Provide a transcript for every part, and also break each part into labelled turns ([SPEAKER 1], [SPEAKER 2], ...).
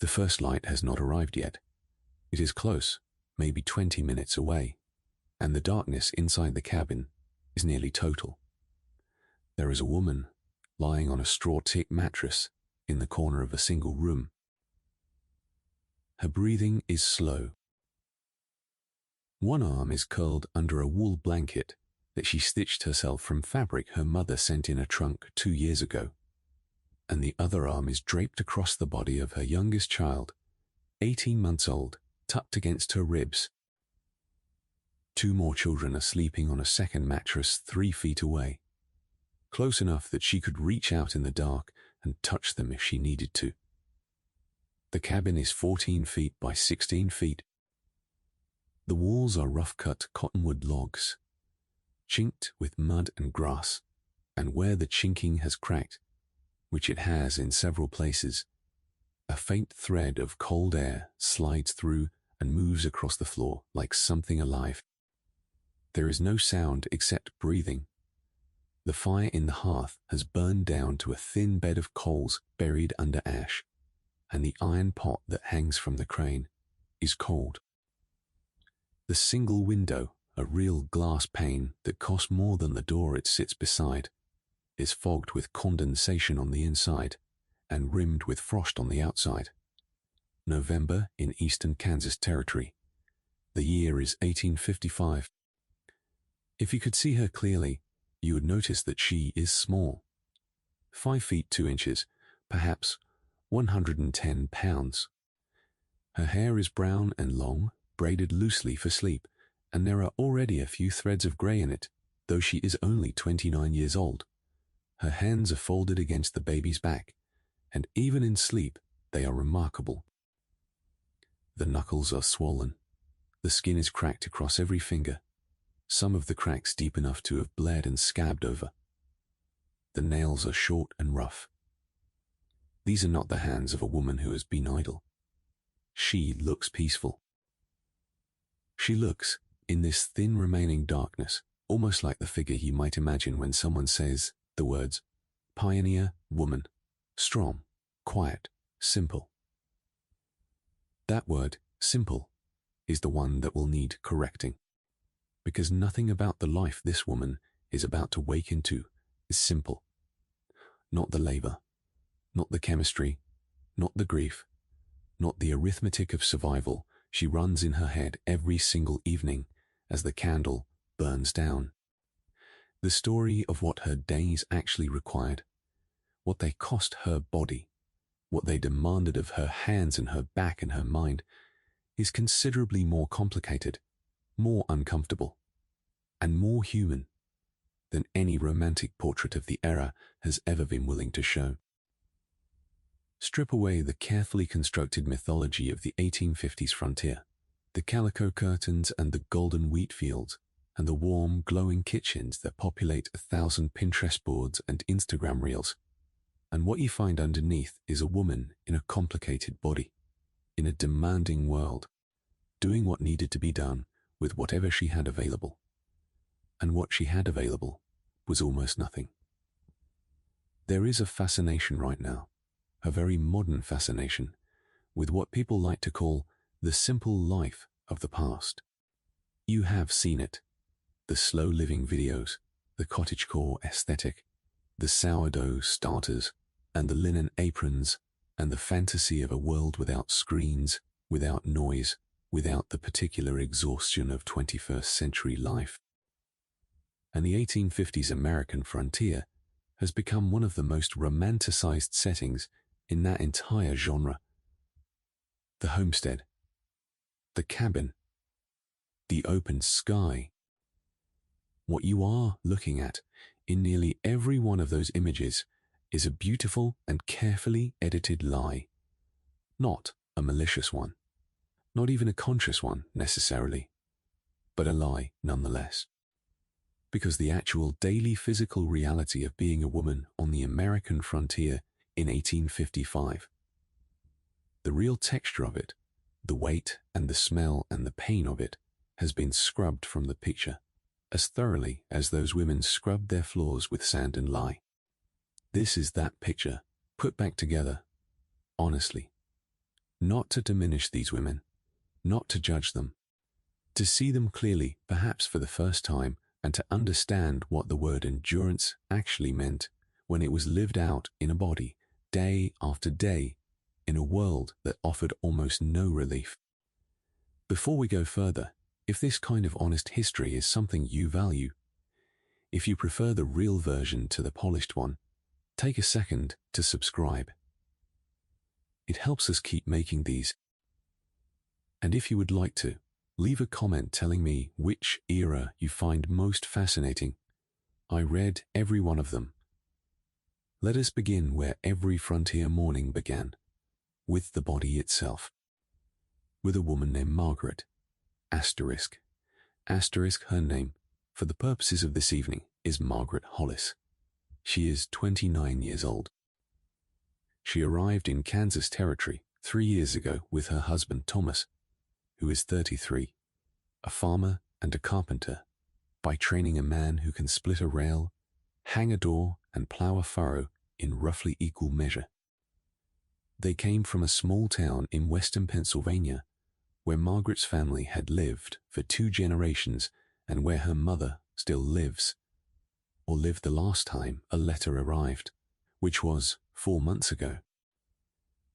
[SPEAKER 1] The first light has not arrived yet. It is close, maybe 20 minutes away, and the darkness inside the cabin is nearly total. There is a woman lying on a straw tick mattress in the corner of a single room. Her breathing is slow. One arm is curled under a wool blanket that she stitched herself from fabric her mother sent in a trunk 2 years ago, and the other arm is draped across the body of her youngest child, 18 months old, tucked against her ribs. 2 more children are sleeping on a second mattress 3 feet away, close enough that she could reach out in the dark and touch them if she needed to. The cabin is 14 feet by 16 feet. The walls are rough-cut cottonwood logs, chinked with mud and grass, and where the chinking has cracked, which it has in several places, a faint thread of cold air slides through and moves across the floor like something alive. There is no sound except breathing. The fire in the hearth has burned down to a thin bed of coals buried under ash, and the iron pot that hangs from the crane is cold. The single window, a real glass pane that costs more than the door it sits beside, is fogged with condensation on the inside and rimmed with frost on the outside. November in eastern Kansas Territory. The year is 1855. If you could see her clearly, you would notice that she is small. 5 feet 2 inches, perhaps 110 pounds. Her hair is brown and long, braided loosely for sleep, and there are already a few threads of grey in it, though she is only 29 years old. Her hands are folded against the baby's back, and even in sleep they are remarkable. The knuckles are swollen. The skin is cracked across every finger, some of the cracks deep enough to have bled and scabbed over. The nails are short and rough. These are not the hands of a woman who has been idle. She looks peaceful. She looks, in this thin remaining darkness, almost like the figure you might imagine when someone says the words pioneer, woman, strong, quiet, simple. That word, simple, is the one that will need correcting, because nothing about the life this woman is about to wake into is simple. Not the labor, not the chemistry, not the grief, not the arithmetic of survival she runs in her head every single evening as the candle burns down. The story of what her days actually required, what they cost her body, what they demanded of her hands and her back and her mind, is considerably more complicated, more uncomfortable, and more human than any romantic portrait of the era has ever been willing to show. Strip away the carefully constructed mythology of the 1850s frontier, the calico curtains and the golden wheat fields, and the warm, glowing kitchens that populate 1,000 Pinterest boards and Instagram reels, and what you find underneath is a woman in a complicated body, in a demanding world, doing what needed to be done with whatever she had available. And what she had available was almost nothing. There is a fascination right now, a very modern fascination, with what people like to call the simple life of the past. You have seen it. The slow living videos, the cottagecore aesthetic, the sourdough starters, and the linen aprons, and the fantasy of a world without screens, without noise, without the particular exhaustion of 21st century life. And the 1850s American frontier has become one of the most romanticized settings in that entire genre. The homestead, the cabin, the open sky. What you are looking at in nearly every one of those images is a beautiful and carefully edited lie. Not a malicious one, not even a conscious one necessarily, but a lie nonetheless. Because the actual daily physical reality of being a woman on the American frontier in 1855, the real texture of it, the weight and the smell and the pain of it, has been scrubbed from the picture as thoroughly as those women scrubbed their floors with sand and lye. This is that picture, put back together, honestly, Not to diminish these women, not to judge them, to see them clearly, perhaps for the first time, and to understand what the word endurance actually meant when it was lived out in a body, day after day, in a world that offered almost no relief. Before we go further, if this kind of honest history is something you value, if you prefer the real version to the polished one, take a second to subscribe. It helps us keep making these. And if you would like to, leave a comment telling me which era you find most fascinating. I read every one of them. Let us begin where every frontier morning began, with the body itself. With a woman named Margaret, asterisk her name, for the purposes of this evening, is Margaret Hollis. She is 29 years old. She arrived in Kansas Territory 3 years ago with her husband Thomas, who is 33, a farmer and a carpenter, by training a man who can split a rail, hang a door, and plow a furrow in roughly equal measure. They came from a small town in western Pennsylvania, where Margaret's family had lived for 2 generations and where her mother still lives, or lived the last time a letter arrived, which was 4 months ago.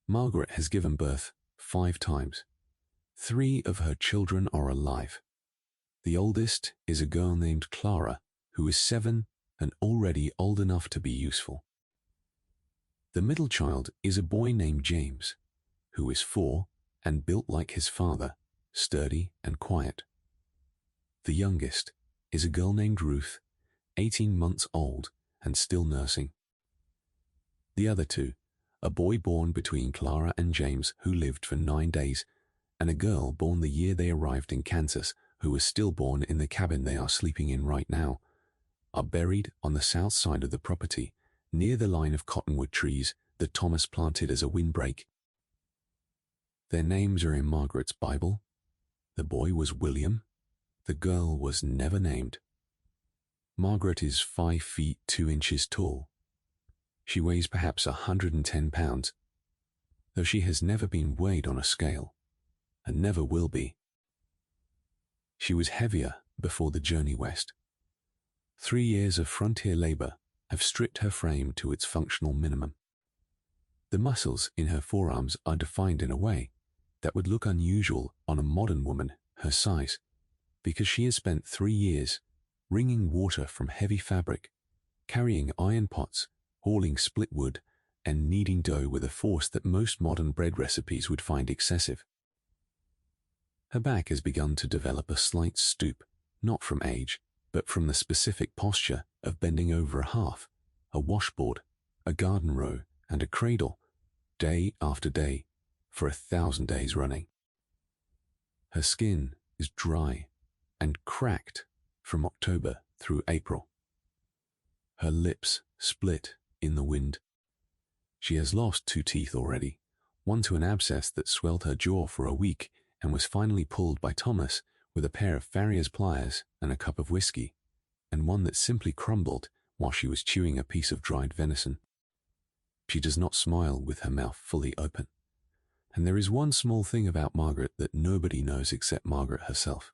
[SPEAKER 1] Margaret has given birth 5 times. 3 of her children are alive. The oldest is a girl named Clara, who is 7 and already old enough to be useful. The middle child is a boy named James, who is 4 and built like his father, sturdy and quiet. The youngest is a girl named Ruth, 18 months old and still nursing. The other 2, a boy born between Clara and James who lived for 9 days, and a girl born the year they arrived in Kansas who was stillborn in the cabin they are sleeping in right now, are buried on the south side of the property, near the line of cottonwood trees that Thomas planted as a windbreak. Their names are in Margaret's Bible. The boy was William. The girl was never named. Margaret is 5 feet 2 inches tall. She weighs perhaps 110 pounds, though she has never been weighed on a scale, and never will be. She was heavier before the journey west. 3 years of frontier labor have stripped her frame to its functional minimum. The muscles in her forearms are defined in a way that would look unusual on a modern woman her size, because she has spent 3 years wringing water from heavy fabric, carrying iron pots, hauling split wood, and kneading dough with a force that most modern bread recipes would find excessive. Her back has begun to develop a slight stoop, not from age, but from the specific posture of bending over a hearth, a washboard, a garden row, and a cradle, day after day, for 1,000 days running. Her skin is dry and cracked from October through April. Her lips split in the wind. She has lost 2 teeth already, one to an abscess that swelled her jaw for a week and was finally pulled by Thomas with a pair of farrier's pliers and a cup of whiskey, and one that simply crumbled while she was chewing a piece of dried venison. She does not smile with her mouth fully open. And there is one small thing about Margaret that nobody knows except Margaret herself.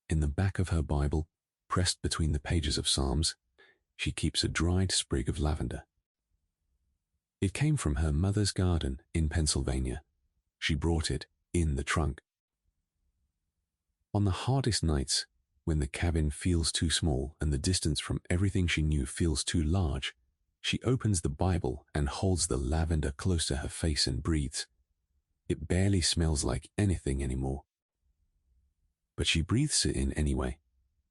[SPEAKER 1] In the back of her Bible, pressed between the pages of Psalms, she keeps a dried sprig of lavender. It came from her mother's garden in Pennsylvania. She brought it in the trunk. On the hardest nights, when the cabin feels too small and the distance from everything she knew feels too large, she opens the Bible and holds the lavender close to her face and breathes. It barely smells like anything anymore. But she breathes it in anyway,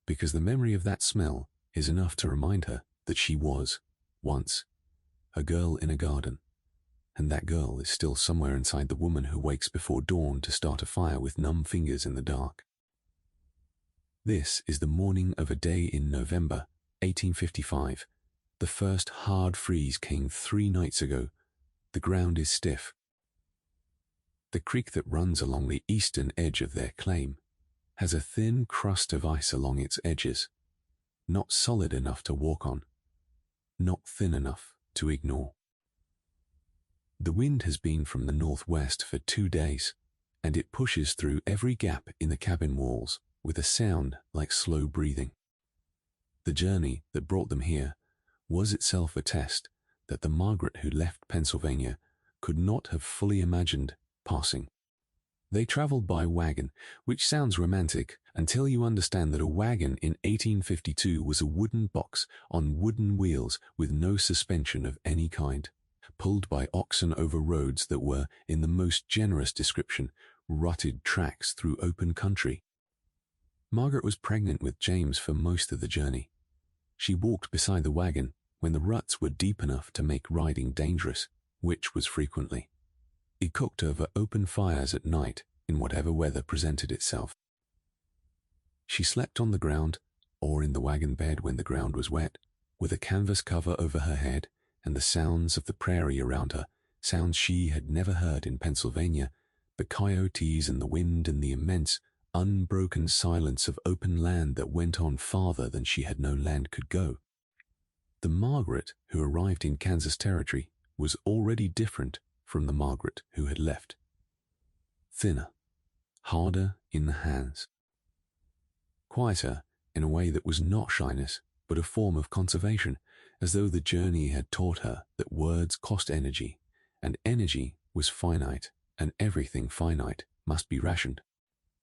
[SPEAKER 1] because the memory of that smell is enough to remind her that she was, once, a girl in a garden, and that girl is still somewhere inside the woman who wakes before dawn to start a fire with numb fingers in the dark. This is the morning of a day in November 1855. The first hard freeze came 3 nights ago. The ground is stiff. The creek that runs along the eastern edge of their claim has a thin crust of ice along its edges, not solid enough to walk on, not thin enough to ignore. The wind has been from the northwest for 2 days, and it pushes through every gap in the cabin walls with a sound like slow breathing. The journey that brought them here was itself a test that the Margaret who left Pennsylvania could not have fully imagined passing. They traveled by wagon, which sounds romantic until you understand that a wagon in 1852 was a wooden box on wooden wheels with no suspension of any kind, pulled by oxen over roads that were, in the most generous description, rutted tracks through open country. Margaret was pregnant with James for most of the journey. She walked beside the wagon when the ruts were deep enough to make riding dangerous, which was frequently. He cooked over open fires at night in whatever weather presented itself. She slept on the ground or in the wagon bed when the ground was wet, with a canvas cover over her head and the sounds of the prairie around her, sounds she had never heard in Pennsylvania, but coyotes and the wind and the immense, unbroken silence of open land that went on farther than she had known land could go. The Margaret who arrived in Kansas Territory was already different from the Margaret who had left. Thinner, harder in the hands. Quieter in a way that was not shyness, but a form of conservation, as though the journey had taught her that words cost energy, and energy was finite, and everything finite must be rationed.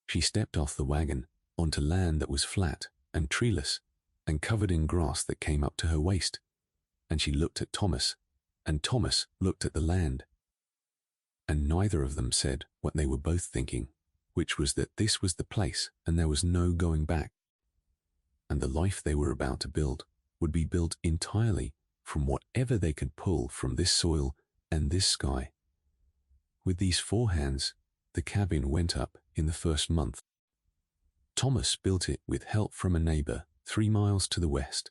[SPEAKER 1] She stepped off the wagon onto land that was flat and treeless and covered in grass that came up to her waist, and she looked at Thomas, and Thomas looked at the land. And neither of them said what they were both thinking, which was that this was the place and there was no going back. And the life they were about to build would be built entirely from whatever they could pull from this soil and this sky. With these 4 hands, the cabin went up in the first month. Thomas built it with help from a neighbor 3 miles to the west,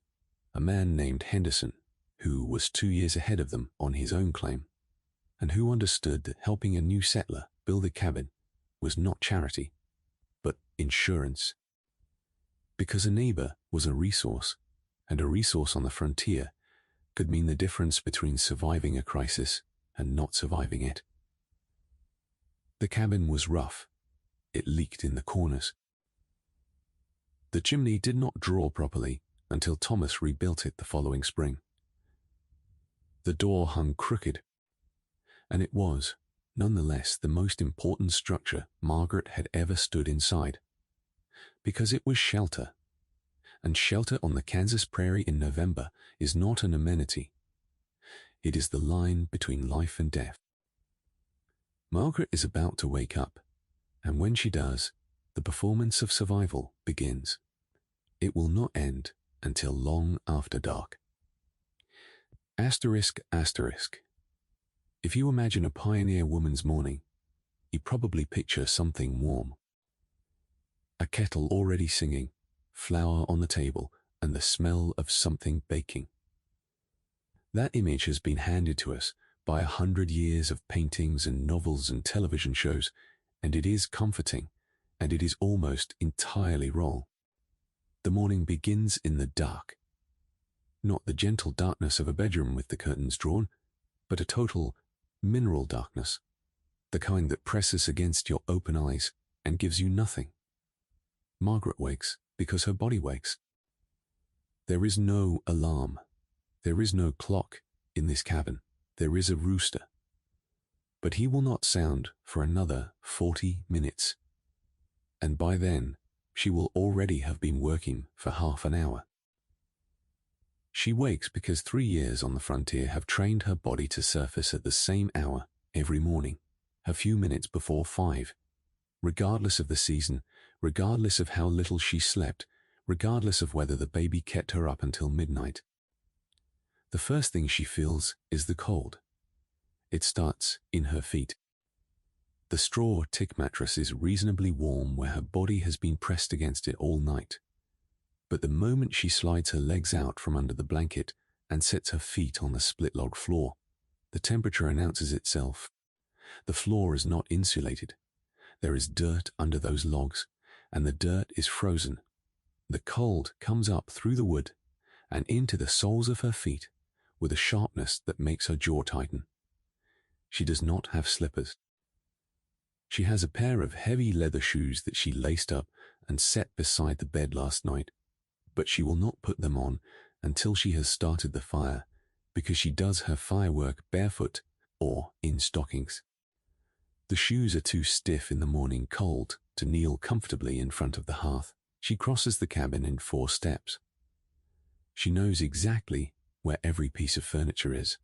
[SPEAKER 1] a man named Henderson, who was 2 years ahead of them on his own claim, and who understood that helping a new settler build a cabin was not charity, but insurance. Because a neighbor was a resource, and a resource on the frontier could mean the difference between surviving a crisis and not surviving it. The cabin was rough. It leaked in the corners. The chimney did not draw properly until Thomas rebuilt it the following spring. The door hung crooked, and it was, nonetheless, the most important structure Margaret had ever stood inside, because it was shelter, and shelter on the Kansas prairie in November is not an amenity. It is the line between life and death. Margaret is about to wake up, and when she does, the performance of survival begins. It will not end until long after dark. Asterisk, asterisk. If you imagine a pioneer woman's morning, you probably picture something warm. A kettle already singing, flour on the table, and the smell of something baking. That image has been handed to us by 100 years of paintings and novels and television shows, and it is comforting, and it is almost entirely wrong. The morning begins in the dark. Not the gentle darkness of a bedroom with the curtains drawn, but a total mineral darkness, the kind that presses against your open eyes and gives you nothing. Margaret wakes because her body wakes. There is no alarm. There is no clock in this cabin. There is a rooster. But he will not sound for another 40 minutes. And by then, she will already have been working for half an hour. She wakes because 3 years on the frontier have trained her body to surface at the same hour every morning, a few minutes before 5, regardless of the season, regardless of how little she slept, regardless of whether the baby kept her up until midnight. The first thing she feels is the cold. It starts in her feet. The straw tick mattress is reasonably warm where her body has been pressed against it all night. But the moment she slides her legs out from under the blanket and sets her feet on the split log floor, the temperature announces itself. The floor is not insulated. There is dirt under those logs, and the dirt is frozen. The cold comes up through the wood and into the soles of her feet with a sharpness that makes her jaw tighten. She does not have slippers. She has a pair of heavy leather shoes that she laced up and set beside the bed last night, but she will not put them on until she has started the fire, because she does her firework barefoot or in stockings. The shoes are too stiff in the morning cold to kneel comfortably in front of the hearth. She crosses the cabin in 4 steps. She knows exactly where every piece of furniture is.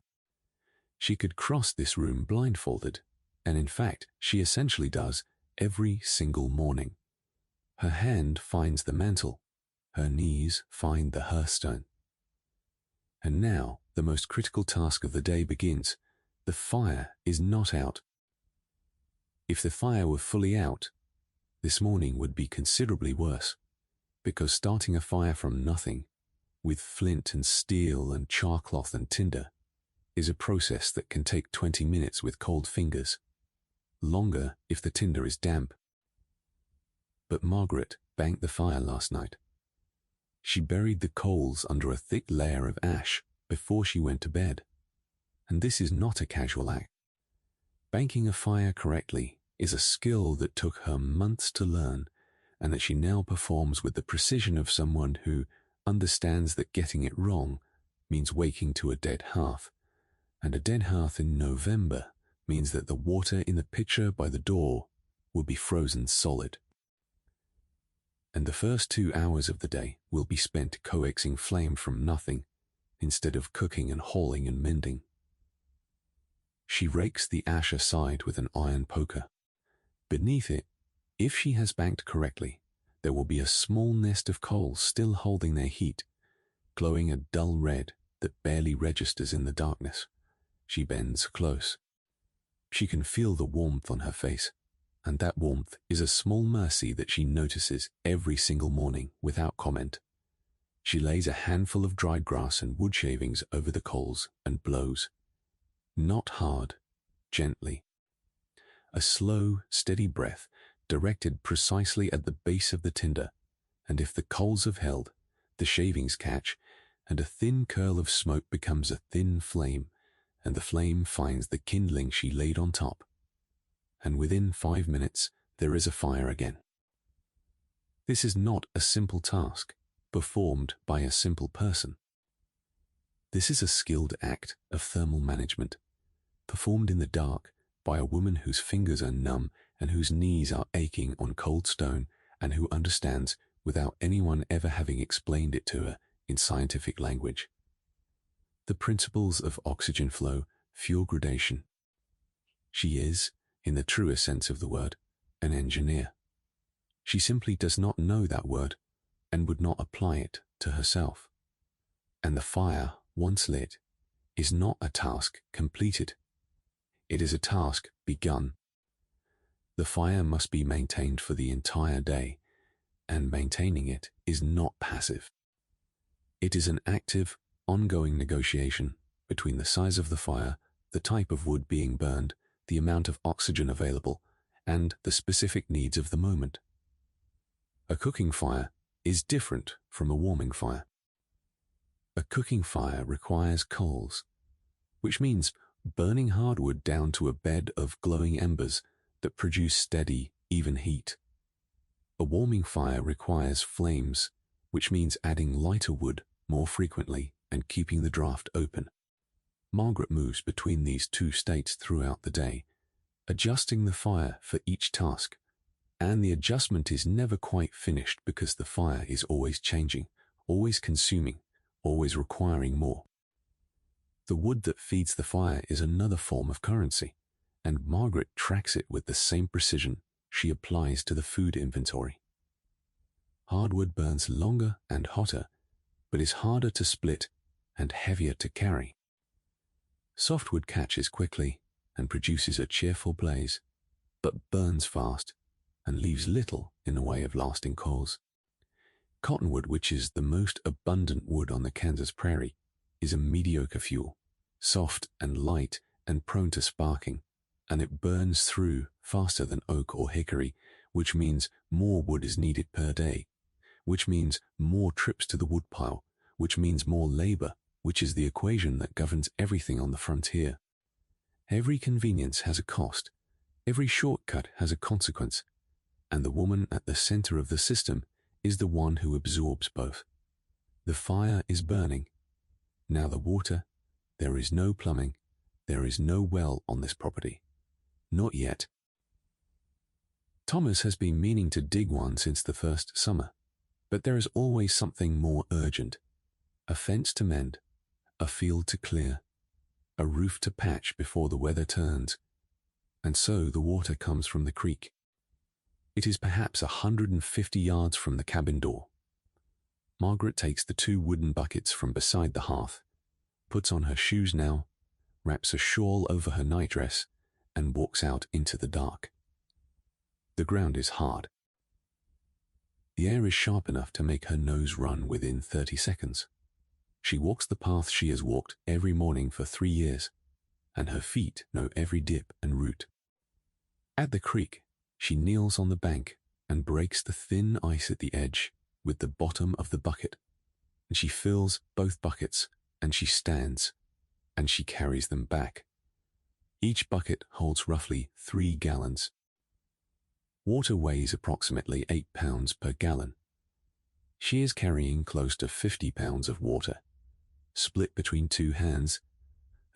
[SPEAKER 1] She could cross this room blindfolded, and in fact, she essentially does every single morning. Her hand finds the mantel, her knees find the hearthstone. And now, the most critical task of the day begins. The fire is not out. If the fire were fully out, this morning would be considerably worse, because starting a fire from nothing, with flint and steel and charcloth and tinder, is a process that can take 20 minutes with cold fingers, longer if the tinder is damp. But Margaret banked the fire last night. She buried the coals under a thick layer of ash before she went to bed, and this is not a casual act. Banking a fire correctly is a skill that took her months to learn, and that she now performs with the precision of someone who understands that getting it wrong means waking to a dead hearth, and a dead hearth in November means that the water in the pitcher by the door will be frozen solid. And the first 2 hours of the day will be spent coaxing flame from nothing, instead of cooking and hauling and mending. She rakes the ash aside with an iron poker. Beneath it, if she has banked correctly, there will be a small nest of coals still holding their heat, glowing a dull red that barely registers in the darkness. She bends close. She can feel the warmth on her face, and that warmth is a small mercy that she notices every single morning without comment. She lays a handful of dried grass and wood shavings over the coals and blows. Not hard, gently. A slow, steady breath directed precisely at the base of the tinder, and if the coals have held, the shavings catch, and a thin curl of smoke becomes a thin flame, and the flame finds the kindling she laid on top. And within 5 minutes, there is a fire again. This is not a simple task, performed by a simple person. This is a skilled act of thermal management, performed in the dark by a woman whose fingers are numb and whose knees are aching on cold stone, and who understands without anyone ever having explained it to her in scientific language. The principles of oxygen flow, fuel gradation. She is, in the truest sense of the word, an engineer. She simply does not know that word and would not apply it to herself. And the fire, once lit, is not a task completed. It is a task begun. The fire must be maintained for the entire day, and maintaining it is not passive. It is an active, ongoing negotiation between the size of the fire, the type of wood being burned, the amount of oxygen available, and the specific needs of the moment. A cooking fire is different from a warming fire. A cooking fire requires coals, which means burning hardwood down to a bed of glowing embers that produce steady, even heat. A warming fire requires flames, which means adding lighter wood more frequently and keeping the draft open. Margaret moves between these 2 states throughout the day, adjusting the fire for each task, and the adjustment is never quite finished because the fire is always changing, always consuming, always requiring more. The wood that feeds the fire is another form of currency, and Margaret tracks it with the same precision she applies to the food inventory. Hardwood burns longer and hotter, but is harder to split and heavier to carry. Softwood catches quickly and produces a cheerful blaze, but burns fast and leaves little in the way of lasting cause. Cottonwood, which is the most abundant wood on the Kansas prairie, is a mediocre fuel, soft and light and prone to sparking, and it burns through faster than oak or hickory, which means more wood is needed per day, which means more trips to the woodpile, which means more labor, which is the equation that governs everything on the frontier. Every convenience has a cost, every shortcut has a consequence, and the woman at the center of the system is the one who absorbs both. The fire is burning. Now the water, there is no plumbing, there is no well on this property. Not yet. Thomas has been meaning to dig one since the first summer, but there is always something more urgent. A fence to mend, a field to clear, a roof to patch before the weather turns, and so the water comes from the creek. It is perhaps 150 yards from the cabin door. Margaret takes the 2 wooden buckets from beside the hearth, puts on her shoes now, wraps a shawl over her nightdress, and walks out into the dark. The ground is hard. The air is sharp enough to make her nose run within 30 seconds. She walks the path she has walked every morning for 3 years, and her feet know every dip and root. At the creek, she kneels on the bank and breaks the thin ice at the edge with the bottom of the bucket, and she fills both buckets, and she stands, and she carries them back. Each bucket holds roughly 3 gallons. Water weighs approximately 8 pounds per gallon. She is carrying close to 50 pounds of water, split between 2 hands,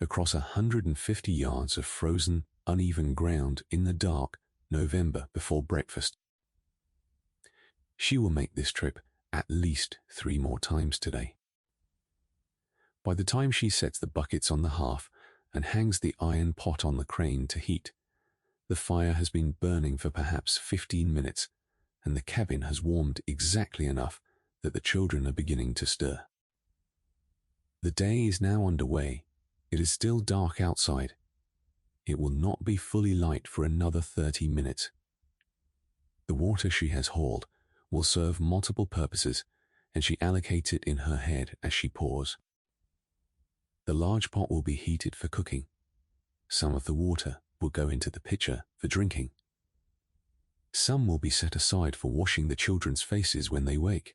[SPEAKER 1] across 150 yards of frozen, uneven ground in the dark November before breakfast. She will make this trip at least 3 more times today. By the time she sets the buckets on the hearth and hangs the iron pot on the crane to heat, the fire has been burning for perhaps 15 minutes, and the cabin has warmed exactly enough that the children are beginning to stir. The day is now underway. It is still dark outside. It will not be fully light for another 30 minutes. The water she has hauled will serve multiple purposes, and she allocates it in her head as she pours. The large pot will be heated for cooking. Some of the water will go into the pitcher for drinking. Some will be set aside for washing the children's faces when they wake.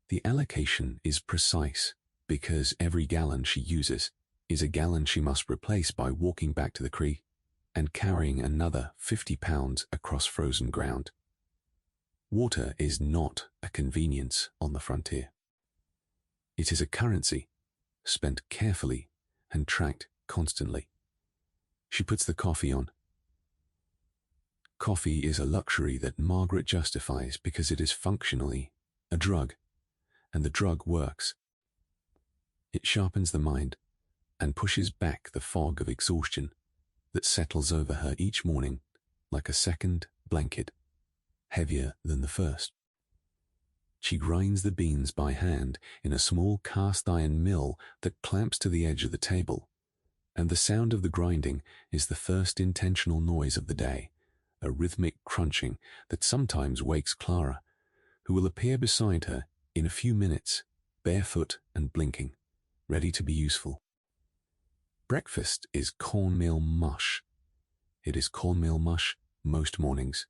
[SPEAKER 1] The allocation is precise because every gallon she uses is a gallon she must replace by walking back to the creek and carrying another 50 pounds across frozen ground. Water is not a convenience on the frontier. It is a currency, spent carefully and tracked constantly. She puts the coffee on. Coffee is a luxury that Margaret justifies because it is functionally a drug, and the drug works. It sharpens the mind and pushes back the fog of exhaustion that settles over her each morning like a second blanket, heavier than the first. She grinds the beans by hand in a small cast-iron mill that clamps to the edge of the table, and the sound of the grinding is the first intentional noise of the day, a rhythmic crunching that sometimes wakes Clara, who will appear beside her in a few minutes, barefoot and blinking, ready to be useful. Breakfast is cornmeal mush. It is cornmeal mush most mornings.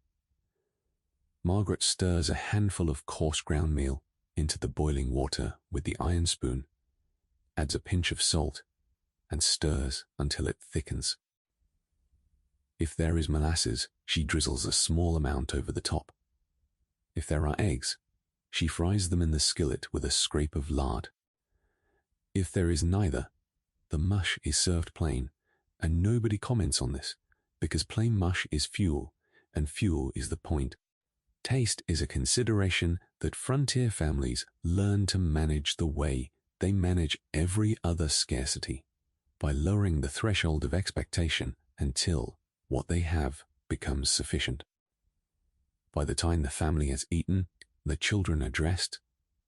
[SPEAKER 1] Margaret stirs a handful of coarse ground meal into the boiling water with the iron spoon, adds a pinch of salt, and stirs until it thickens. If there is molasses, she drizzles a small amount over the top. If there are eggs, she fries them in the skillet with a scrape of lard. If there is neither, the mush is served plain, and nobody comments on this, because plain mush is fuel, and fuel is the point. Taste is a consideration that frontier families learn to manage the way they manage every other scarcity, by lowering the threshold of expectation until what they have becomes sufficient. By the time the family has eaten, the children are dressed,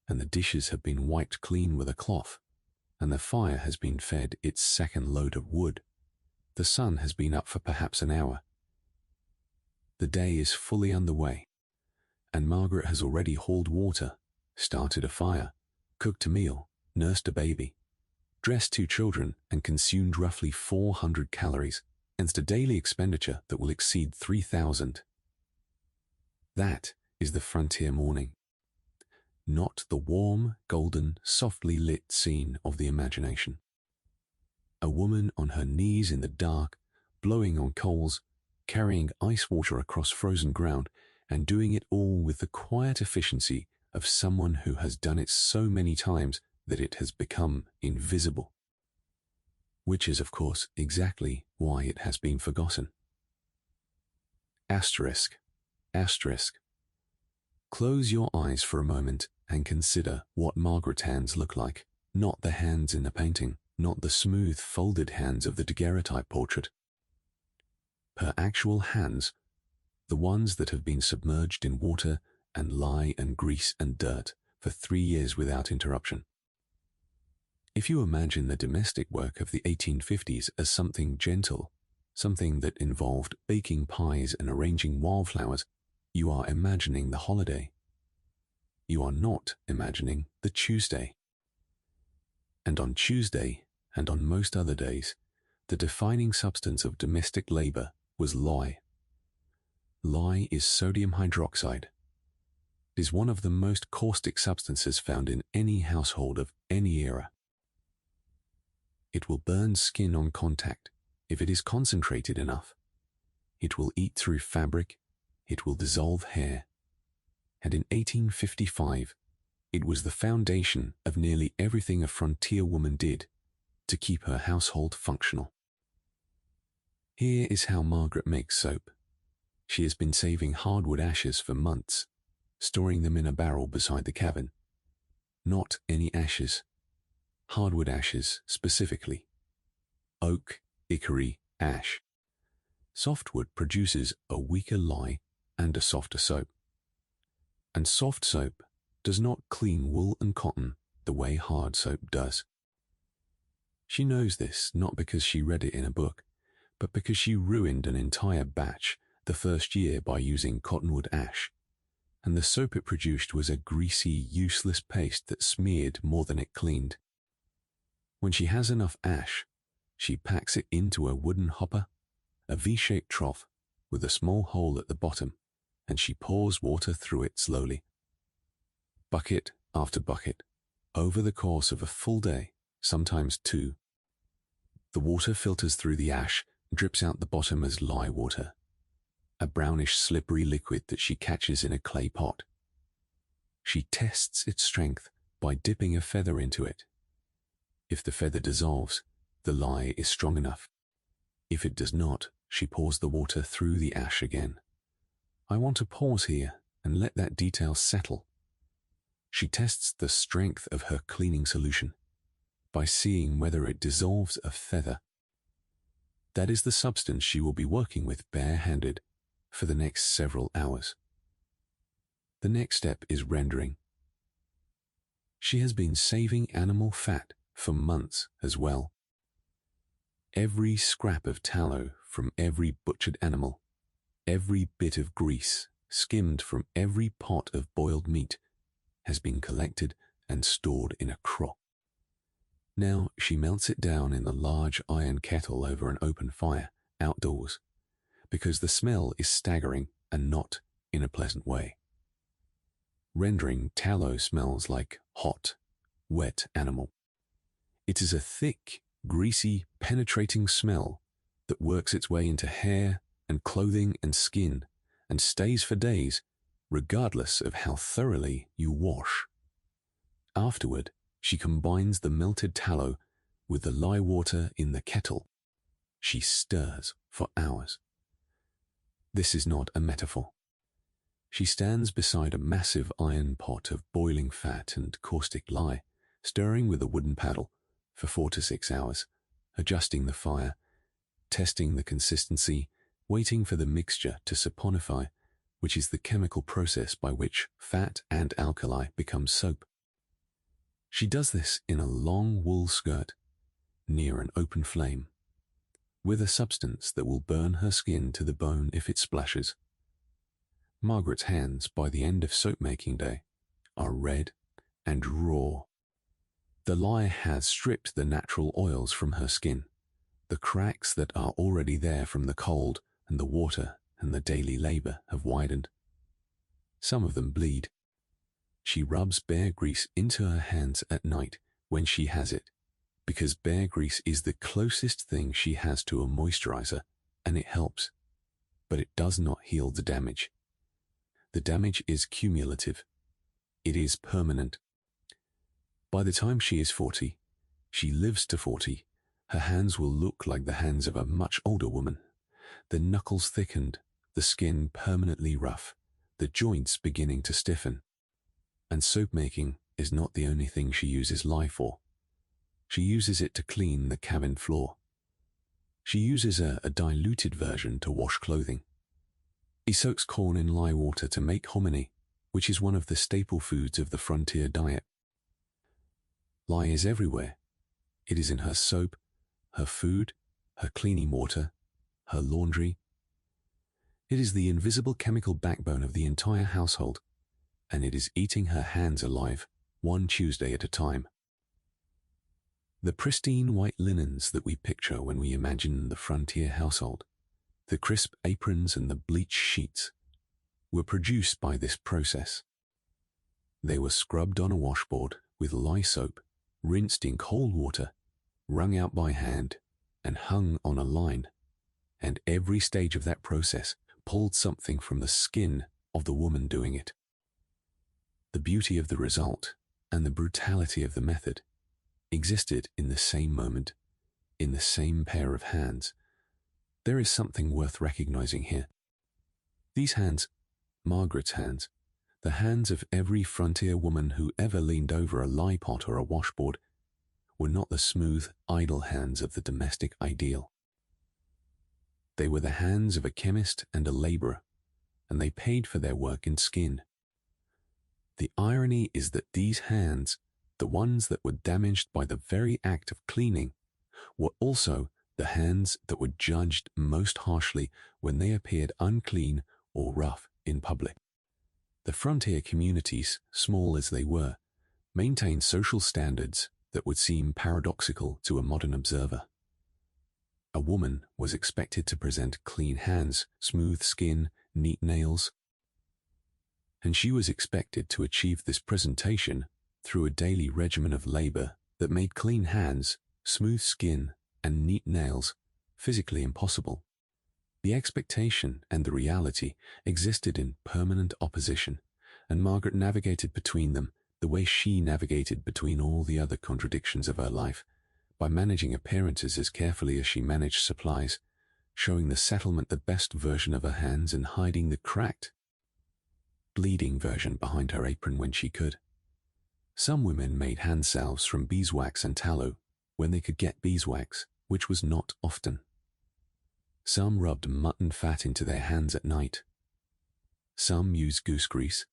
[SPEAKER 1] and the dishes have been wiped clean with a cloth, and the fire has been fed its second load of wood, the sun has been up for perhaps an hour. The day is fully underway, and Margaret has already hauled water, started a fire, cooked a meal, nursed a baby, dressed 2 children, and consumed roughly 400 calories, against a daily expenditure that will exceed 3,000. That is the frontier morning, not the warm, golden, softly lit scene of the imagination. A woman on her knees in the dark, blowing on coals, carrying ice water across frozen ground, and doing it all with the quiet efficiency of someone who has done it so many times that it has become invisible. Which is, of course, exactly why it has been forgotten. Asterisk. Asterisk. Close your eyes for a moment and consider what Margaret's hands look like. Not the hands in the painting, not the smooth, folded hands of the daguerreotype portrait. Her actual hands, the ones that have been submerged in water and lye and grease and dirt for 3 years without interruption. If you imagine the domestic work of the 1850s as something gentle, something that involved baking pies and arranging wildflowers, you are imagining the holiday. You are not imagining the Tuesday. And on Tuesday, and on most other days, the defining substance of domestic labor was lye. Lye is sodium hydroxide. It is one of the most caustic substances found in any household of any era. It will burn skin on contact if it is concentrated enough. It will eat through fabric. It will dissolve hair. And in 1855, it was the foundation of nearly everything a frontier woman did to keep her household functional. Here is how Margaret makes soap. She has been saving hardwood ashes for months, storing them in a barrel beside the cabin. Not any ashes. Hardwood ashes specifically. Oak, hickory, ash. Softwood produces a weaker lye and a softer soap. And soft soap does not clean wool and cotton the way hard soap does. She knows this not because she read it in a book, but because she ruined an entire batch the first year by using cottonwood ash, and the soap it produced was a greasy, useless paste that smeared more than it cleaned. When she has enough ash, she packs it into a wooden hopper, a V-shaped trough with a small hole at the bottom, and she pours water through it slowly. Bucket after bucket, over the course of a full day, sometimes 2. The water filters through the ash, drips out the bottom as lye water, a brownish slippery liquid that she catches in a clay pot. She tests its strength by dipping a feather into it. If the feather dissolves, the lye is strong enough. If it does not, she pours the water through the ash again. I want to pause here and let that detail settle. She tests the strength of her cleaning solution by seeing whether it dissolves a feather. That is the substance she will be working with bare-handed for the next several hours. The next step is rendering. She has been saving animal fat for months as well. Every scrap of tallow from every butchered animal, every bit of grease skimmed from every pot of boiled meat has been collected and stored in a crock. Now she melts it down in the large iron kettle over an open fire outdoors, because the smell is staggering and not in a pleasant way. Rendering tallow smells like hot, wet animal. It is a thick, greasy, penetrating smell that works its way into hair and clothing and skin and stays for days, regardless of how thoroughly you wash. Afterward, she combines the melted tallow with the lye water in the kettle. She stirs for hours. This is not a metaphor. She stands beside a massive iron pot of boiling fat and caustic lye, stirring with a wooden paddle for 4 to 6 hours, adjusting the fire, testing the consistency, waiting for the mixture to saponify, which is the chemical process by which fat and alkali become soap. She does this in a long wool skirt, near an open flame, with a substance that will burn her skin to the bone if it splashes. Margaret's hands, by the end of soap-making day, are red and raw. The lye has stripped the natural oils from her skin. The cracks that are already there from the cold and the water and the daily labor have widened. Some of them bleed. She rubs bear grease into her hands at night when she has it, because bear grease is the closest thing she has to a moisturizer and it helps, but it does not heal the damage. The damage is cumulative. It is permanent. By the time she is 40, she lives to 40, her hands will look like the hands of a much older woman. The knuckles thickened, the skin permanently rough, the joints beginning to stiffen. And soap making is not the only thing she uses lye for. She uses it to clean the cabin floor. She uses a diluted version to wash clothing. He soaks corn in lye water to make hominy, which is one of the staple foods of the frontier diet. Lye is everywhere. It is in her soap, her food, her cleaning water, her laundry. It is the invisible chemical backbone of the entire household, and it is eating her hands alive, one Tuesday at a time. The pristine white linens that we picture when we imagine the frontier household, the crisp aprons and the bleached sheets, were produced by this process. They were scrubbed on a washboard with lye soap, rinsed in cold water, wrung out by hand, and hung on a line, and every stage of that process pulled something from the skin of the woman doing it. The beauty of the result and the brutality of the method existed in the same moment, in the same pair of hands. There is something worth recognizing here. These hands, Margaret's hands, the hands of every frontier woman who ever leaned over a lye pot or a washboard, were not the smooth, idle hands of the domestic ideal. They were the hands of a chemist and a laborer, and they paid for their work in skin. The irony is that these hands, the ones that were damaged by the very act of cleaning, were also the hands that were judged most harshly when they appeared unclean or rough in public. The frontier communities, small as they were, maintained social standards that would seem paradoxical to a modern observer. A woman was expected to present clean hands, smooth skin, neat nails, and she was expected to achieve this presentation through a daily regimen of labor that made clean hands, smooth skin, and neat nails physically impossible. The expectation and the reality existed in permanent opposition, and Margaret navigated between them the way she navigated between all the other contradictions of her life, by managing appearances as carefully as she managed supplies, showing the settlement the best version of her hands and hiding the cracked, bleeding version behind her apron when she could. Some women made hand salves from beeswax and tallow when they could get beeswax, which was not often. Some rubbed mutton fat into their hands at night. Some used goose grease.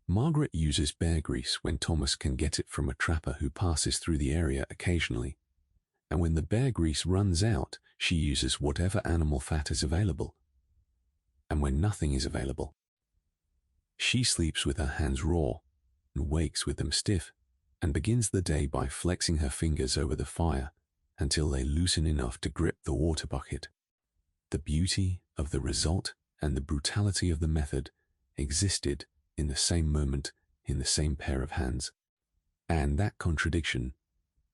[SPEAKER 1] Margaret uses bear grease when Thomas can get it from a trapper who passes through the area occasionally, and when the bear grease runs out, she uses whatever animal fat is available. And when nothing is available, she sleeps with her hands raw and wakes with them stiff, and begins the day by flexing her fingers over the fire until they loosen enough to grip the water bucket. The beauty of the result and the brutality of the method existed in the same moment, in the same pair of hands. And that contradiction,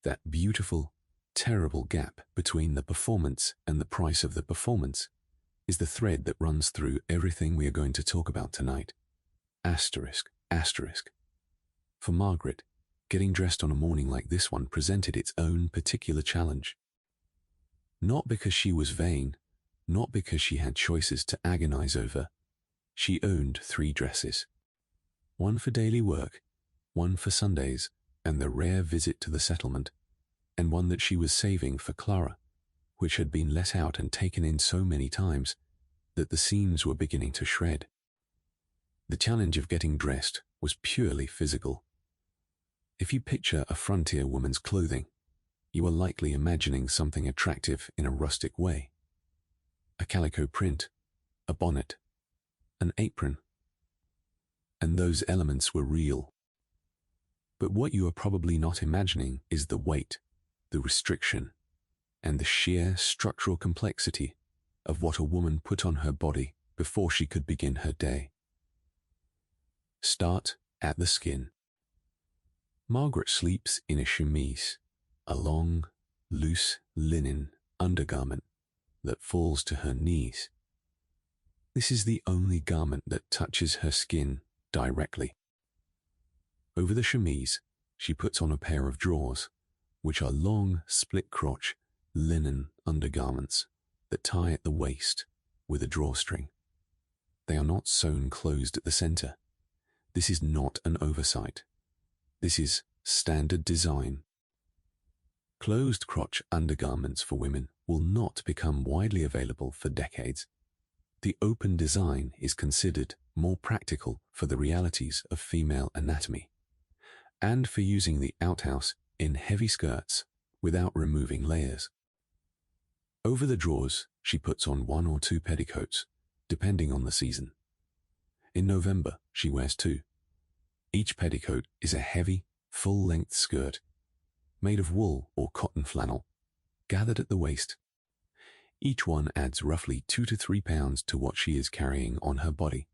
[SPEAKER 1] that beautiful, terrible gap between the performance and the price of the performance, is the thread that runs through everything we are going to talk about tonight. Asterisk, asterisk. For Margaret, getting dressed on a morning like this one presented its own particular challenge. Not because she was vain, not because she had choices to agonize over. She owned 3 dresses. One for daily work, one for Sundays and the rare visit to the settlement, and one that she was saving for Clara, which had been let out and taken in so many times that the seams were beginning to shred. The challenge of getting dressed was purely physical. If you picture a frontier woman's clothing, you are likely imagining something attractive in a rustic way. A calico print, a bonnet, an apron. And those elements were real. But what you are probably not imagining is the weight, the restriction, and the sheer structural complexity of what a woman put on her body before she could begin her day. Start at the skin. Margaret sleeps in a chemise, a long, loose linen undergarment that falls to her knees. This is the only garment that touches her skin directly. Over the chemise, she puts on a pair of drawers, which are long, split-crotch, linen undergarments that tie at the waist with a drawstring. They are not sewn closed at the center. This is not an oversight. This is standard design. Closed crotch undergarments for women will not become widely available for decades. The open design is considered more practical for the realities of female anatomy, and for using the outhouse in heavy skirts without removing layers. Over the drawers, she puts on 1 or 2 petticoats, depending on the season. In November, she wears 2. Each petticoat is a heavy, full-length skirt, made of wool or cotton flannel, gathered at the waist. Each one adds roughly 2 to 3 pounds to what she is carrying on her body.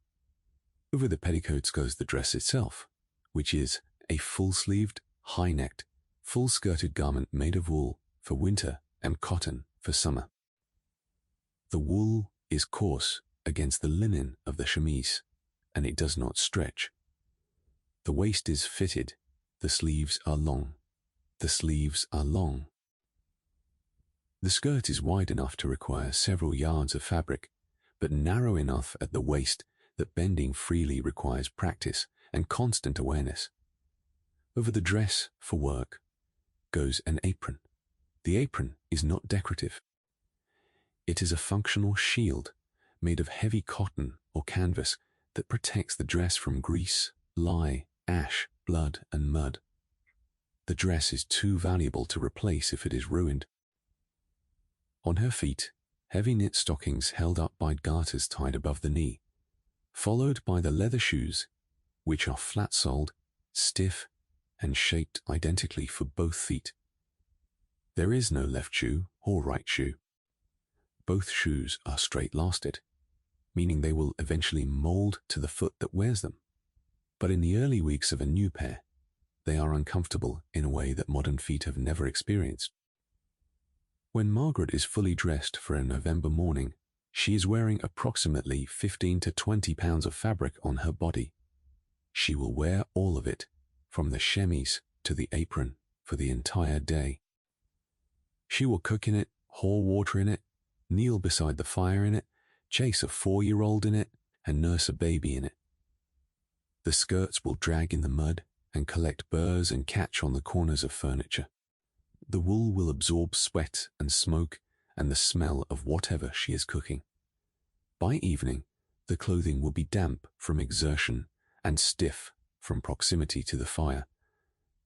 [SPEAKER 1] Over the petticoats goes the dress itself, which is a full-sleeved, high-necked, full-skirted garment made of wool for winter and cotton for summer. The wool is coarse against the linen of the chemise, and it does not stretch. The waist is fitted, the sleeves are long. The sleeves are long. The skirt is wide enough to require several yards of fabric, but narrow enough at the waist that bending freely requires practice and constant awareness. Over the dress for work goes an apron. The apron is not decorative. It is a functional shield made of heavy cotton or canvas that protects the dress from grease, lye, ash, blood, and mud. The dress is too valuable to replace if it is ruined. On her feet, heavy knit stockings held up by garters tied above the knee, followed by the leather shoes, which are flat-soled, stiff, and shaped identically for both feet. There is no left shoe or right shoe. Both shoes are straight-lasted, meaning they will eventually mold to the foot that wears them. But in the early weeks of a new pair, they are uncomfortable in a way that modern feet have never experienced. When Margaret is fully dressed for a November morning, she is wearing approximately 15 to 20 pounds of fabric on her body. She will wear all of it, from the chemise to the apron, for the entire day. She will cook in it, haul water in it, kneel beside the fire in it, chase a 4-year-old in it, and nurse a baby in it. The skirts will drag in the mud and collect burrs and catch on the corners of furniture. The wool will absorb sweat and smoke and the smell of whatever she is cooking. By evening, the clothing will be damp from exertion and stiff from proximity to the fire,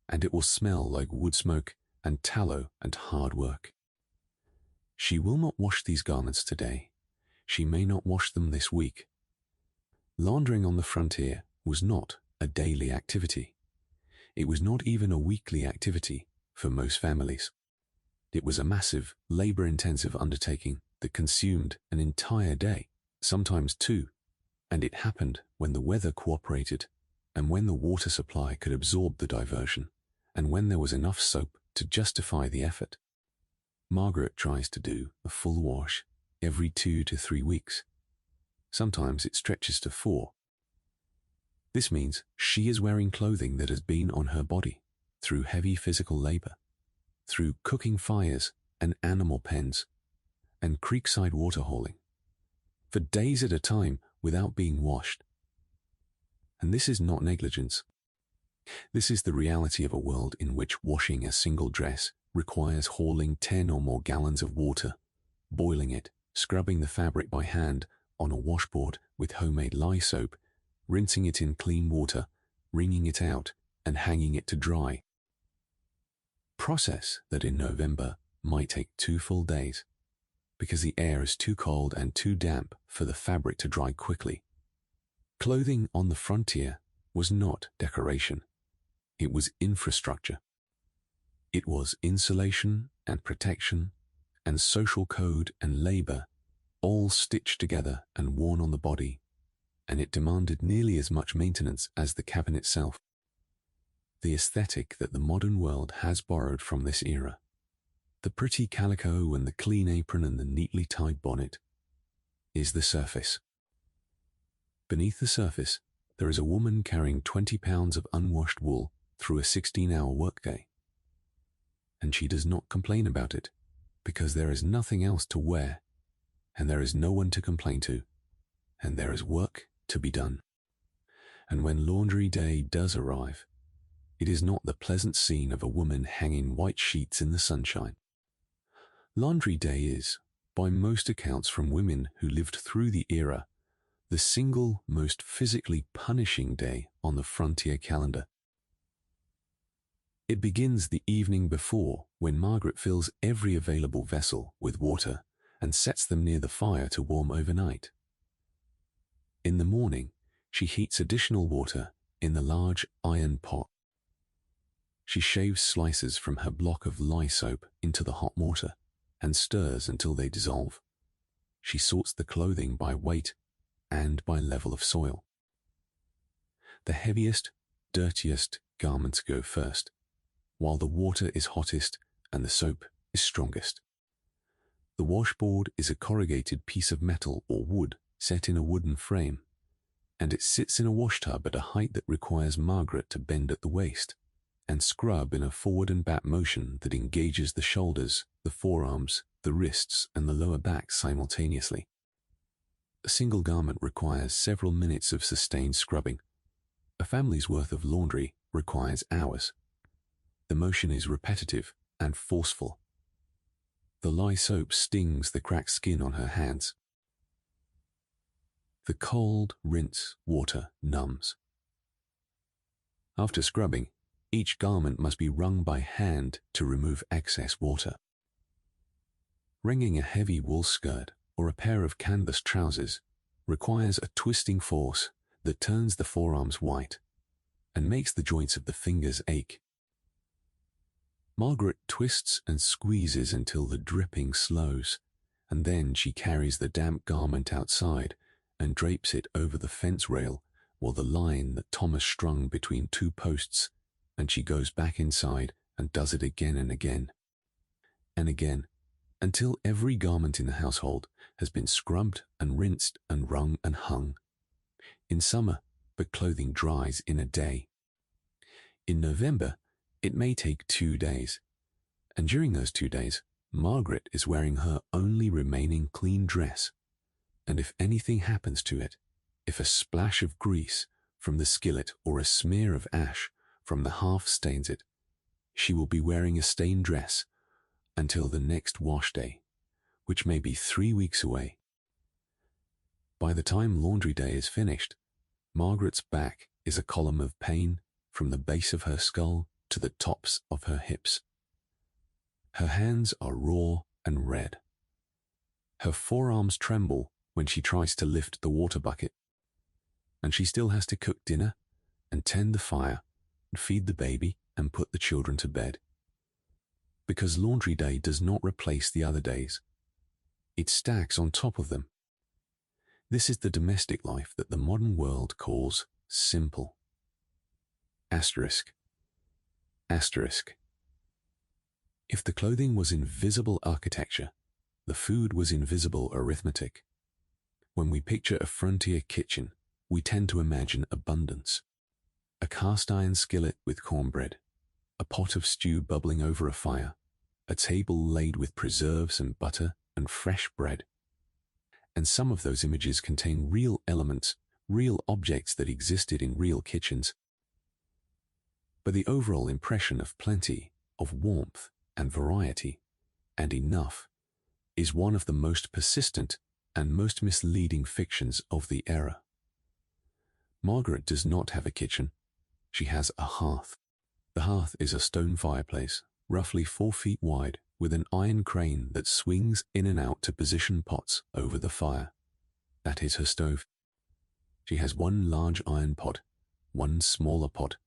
[SPEAKER 1] and it will smell like wood smoke and tallow and hard work. She will not wash these garments today. She may not wash them this week. Laundering on the frontier was not a daily activity. It was not even a weekly activity for most families. It was a massive, labor-intensive undertaking that consumed an entire day, sometimes 2, and it happened when the weather cooperated and when the water supply could absorb the diversion and when there was enough soap to justify the effort. Margaret tries to do a full wash every 2 to 3 weeks. Sometimes it stretches to 4. This means she is wearing clothing that has been on her body through heavy physical labor, through cooking fires and animal pens, and creekside water hauling, for days at a time without being washed. And this is not negligence. This is the reality of a world in which washing a single dress requires hauling 10 or more gallons of water, boiling it, scrubbing the fabric by hand on a washboard with homemade lye soap, rinsing it in clean water, wringing it out, and hanging it to dry. Process that in November might take 2 full days, because the air is too cold and too damp for the fabric to dry quickly. Clothing on the frontier was not decoration. It was infrastructure. It was insulation and protection and social code and labor, all stitched together and worn on the body, and it demanded nearly as much maintenance as the cabin itself. The aesthetic that the modern world has borrowed from this era The pretty calico and the clean apron and the neatly tied bonnet is the surface. Beneath the surface, there is a woman carrying 20 pounds of unwashed wool through a 16-hour workday. And she does not complain about it, because there is nothing else to wear, and there is no one to complain to, and there is work to be done. And when laundry day does arrive, it is not the pleasant scene of a woman hanging white sheets in the sunshine. Laundry day is, by most accounts from women who lived through the era, the single most physically punishing day on the frontier calendar. It begins the evening before, when Margaret fills every available vessel with water and sets them near the fire to warm overnight. In the morning, she heats additional water in the large iron pot. She shaves slices from her block of lye soap into the hot mortar and stirs until they dissolve. She sorts the clothing by weight and by level of soil. The heaviest, dirtiest garments go first, while the water is hottest and the soap is strongest. The washboard is a corrugated piece of metal or wood set in a wooden frame, and it sits in a washtub at a height that requires Margaret to bend at the waist and scrub in a forward and back motion that engages the shoulders, the forearms, the wrists, and the lower back simultaneously. A single garment requires several minutes of sustained scrubbing. A family's worth of laundry requires hours. The motion is repetitive and forceful. The lye soap stings the cracked skin on her hands. The cold rinse water numbs. After scrubbing, each garment must be wrung by hand to remove excess water. Wringing a heavy wool skirt or a pair of canvas trousers requires a twisting force that turns the forearms white and makes the joints of the fingers ache. Margaret twists and squeezes until the dripping slows, and then she carries the damp garment outside and drapes it over the fence rail or the line that Thomas strung between two posts, and she goes back inside and does it again and again, until every garment in the household has been scrubbed and rinsed and wrung and hung. In summer, the clothing dries in a day. In November, it may take 2 days, and during those 2 days, Margaret is wearing her only remaining clean dress, and if anything happens to it, if a splash of grease from the skillet or a smear of ash from the hearth stains it, she will be wearing a stained dress until the next wash day, which may be 3 weeks away. By the time laundry day is finished, Margaret's back is a column of pain from the base of her skull to the tops of her hips. Her hands are raw and red. Her forearms tremble when she tries to lift the water bucket, and she still has to cook dinner and tend the fire and feed the baby and put the children to bed. Because laundry day does not replace the other days. It stacks on top of them. This is the domestic life that the modern world calls simple. Asterisk. Asterisk. If the clothing was invisible architecture, the food was invisible arithmetic. When we picture a frontier kitchen, we tend to imagine abundance. A cast iron skillet with cornbread, a pot of stew bubbling over a fire, a table laid with preserves and butter and fresh bread. And some of those images contain real elements, real objects that existed in real kitchens. But the overall impression of plenty, of warmth and variety, and enough, is one of the most persistent and most misleading fictions of the era. Margaret does not have a kitchen. She has a hearth. The hearth is a stone fireplace, roughly 4 feet wide, with an iron crane that swings in and out to position pots over the fire. That is her stove. She has one large iron pot, one smaller pot,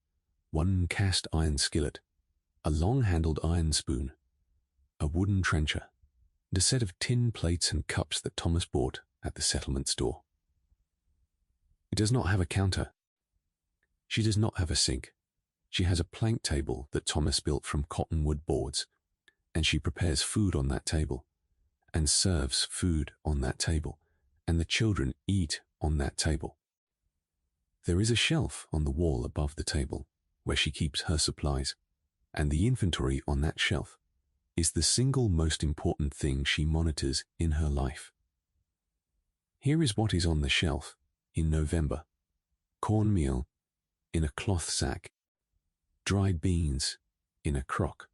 [SPEAKER 1] one cast iron skillet, a long-handled iron spoon, a wooden trencher, and a set of tin plates and cups that Thomas bought at the settlement store. It does not have a counter. She does not have a sink. She has a plank table that Thomas built from cottonwood boards, and she prepares food on that table, and serves food on that table, and the children eat on that table. There is a shelf on the wall above the table where she keeps her supplies, and the inventory on that shelf is the single most important thing she monitors in her life. Here is what is on the shelf in November: cornmeal in a cloth sack, dried beans in a crock,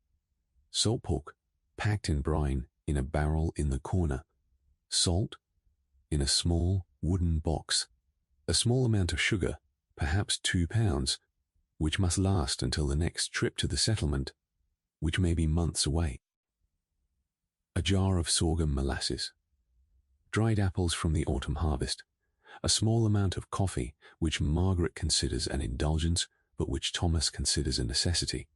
[SPEAKER 1] salt pork packed in brine in a barrel in the corner, salt in a small wooden box, a small amount of sugar, perhaps 2 pounds, which must last until the next trip to the settlement, which may be months away. A jar of sorghum molasses, dried apples from the autumn harvest, a small amount of coffee, which Margaret considers an indulgence, but which Thomas considers a necessity,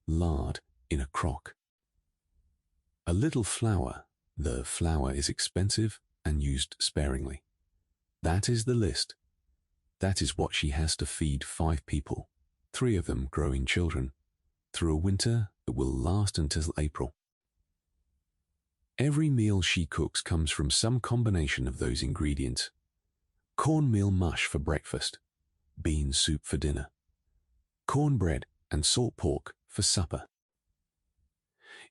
[SPEAKER 1] lard in a crock. A little flour. The flour is expensive and used sparingly. That is the list. That is what she has to feed 5 people, 3 of them growing children, through a winter that will last until April. Every meal she cooks comes from some combination of those ingredients. Cornmeal mush for breakfast, bean soup for dinner, cornbread and salt pork for supper.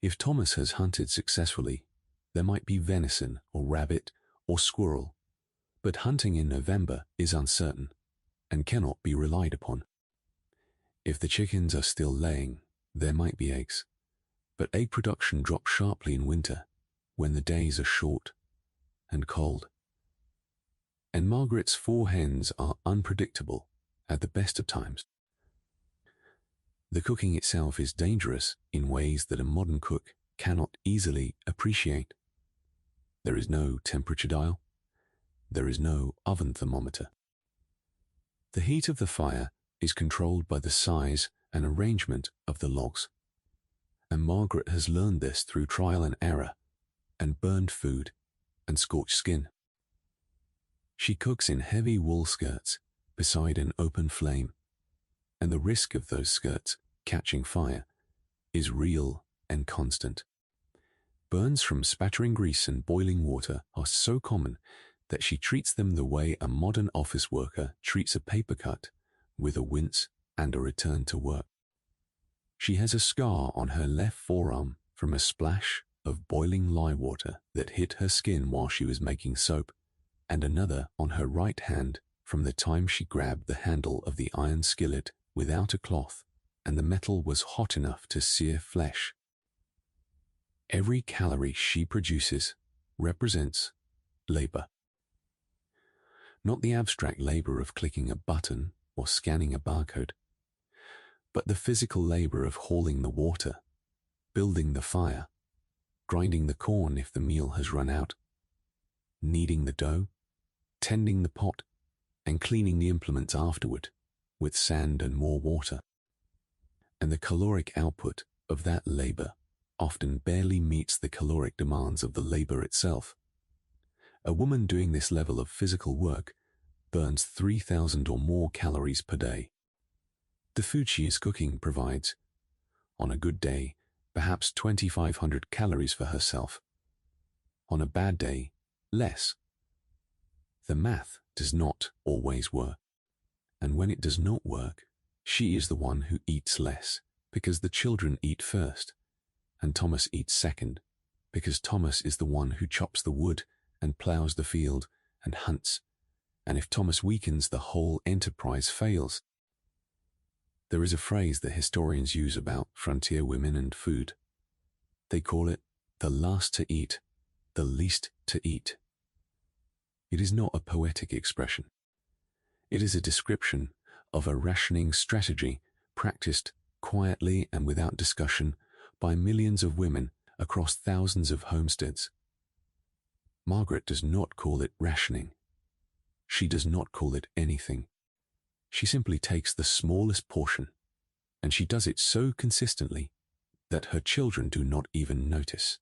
[SPEAKER 1] If Thomas has hunted successfully, there might be venison or rabbit or squirrel, but hunting in November is uncertain and cannot be relied upon. If the chickens are still laying, there might be eggs, but egg production drops sharply in winter when the days are short and cold. And Margaret's 4 hens are unpredictable at the best of times. The cooking itself is dangerous in ways that a modern cook cannot easily appreciate. There is no temperature dial. There is no oven thermometer. The heat of the fire is controlled by the size and arrangement of the logs. And Margaret has learned this through trial and error, and burned food, and scorched skin. She cooks in heavy wool skirts beside an open flame, and the risk of those skirts catching fire is real and constant. Burns from spattering grease and boiling water are so common that she treats them the way a modern office worker treats a paper cut, with a wince and a return to work. She has a scar on her left forearm from a splash of boiling lye water that hit her skin while she was making soap, and another on her right hand from the time she grabbed the handle of the iron skillet without a cloth and the metal was hot enough to sear flesh. Every calorie she produces represents labor. Not the abstract labor of clicking a button or scanning a barcode, but the physical labor of hauling the water, building the fire, grinding the corn if the meal has run out, kneading the dough, tending the pot, and cleaning the implements afterward with sand and more water. And the caloric output of that labor often barely meets the caloric demands of the labor itself. A woman doing this level of physical work burns 3,000 or more calories per day. The food she is cooking provides, on a good day, perhaps 2,500 calories for herself. On a bad day, less. The math does not always work. And when it does not work, she is the one who eats less, because the children eat first, and Thomas eats second, because Thomas is the one who chops the wood and plows the field and hunts, and if Thomas weakens, the whole enterprise fails. There is a phrase that historians use about frontier women and food. They call it the last to eat, the least to eat. It is not a poetic expression. It is a description of a rationing strategy practiced quietly and without discussion by millions of women across thousands of homesteads. Margaret does not call it rationing. She does not call it anything. She simply takes the smallest portion, and she does it so consistently that her children do not even notice.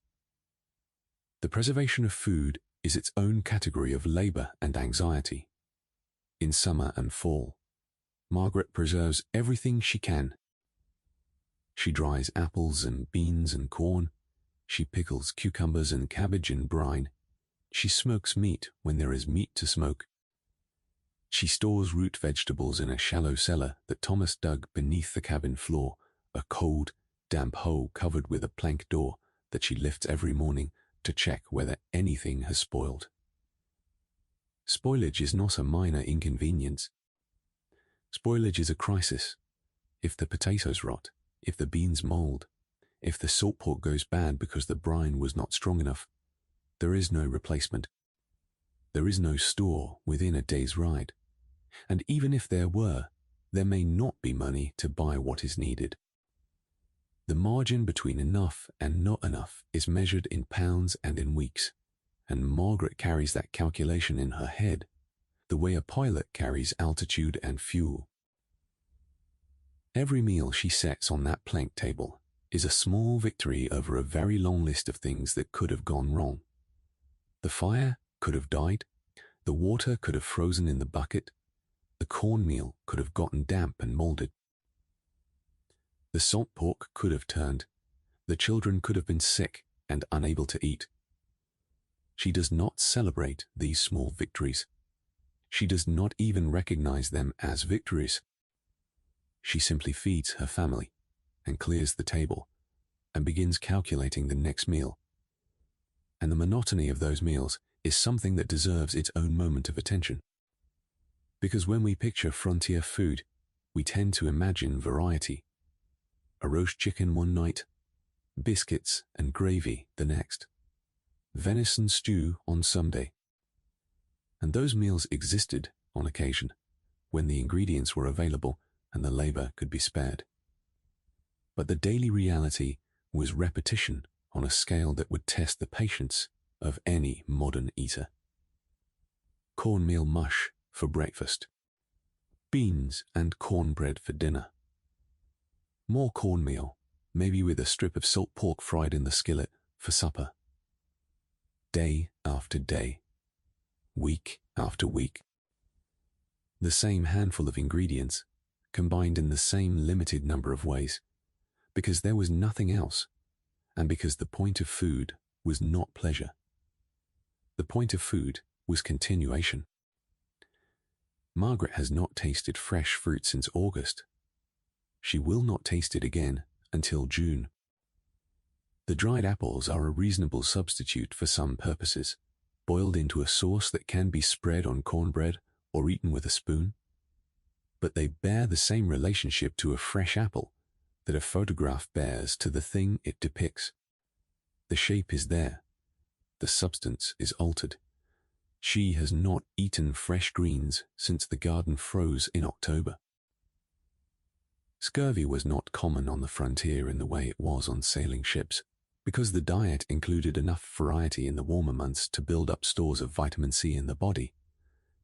[SPEAKER 1] The preservation of food is its own category of labor and anxiety. In summer and fall, Margaret preserves everything she can. She dries apples and beans and corn, She pickles cucumbers and cabbage in brine. She smokes meat when there is meat to smoke. She stores root vegetables in a shallow cellar that Thomas dug beneath the cabin floor, a cold, damp hole covered with a plank door that she lifts every morning to check whether anything has spoiled. Spoilage is not a minor inconvenience. Spoilage is a crisis. If the potatoes rot, if the beans mold, if the salt pork goes bad because the brine was not strong enough, there is no replacement. There is no store within a day's ride. And even if there were, there may not be money to buy what is needed. The margin between enough and not enough is measured in pounds and in weeks, and Margaret carries that calculation in her head, the way a pilot carries altitude and fuel. Every meal she sets on that plank table is a small victory over a very long list of things that could have gone wrong. The fire could have died, the water could have frozen in the bucket, the cornmeal could have gotten damp and molded. The salt pork could have turned, the children could have been sick and unable to eat. She does not celebrate these small victories. She does not even recognize them as victories. She simply feeds her family and clears the table and begins calculating the next meal. And the monotony of those meals is something that deserves its own moment of attention. Because when we picture frontier food, we tend to imagine variety. A roast chicken one night, biscuits and gravy the next, venison stew on Sunday. And those meals existed on occasion, when the ingredients were available and the labor could be spared. But the daily reality was repetition on a scale that would test the patience of any modern eater. Cornmeal mush for breakfast. Beans and cornbread for dinner. More cornmeal, maybe with a strip of salt pork fried in the skillet, for supper. Day after day. Week after week. The same handful of ingredients, combined in the same limited number of ways, because there was nothing else, and because the point of food was not pleasure. The point of food was continuation. Margaret has not tasted fresh fruit since August. She will not taste it again until June. The dried apples are a reasonable substitute for some purposes, boiled into a sauce that can be spread on cornbread or eaten with a spoon. But they bear the same relationship to a fresh apple that a photograph bears to the thing it depicts. The shape is there. The substance is altered. She has not eaten fresh greens since the garden froze in October. Scurvy was not common on the frontier in the way it was on sailing ships, because the diet included enough variety in the warmer months to build up stores of vitamin C in the body.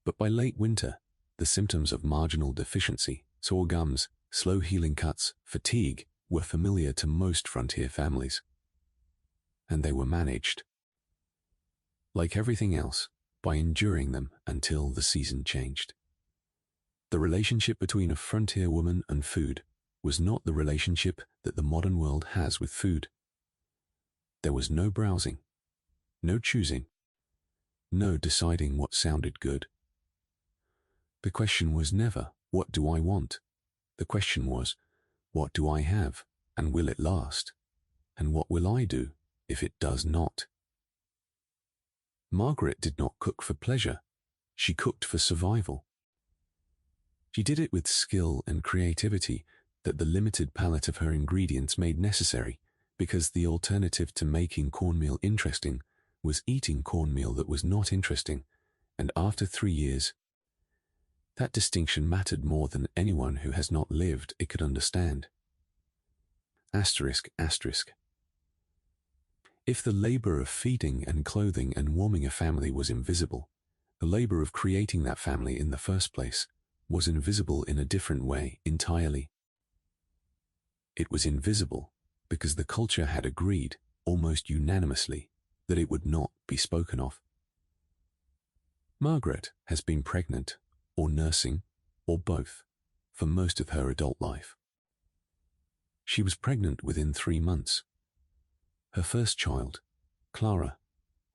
[SPEAKER 1] But by late winter, the symptoms of marginal deficiency, sore gums, slow healing cuts, fatigue, were familiar to most frontier families. And they were managed. Like everything else, by enduring them until the season changed. The relationship between a frontier woman and food was not the relationship that the modern world has with food. There was no browsing, no choosing, no deciding what sounded good. The question was never, what do I want? The question was, what do I have, and will it last? And what will I do if it does not? Margaret did not cook for pleasure. She cooked for survival. She did it with skill and creativity that the limited palette of her ingredients made necessary, because the alternative to making cornmeal interesting was eating cornmeal that was not interesting, and after 3 years, that distinction mattered more than anyone who has not lived it could understand. Asterisk, asterisk. If the labor of feeding and clothing and warming a family was invisible, the labor of creating that family in the first place was invisible in a different way entirely. It was invisible because the culture had agreed, almost unanimously, that it would not be spoken of. Margaret has been pregnant, or nursing, or both, for most of her adult life. She was pregnant within 3 months. Her first child, Clara,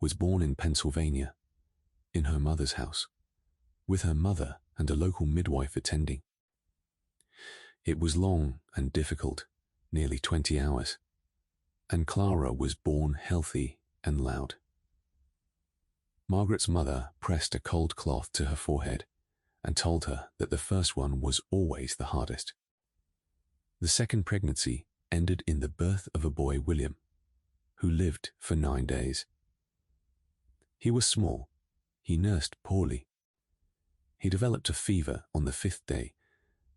[SPEAKER 1] was born in Pennsylvania, in her mother's house, with her mother and a local midwife attending. It was long and difficult, nearly 20 hours, and Clara was born healthy and loud. Margaret's mother pressed a cold cloth to her forehead and told her that the first one was always the hardest. The second pregnancy ended in the birth of a boy, William, who lived for 9 days. He was small. He nursed poorly. He developed a fever on the 5th day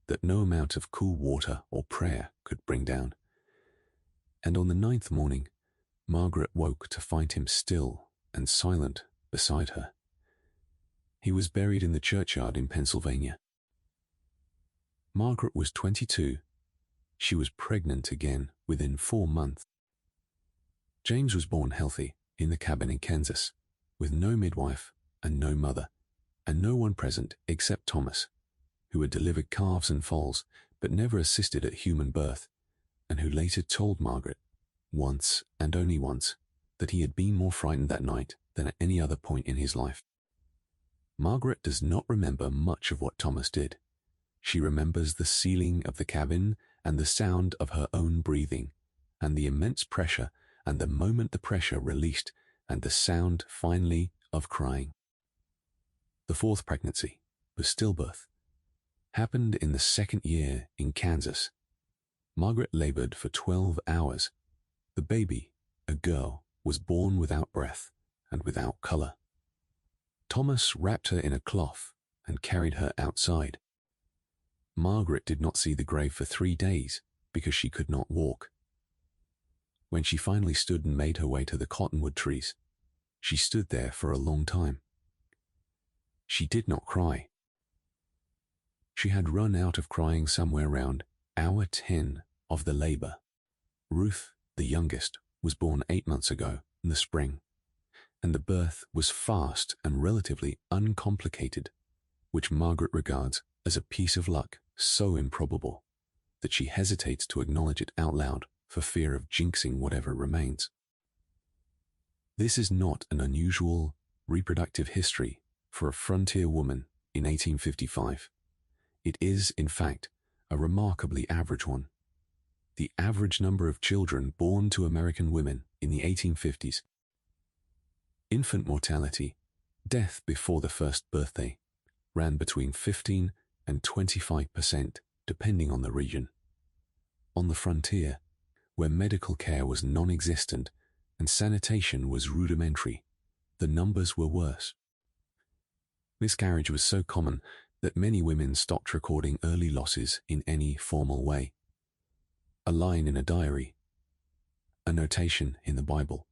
[SPEAKER 1] that no amount of cool water or prayer could bring down. And on the 9th morning, Margaret woke to find him still and silent beside her. He was buried in the churchyard in Pennsylvania. Margaret was 22. She was pregnant again within 4 months. James was born healthy in the cabin in Kansas, with no midwife and no mother, and no one present except Thomas, who had delivered calves and foals but never assisted at human birth, and who later told Margaret, once and only once, that he had been more frightened that night than at any other point in his life. Margaret does not remember much of what Thomas did. She remembers the ceiling of the cabin and the sound of her own breathing, and the immense pressure, and the moment the pressure released, and the sound, finally, of crying. The fourth pregnancy, the stillbirth, happened in the 2nd year in Kansas. Margaret labored for 12 hours. The baby, a girl, was born without breath and without color. Thomas wrapped her in a cloth and carried her outside. Margaret did not see the grave for 3 days because she could not walk. When she finally stood and made her way to the cottonwood trees, she stood there for a long time. She did not cry. She had run out of crying somewhere around hour 10 of the labor. Ruth, the youngest, was born 8 months ago in the spring, and the birth was fast and relatively uncomplicated, which Margaret regards as a piece of luck so improbable that she hesitates to acknowledge it out loud for fear of jinxing whatever remains. This is not an unusual reproductive history for a frontier woman in 1855. It is, in fact, a remarkably average one. The average number of children born to American women in the 1850s. Infant mortality, death before the first birthday, ran between 15 and 25%, depending on the region. On the frontier, where medical care was non-existent and sanitation was rudimentary, the numbers were worse. Miscarriage was so common that many women stopped recording early losses in any formal way. A line in a diary, a notation in the Bible,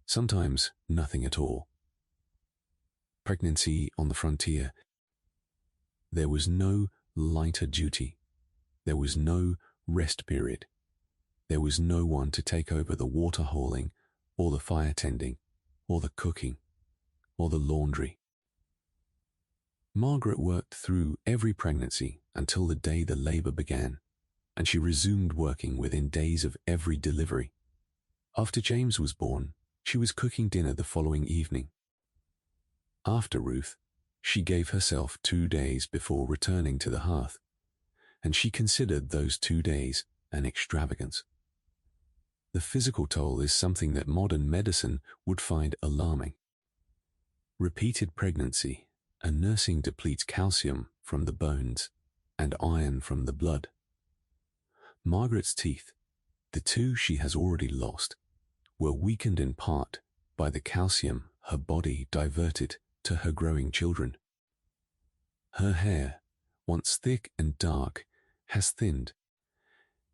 [SPEAKER 1] sometimes nothing at all. Pregnancy on the frontier. There was no lighter duty. There was no rest period. There was no one to take over the water hauling, or the fire tending, or the cooking, or the laundry. Margaret worked through every pregnancy until the day the labor began, and she resumed working within days of every delivery. After James was born, she was cooking dinner the following evening. After Ruth, she gave herself 2 days before returning to the hearth, and she considered those 2 days an extravagance. The physical toll is something that modern medicine would find alarming. Repeated pregnancy and nursing depletes calcium from the bones and iron from the blood. Margaret's teeth, the 2 she has already lost, were weakened in part by the calcium her body diverted to her growing children. Her hair, once thick and dark, has thinned.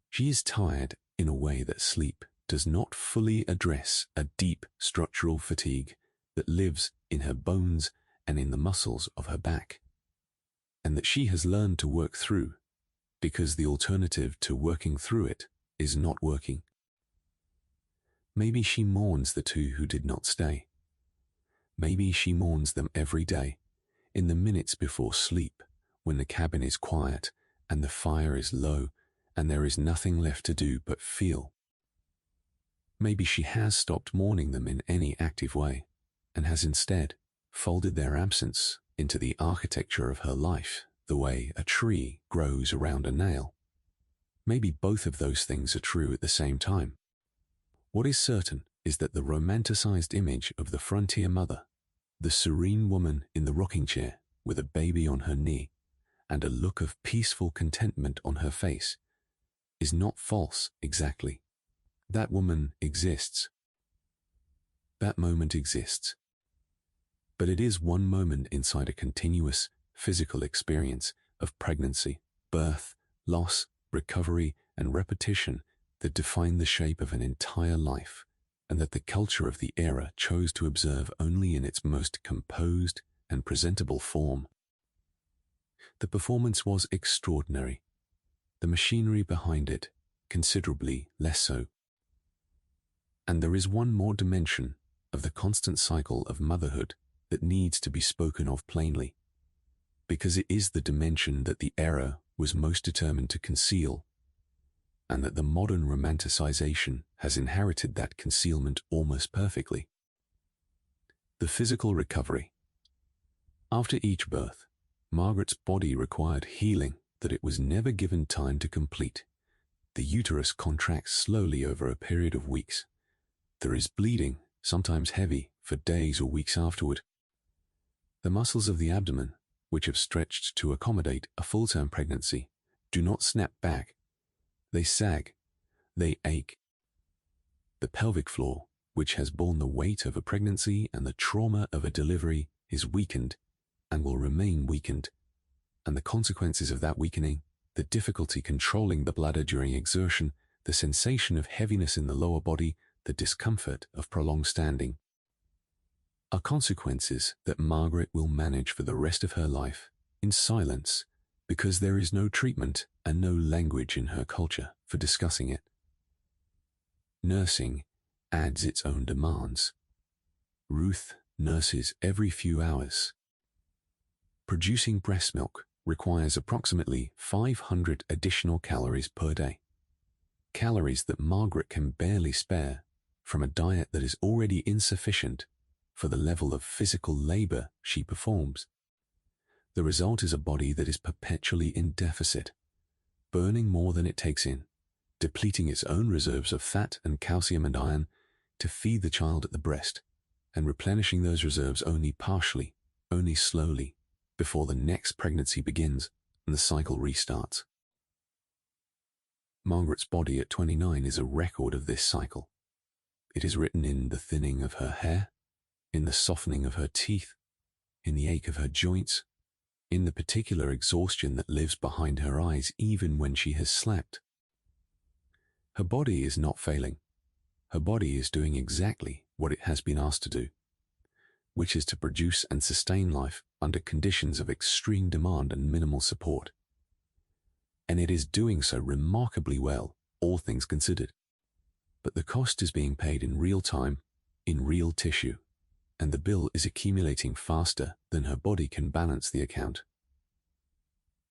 [SPEAKER 1] She is tired in a way that sleep does not fully address a deep structural fatigue that lives in her bones and in the muscles of her back, and that she has learned to work through, because the alternative to working through it is not working. Maybe she mourns the 2 who did not stay. Maybe she mourns them every day, in the minutes before sleep, when the cabin is quiet and the fire is low and there is nothing left to do but feel. Maybe she has stopped mourning them in any active way and has instead folded their absence into the architecture of her life, the way a tree grows around a nail. Maybe both of those things are true at the same time. What is certain is that the romanticized image of the frontier mother, the serene woman in the rocking chair with a baby on her knee and a look of peaceful contentment on her face, is not false exactly. That woman exists. That moment exists. But it is one moment inside a continuous physical experience of pregnancy, birth, loss, recovery, and repetition that define the shape of an entire life, and that the culture of the era chose to observe only in its most composed and presentable form. The performance was extraordinary. The machinery behind it considerably less so. And there is one more dimension of the constant cycle of motherhood that needs to be spoken of plainly, because it is the dimension that the era was most determined to conceal, and that the modern romanticization has inherited that concealment almost perfectly. The physical recovery. After each birth, Margaret's body required healing that it was never given time to complete. The uterus contracts slowly over a period of weeks. There is bleeding, sometimes heavy, for days or weeks afterward. The muscles of the abdomen, which have stretched to accommodate a full-term pregnancy, do not snap back. They sag. They ache. The pelvic floor, which has borne the weight of a pregnancy and the trauma of a delivery, is weakened and will remain weakened. And the consequences of that weakening, the difficulty controlling the bladder during exertion, the sensation of heaviness in the lower body, the discomfort of prolonged standing, are consequences that Margaret will manage for the rest of her life in silence, because there is no treatment and no language in her culture for discussing it. Nursing adds its own demands. Ruth nurses every few hours. Producing breast milk requires approximately 500 additional calories per day. Calories that Margaret can barely spare from a diet that is already insufficient for the level of physical labor she performs. The result is a body that is perpetually in deficit, burning more than it takes in, depleting its own reserves of fat and calcium and iron to feed the child at the breast, and replenishing those reserves only partially, only slowly, before the next pregnancy begins and the cycle restarts. Margaret's body at 29 is a record of this cycle. It is written in the thinning of her hair, in the softening of her teeth, in the ache of her joints, in the particular exhaustion that lives behind her eyes even when she has slept. Her body is not failing. Her body is doing exactly what it has been asked to do, which is to produce and sustain life under conditions of extreme demand and minimal support. And it is doing so remarkably well, all things considered. But the cost is being paid in real time, in real tissue, and the bill is accumulating faster than her body can balance the account.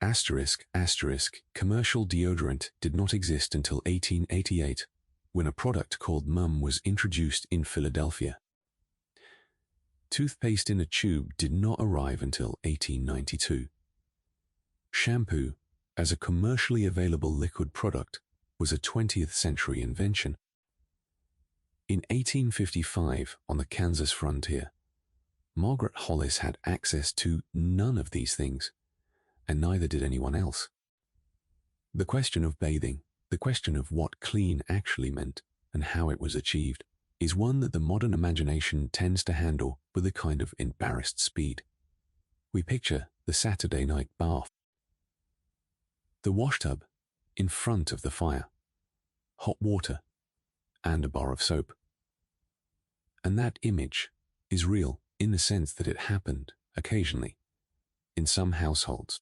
[SPEAKER 1] Asterisk, asterisk, commercial deodorant did not exist until 1888, when a product called Mum was introduced in Philadelphia. Toothpaste in a tube did not arrive until 1892. Shampoo, as a commercially available liquid product, was a 20th century invention. In 1855, on the Kansas frontier, Margaret Hollis had access to none of these things, and neither did anyone else. The question of bathing, the question of what clean actually meant and how it was achieved, is one that the modern imagination tends to handle with a kind of embarrassed speed. We picture the Saturday night bath, the washtub in front of the fire, hot water, and a bar of soap. And that image is real in the sense that it happened occasionally in some households.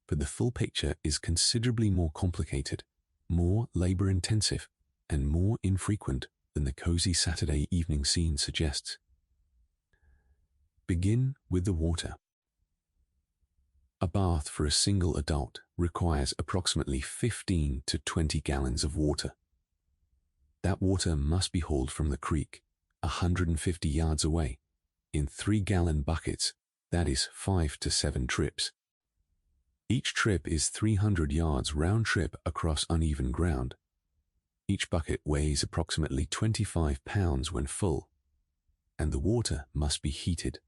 [SPEAKER 1] But the full picture is considerably more complicated, more labor-intensive, and more infrequent than the cozy Saturday evening scene suggests. Begin with the water. A bath for a single adult requires approximately 15 to 20 gallons of water. That water must be hauled from the creek, 150 yards away, in 3-gallon buckets, that is 5 to 7 trips. Each trip is 300 yards round trip across uneven ground. Each bucket weighs approximately 25 pounds when full, and the water must be heated.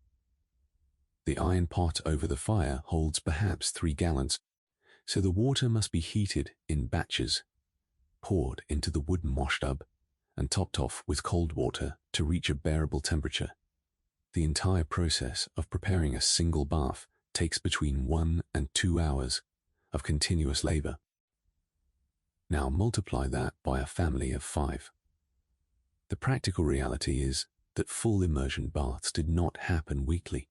[SPEAKER 1] The iron pot over the fire holds perhaps 3 gallons, so the water must be heated in batches, poured into the wooden washtub, and topped off with cold water to reach a bearable temperature. The entire process of preparing a single bath takes between 1 and 2 hours of continuous labor. Now multiply that by a family of 5. The practical reality is that full immersion baths did not happen weekly.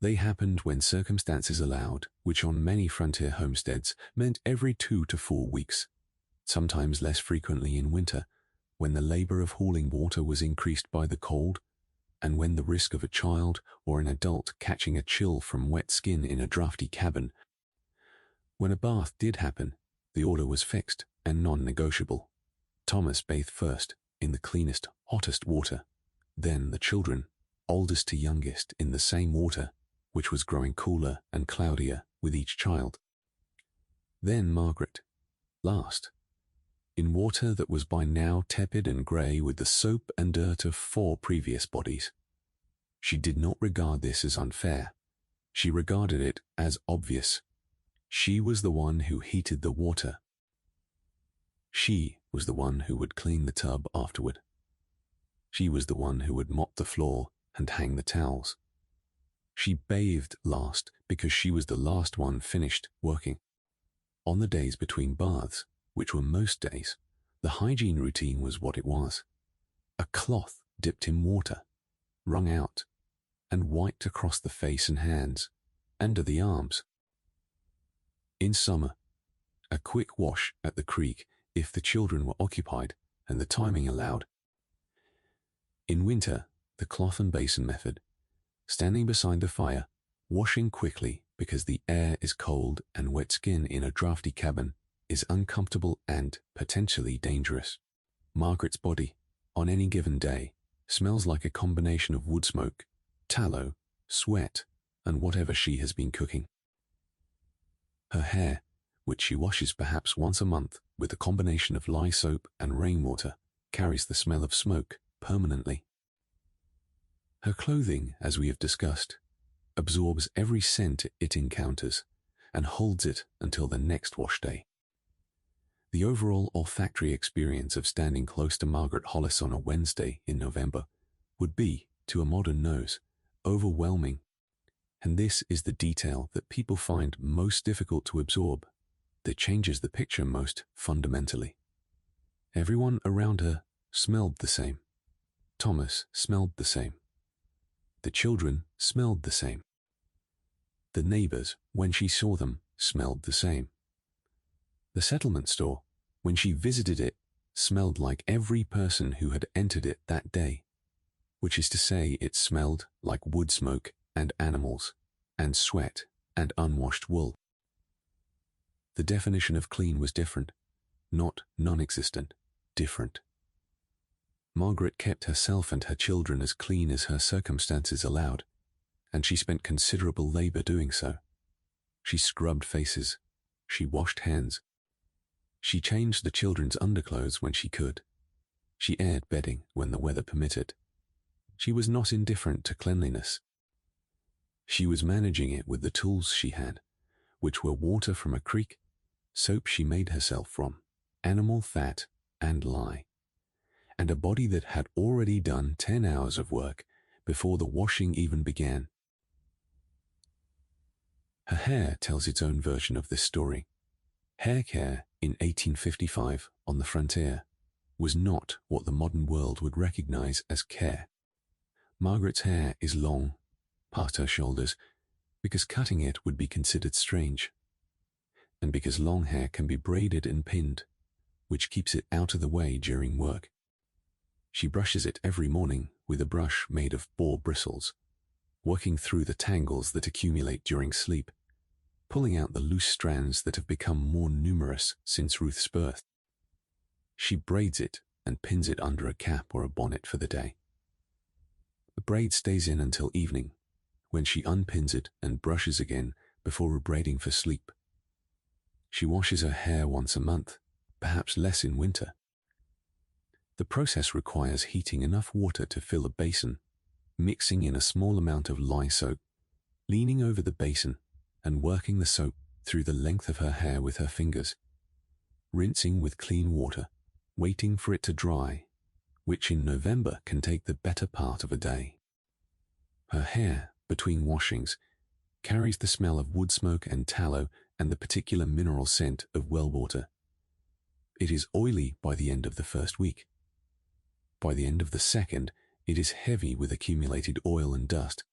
[SPEAKER 1] They happened when circumstances allowed, which on many frontier homesteads meant every 2 to 4 weeks, sometimes less frequently in winter, when the labor of hauling water was increased by the cold, and when the risk of a child or an adult catching a chill from wet skin in a drafty cabin. When a bath did happen, the order was fixed and non-negotiable. Thomas bathed first in the cleanest, hottest water, then the children, oldest to youngest, in the same water, which was growing cooler and cloudier with each child. Then Margaret, last, in water that was by now tepid and grey with the soap and dirt of 4 previous bodies. She did not regard this as unfair. She regarded it as obvious. She was the one who heated the water. She was the one who would clean the tub afterward. She was the one who would mop the floor and hang the towels. She bathed last because she was the last one finished working. On the days between baths, which were most days, the hygiene routine was what it was. A cloth dipped in water, wrung out, and wiped across the face and hands, under the arms. In summer, a quick wash at the creek if the children were occupied and the timing allowed. In winter, the cloth and basin method, standing beside the fire, washing quickly because the air is cold and wet skin in a drafty cabin is uncomfortable and potentially dangerous. Margaret's body, on any given day, smells like a combination of wood smoke, tallow, sweat, and whatever she has been cooking. Her hair, which she washes perhaps once a month with a combination of lye soap and rainwater, carries the smell of smoke permanently. Her clothing, as we have discussed, absorbs every scent it encounters and holds it until the next wash day. The overall olfactory experience of standing close to Margaret Hollis on a Wednesday in November would be, to a modern nose, overwhelming. And this is the detail that people find most difficult to absorb, that changes the picture most fundamentally. Everyone around her smelled the same. Thomas smelled the same. The children smelled the same. The neighbors, when she saw them, smelled the same. The settlement store, when she visited it, smelled like every person who had entered it that day, which is to say it smelled like wood smoke and animals, and sweat and unwashed wool. The definition of clean was different, not non-existent, different. Margaret kept herself and her children as clean as her circumstances allowed, and she spent considerable labor doing so. She scrubbed faces. She washed hands. She changed the children's underclothes when she could. She aired bedding when the weather permitted. She was not indifferent to cleanliness. She was managing it with the tools she had, which were water from a creek, soap she made herself from, animal fat and lye, and a body that had already done 10 hours of work before the washing even began. Her hair tells its own version of this story. Hair care in 1855 on the frontier was not what the modern world would recognize as care. Margaret's hair is long, past her shoulders, because cutting it would be considered strange, and because long hair can be braided and pinned, which keeps it out of the way during work. She brushes it every morning with a brush made of boar bristles, working through the tangles that accumulate during sleep, pulling out the loose strands that have become more numerous since Ruth's birth. She braids it and pins it under a cap or a bonnet for the day. The braid stays in until evening, when she unpins it and brushes again before rebraiding for sleep. She washes her hair once a month, perhaps less in winter. The process requires heating enough water to fill a basin, mixing in a small amount of lye soap, leaning over the basin and working the soap through the length of her hair with her fingers, rinsing with clean water, waiting for it to dry, which in November can take the better part of a day. Her hair, between washings, carries the smell of wood smoke and tallow and the particular mineral scent of well water. It is oily by the end of the first week. By the end of the second, it is heavy with accumulated oil and dust.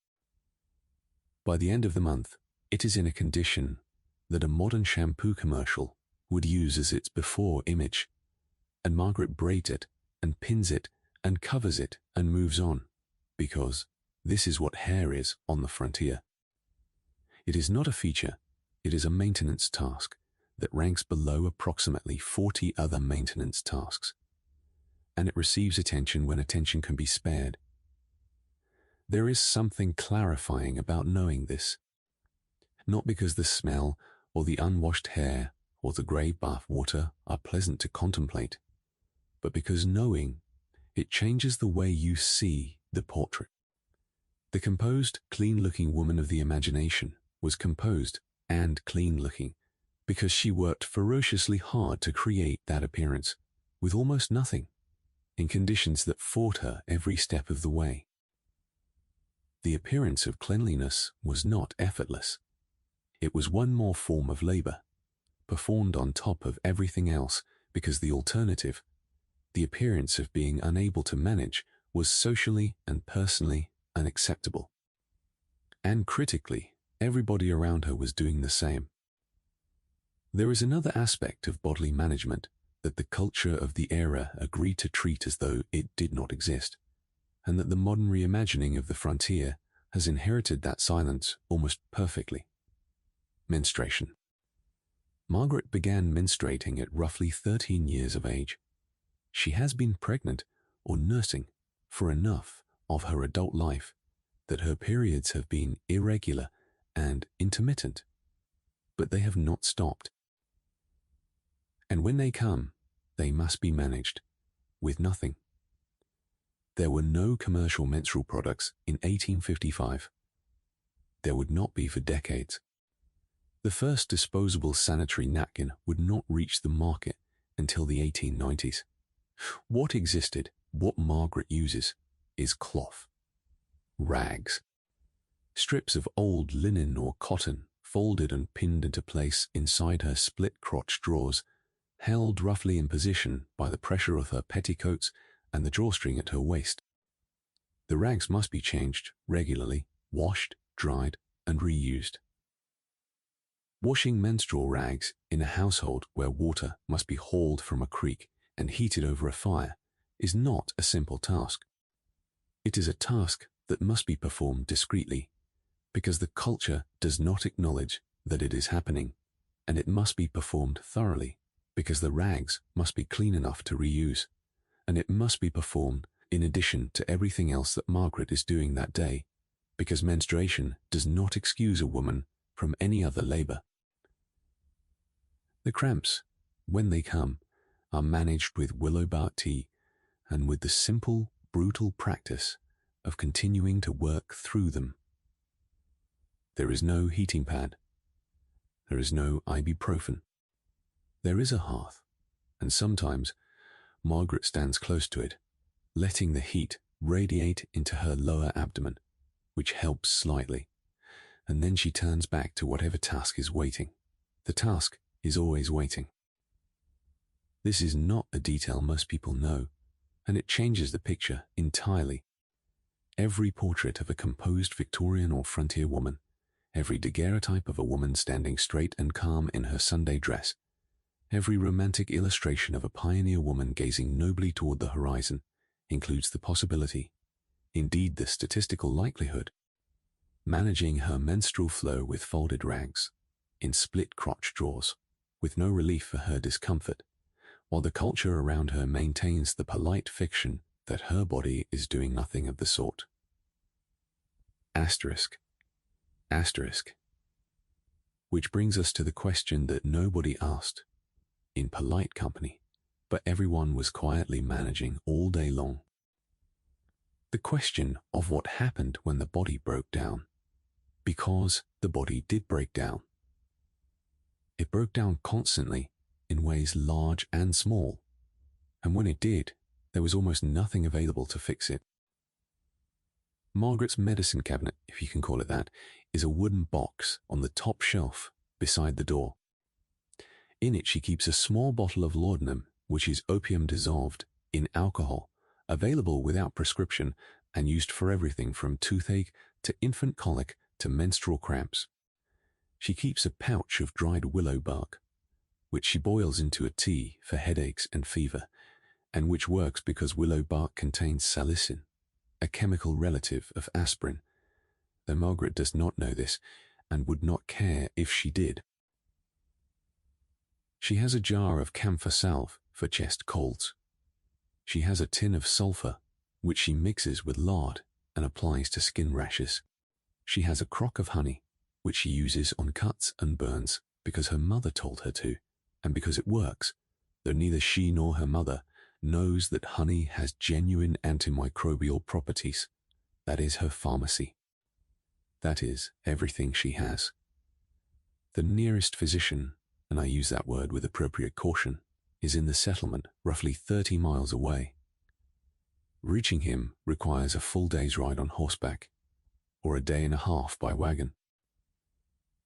[SPEAKER 1] By the end of the month, it is in a condition that a modern shampoo commercial would use as its before image, and Margaret braids it and pins it and covers it and moves on, because this is what hair is on the frontier. It is not a feature, it is a maintenance task that ranks below approximately 40 other maintenance tasks, and it receives attention when attention can be spared. There is something clarifying about knowing this, not because the smell or the unwashed hair or the grey bath water are pleasant to contemplate, but because knowing, it changes the way you see the portrait. The composed, clean-looking woman of the imagination was composed and clean-looking because she worked ferociously hard to create that appearance with almost nothing, in conditions that fought her every step of the way. The appearance of cleanliness was not effortless. It was one more form of labor, performed on top of everything else because the alternative, the appearance of being unable to manage, was socially and personally unacceptable. And critically, everybody around her was doing the same. There is another aspect of bodily management that the culture of the era agreed to treat as though it did not exist, and that the modern reimagining of the frontier has inherited that silence almost perfectly. Menstruation. Margaret began menstruating at roughly 13 years of age. She has been pregnant or nursing for enough of her adult life that her periods have been irregular and intermittent, but they have not stopped. And when they come, they must be managed with nothing. There were no commercial menstrual products in 1855. There would not be for decades. The first disposable sanitary napkin would not reach the market until the 1890s. What existed, what Margaret uses, is cloth. Rags. Strips of old linen or cotton folded and pinned into place inside her split-crotch drawers, held roughly in position by the pressure of her petticoats and the drawstring at her waist. The rags must be changed regularly, washed, dried, and reused. Washing menstrual rags in a household where water must be hauled from a creek and heated over a fire is not a simple task. It is a task that must be performed discreetly, because the culture does not acknowledge that it is happening, and it must be performed thoroughly, because the rags must be clean enough to reuse, and it must be performed in addition to everything else that Margaret is doing that day, because menstruation does not excuse a woman from any other labor. The cramps, when they come, are managed with willow bark tea and with the simple, brutal practice of continuing to work through them. There is no heating pad. There is no ibuprofen. There is a hearth, and sometimes Margaret stands close to it, letting the heat radiate into her lower abdomen, which helps slightly, and then she turns back to whatever task is waiting. The task is always waiting. This is not a detail most people know, and it changes the picture entirely. Every portrait of a composed Victorian or frontier woman, every daguerreotype of a woman standing straight and calm in her Sunday dress, every romantic illustration of a pioneer woman gazing nobly toward the horizon includes the possibility, indeed the statistical likelihood, managing her menstrual flow with folded rags, in split crotch drawers, with no relief for her discomfort, while the culture around her maintains the polite fiction that her body is doing nothing of the sort. Asterisk. Asterisk. Which brings us to the question that nobody asked, in polite company, but everyone was quietly managing all day long. The question of what happened when the body broke down, because the body did break down. It broke down constantly in ways large and small, and when it did, there was almost nothing available to fix it. Margaret's medicine cabinet, if you can call it that, is a wooden box on the top shelf beside the door. In it she keeps a small bottle of laudanum, which is opium dissolved in alcohol, available without prescription and used for everything from toothache to infant colic to menstrual cramps. She keeps a pouch of dried willow bark, which she boils into a tea for headaches and fever, and which works because willow bark contains salicin, a chemical relative of aspirin, though Margaret does not know this and would not care if she did. She has a jar of camphor salve for chest colds. She has a tin of sulphur, which she mixes with lard and applies to skin rashes. She has a crock of honey, which she uses on cuts and burns because her mother told her to, and because it works, though neither she nor her mother knows that honey has genuine antimicrobial properties. That is her pharmacy. That is everything she has. The nearest physician, and I use that word with appropriate caution, is in the settlement roughly 30 miles away. Reaching him requires a full day's ride on horseback, or a day and a half by wagon.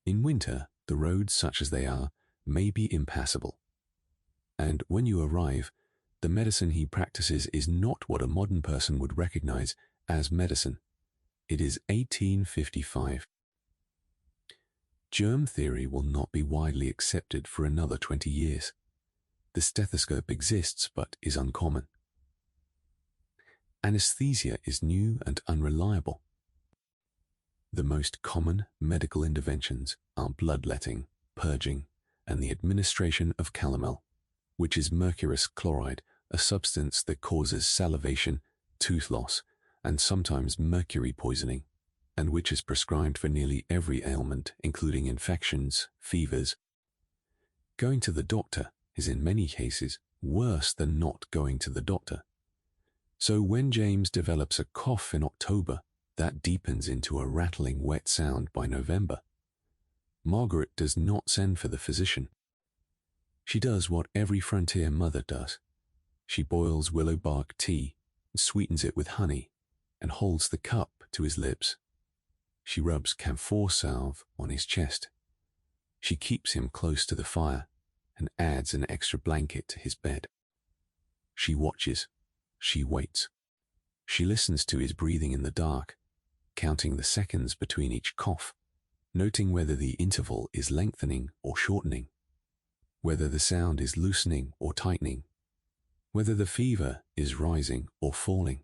[SPEAKER 1] In winter, the roads, such as they are, may be impassable. And when you arrive, the medicine he practices is not what a modern person would recognize as medicine. It is 1855. Germ theory will not be widely accepted for another 20 years. The stethoscope exists but is uncommon. Anesthesia is new and unreliable. The most common medical interventions are bloodletting, purging, and the administration of calomel, which is mercurous chloride, a substance that causes salivation, tooth loss, and sometimes mercury poisoning, and which is prescribed for nearly every ailment, including infections, fevers. Going to the doctor is in many cases worse than not going to the doctor. So when James develops a cough in October, that deepens into a rattling wet sound by November. Margaret does not send for the physician. She does what every frontier mother does. She boils willow bark tea, sweetens it with honey, and holds the cup to his lips. She rubs camphor salve on his chest. She keeps him close to the fire and adds an extra blanket to his bed. She watches. She waits. She listens to his breathing in the dark, counting the seconds between each cough, noting whether the interval is lengthening or shortening, whether the sound is loosening or tightening, whether the fever is rising or falling.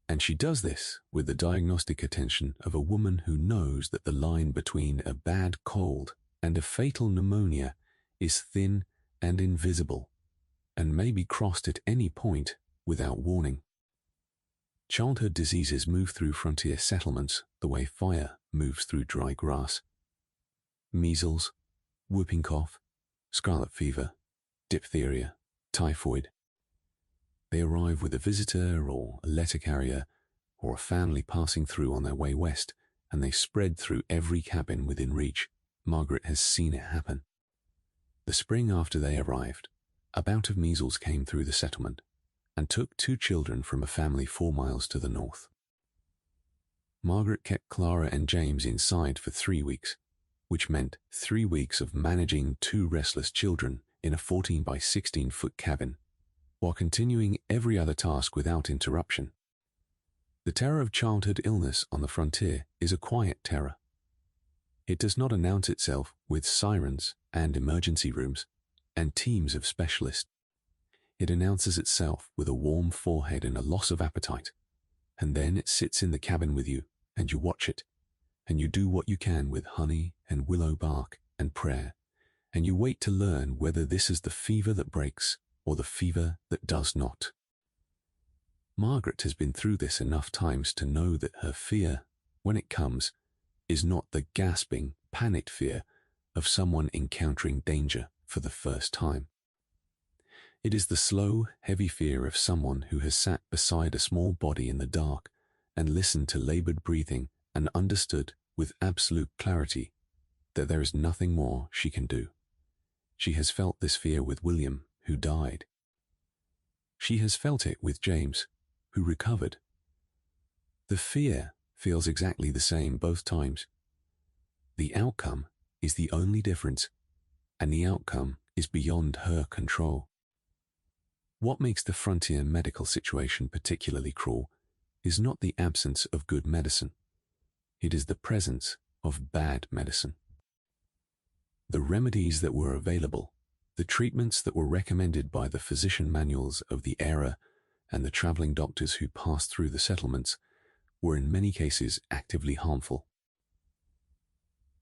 [SPEAKER 1] And she does this with the diagnostic attention of a woman who knows that the line between a bad cold and a fatal pneumonia is thin and invisible, and may be crossed at any point without warning. Childhood diseases move through frontier settlements the way fire moves through dry grass. Measles, whooping cough, scarlet fever, diphtheria, typhoid. They arrive with a visitor or a letter carrier or a family passing through on their way west, and they spread through every cabin within reach. Margaret has seen it happen. The spring after they arrived, a bout of measles came through the settlement and took 2 children from a family 4 miles to the north. Margaret kept Clara and James inside for 3 weeks, which meant 3 weeks of managing 2 restless children in a 14 by 16 foot cabin, while continuing every other task without interruption. The terror of childhood illness on the frontier is a quiet terror. It does not announce itself with sirens and emergency rooms and teams of specialists. It announces itself with a warm forehead and a loss of appetite, and then it sits in the cabin with you, and you watch it, and you do what you can with honey and willow bark and prayer, and you wait to learn whether this is the fever that breaks or the fever that does not. Margaret has been through this enough times to know that her fear, when it comes, is not the gasping, panicked fear of someone encountering danger for the first time. It is the slow, heavy fear of someone who has sat beside a small body in the dark and listened to labored breathing and understood with absolute clarity that there is nothing more she can do. She has felt this fear with William, who died. She has felt it with James, who recovered. The fear feels exactly the same both times. The outcome is the only difference, and the outcome is beyond her control. What makes the frontier medical situation particularly cruel is not the absence of good medicine. It is the presence of bad medicine. The remedies that were available, the treatments that were recommended by the physician manuals of the era and the traveling doctors who passed through the settlements, were in many cases actively harmful.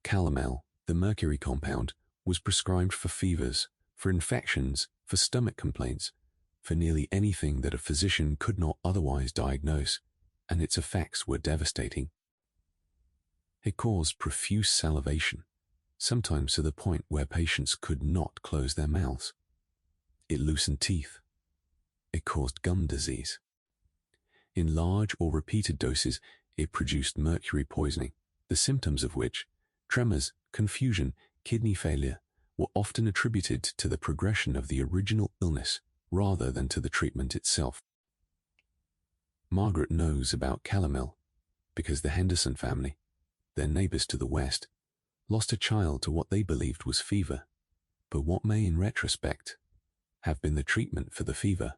[SPEAKER 1] Calomel, the mercury compound, was prescribed for fevers, for infections, for stomach complaints, for nearly anything that a physician could not otherwise diagnose, and its effects were devastating. It caused profuse salivation, sometimes to the point where patients could not close their mouths. It loosened teeth. It caused gum disease. In large or repeated doses, it produced mercury poisoning, the symptoms of which, tremors, confusion, kidney failure, were often attributed to the progression of the original illness rather than to the treatment itself. Margaret knows about calomel because the Henderson family, their neighbors to the west, lost a child to what they believed was fever, but what may in retrospect have been the treatment for the fever.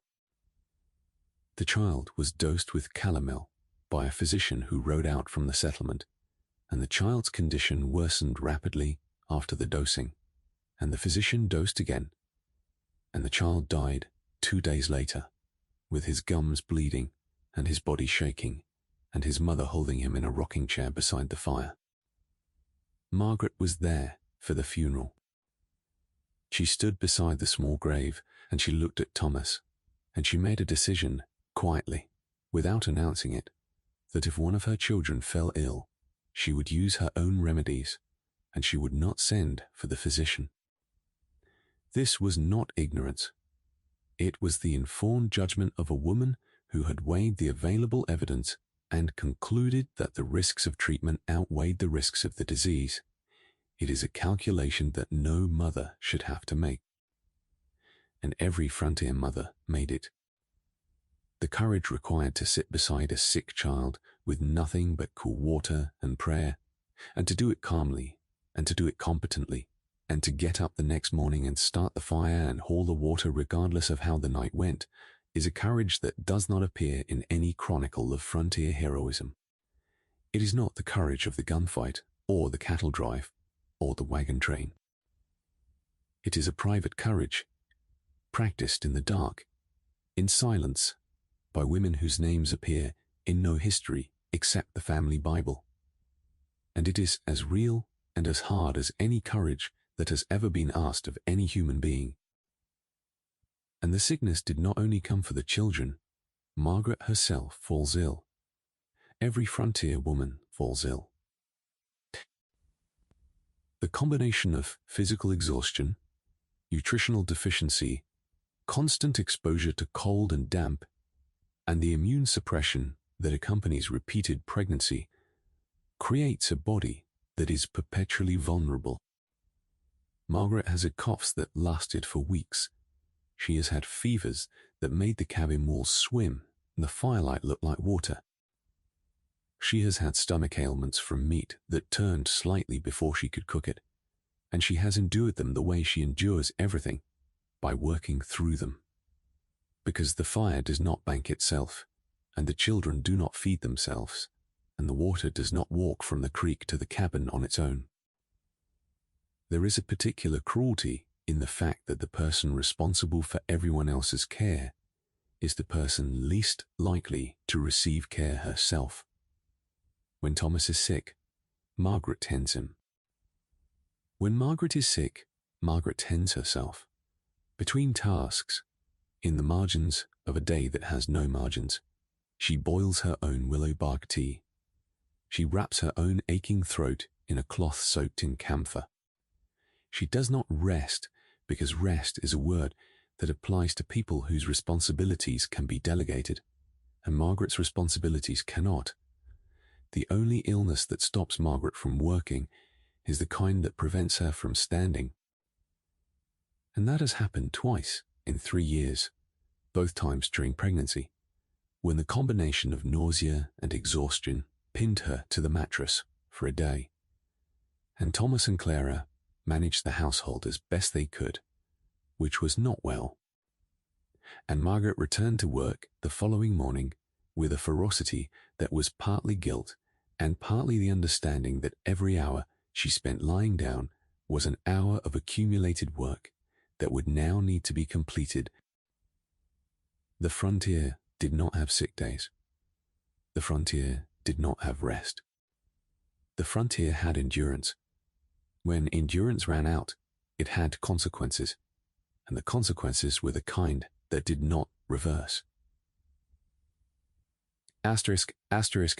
[SPEAKER 1] The child was dosed with calomel by a physician who rode out from the settlement, and the child's condition worsened rapidly after the dosing, and the physician dosed again, and the child died 2 days later, with his gums bleeding and his body shaking, and his mother holding him in a rocking chair beside the fire. Margaret was there for the funeral. She stood beside the small grave, and she looked at Thomas, and she made a decision, quietly, without announcing it, that if one of her children fell ill, she would use her own remedies, and she would not send for the physician. This was not ignorance. It was the informed judgment of a woman who had weighed the available evidence and concluded that the risks of treatment outweighed the risks of the disease. It is a calculation that no mother should have to make. And every frontier mother made it. The courage required to sit beside a sick child with nothing but cool water and prayer, and to do it calmly, and to do it competently, and to get up the next morning and start the fire and haul the water regardless of how the night went, is a courage that does not appear in any chronicle of frontier heroism. It is not the courage of the gunfight, or the cattle drive, or the wagon train. It is a private courage, practiced in the dark, in silence, by women whose names appear in no history except the family Bible. And it is as real and as hard as any courage that has ever been asked of any human being. And the sickness did not only come for the children. Margaret herself falls ill. Every frontier woman falls ill. The combination of physical exhaustion, nutritional deficiency, constant exposure to cold and damp, and the immune suppression that accompanies repeated pregnancy creates a body that is perpetually vulnerable. Margaret has had coughs that lasted for weeks. She has had fevers that made the cabin walls swim and the firelight look like water. She has had stomach ailments from meat that turned slightly before she could cook it, and she has endured them the way she endures everything, by working through them. Because the fire does not bank itself, and the children do not feed themselves, and the water does not walk from the creek to the cabin on its own. There is a particular cruelty in the fact that the person responsible for everyone else's care is the person least likely to receive care herself. When Thomas is sick, Margaret tends him. When Margaret is sick, Margaret tends herself. Between tasks, in the margins of a day that has no margins, she boils her own willow bark tea. She wraps her own aching throat in a cloth soaked in camphor. She does not rest, because rest is a word that applies to people whose responsibilities can be delegated, and Margaret's responsibilities cannot. The only illness that stops Margaret from working is the kind that prevents her from standing. And that has happened twice in 3 years, both times during pregnancy, when the combination of nausea and exhaustion pinned her to the mattress for a day. And Thomas and Clara managed the household as best they could, which was not well. And Margaret returned to work the following morning with a ferocity that was partly guilt and partly the understanding that every hour she spent lying down was an hour of accumulated work that would now need to be completed. The frontier did not have sick days. The frontier did not have rest. The frontier had endurance. When endurance ran out, it had consequences, and the consequences were the kind that did not reverse. Asterisk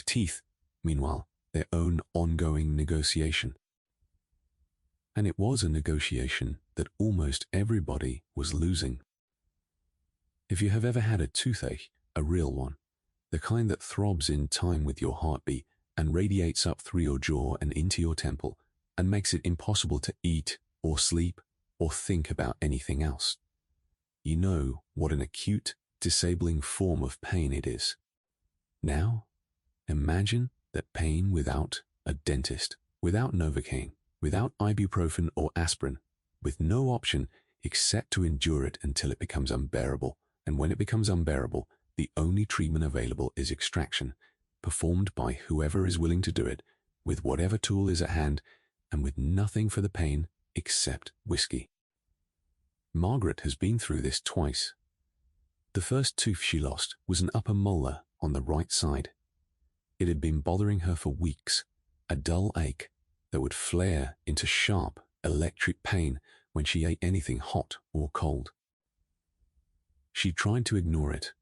[SPEAKER 1] teeth, meanwhile, their own ongoing negotiation. And it was a negotiation that almost everybody was losing. If you have ever had a toothache, a real one, the kind that throbs in time with your heartbeat and radiates up through your jaw and into your temple and makes it impossible to eat or sleep or think about anything else, you know what an acute, disabling form of pain it is. Now, imagine that pain without a dentist, without Novocaine, without ibuprofen or aspirin, with no option except to endure it until it becomes unbearable. And when it becomes unbearable, the only treatment available is extraction, performed by whoever is willing to do it, with whatever tool is at hand, and with nothing for the pain except whiskey. Margaret has been through this twice. The first tooth she lost was an upper molar on the right side. It had been bothering her for weeks, a dull ache that would flare into sharp, electric pain when she ate anything hot or cold. She tried to ignore it.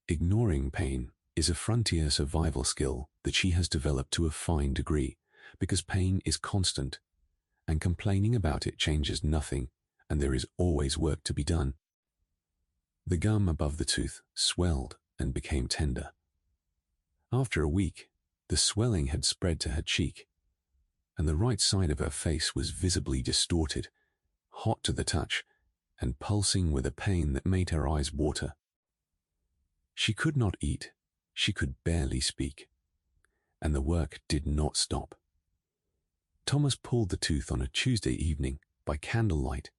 [SPEAKER 1] Ignoring pain is a frontier survival skill that she has developed to a fine degree, because pain is constant, and complaining about it changes nothing, and there is always work to be done. The gum above the tooth swelled and became tender. After a week, the swelling had spread to her cheek, and the right side of her face was visibly distorted, hot to the touch, and pulsing with a pain that made her eyes water. She could not eat, she could barely speak, and the work did not stop. Thomas pulled the tooth on a Tuesday evening by candlelight,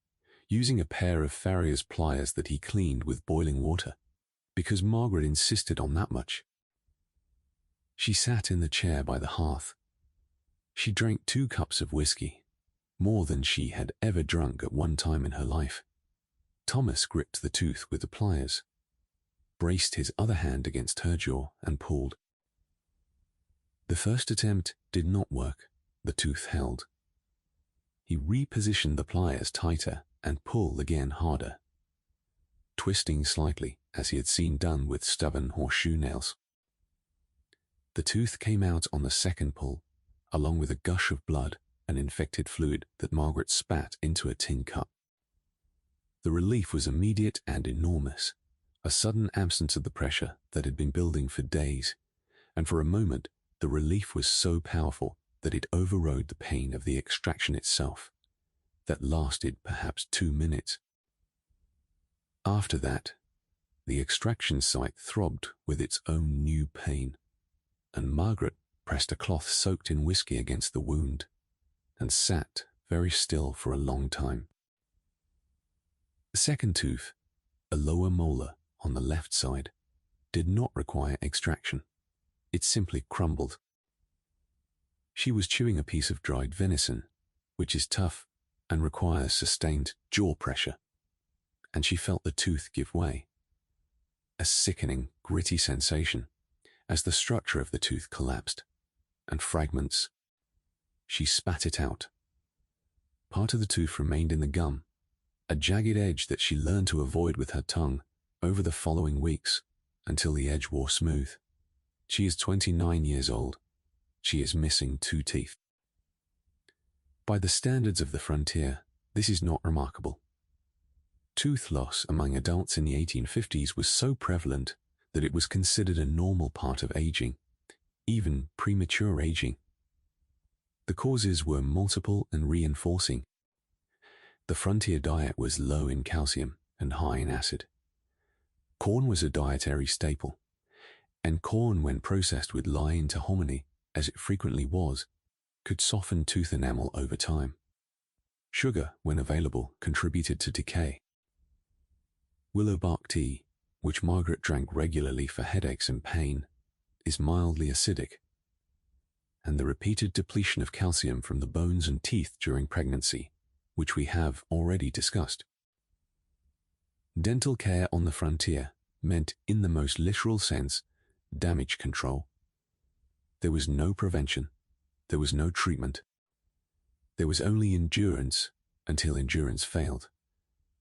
[SPEAKER 1] using a pair of farrier's pliers that he cleaned with boiling water, because Margaret insisted on that much. She sat in the chair by the hearth. She drank 2 cups of whiskey, more than she had ever drunk at one time in her life. Thomas gripped the tooth with the pliers, braced his other hand against her jaw, and pulled. The first attempt did not work. The tooth held. He repositioned the pliers tighter and pulled again harder, twisting slightly as he had seen done with stubborn horseshoe nails. The tooth came out on the second pull, along with a gush of blood and infected fluid that Margaret spat into a tin cup. The relief was immediate and enormous, a sudden absence of the pressure that had been building for days, and for a moment the relief was so powerful that it overrode the pain of the extraction itself, that lasted perhaps 2 minutes. After that, the extraction site throbbed with its own new pain, and Margaret pressed a cloth soaked in whiskey against the wound, and sat very still for a long time. The second tooth, a lower molar on the left side, did not require extraction. It simply crumbled. She was chewing a piece of dried venison, which is tough and requires sustained jaw pressure, and she felt the tooth give way. A sickening, gritty sensation as the structure of the tooth collapsed, and fragments. She spat it out. Part of the tooth remained in the gum, a jagged edge that she learned to avoid with her tongue over the following weeks until the edge wore smooth. She is 29 years old. She is missing 2 teeth. By the standards of the frontier, this is not remarkable. Tooth loss among adults in the 1850s was so prevalent that it was considered a normal part of aging, even premature aging. The causes were multiple and reinforcing. The frontier diet was low in calcium and high in acid. Corn was a dietary staple, and corn, when processed with lye into hominy, as it frequently was, could soften tooth enamel over time. Sugar, when available, contributed to decay. Willow bark tea, which Margaret drank regularly for headaches and pain, is mildly acidic, and the repeated depletion of calcium from the bones and teeth during pregnancy, which we have already discussed. Dental care on the frontier meant, in the most literal sense, damage control. There was no prevention. There was no treatment. There was only endurance until endurance failed,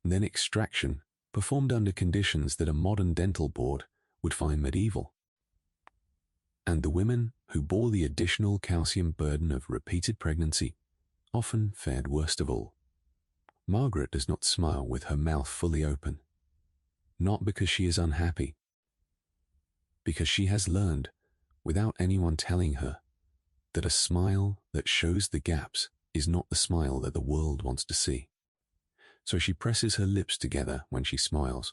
[SPEAKER 1] and then extraction performed under conditions that a modern dental board would find medieval. And the women who bore the additional calcium burden of repeated pregnancy often fared worst of all. Margaret does not smile with her mouth fully open, not because she is unhappy, because she has learned, without anyone telling her, that a smile that shows the gaps is not the smile that the world wants to see. So she presses her lips together when she smiles,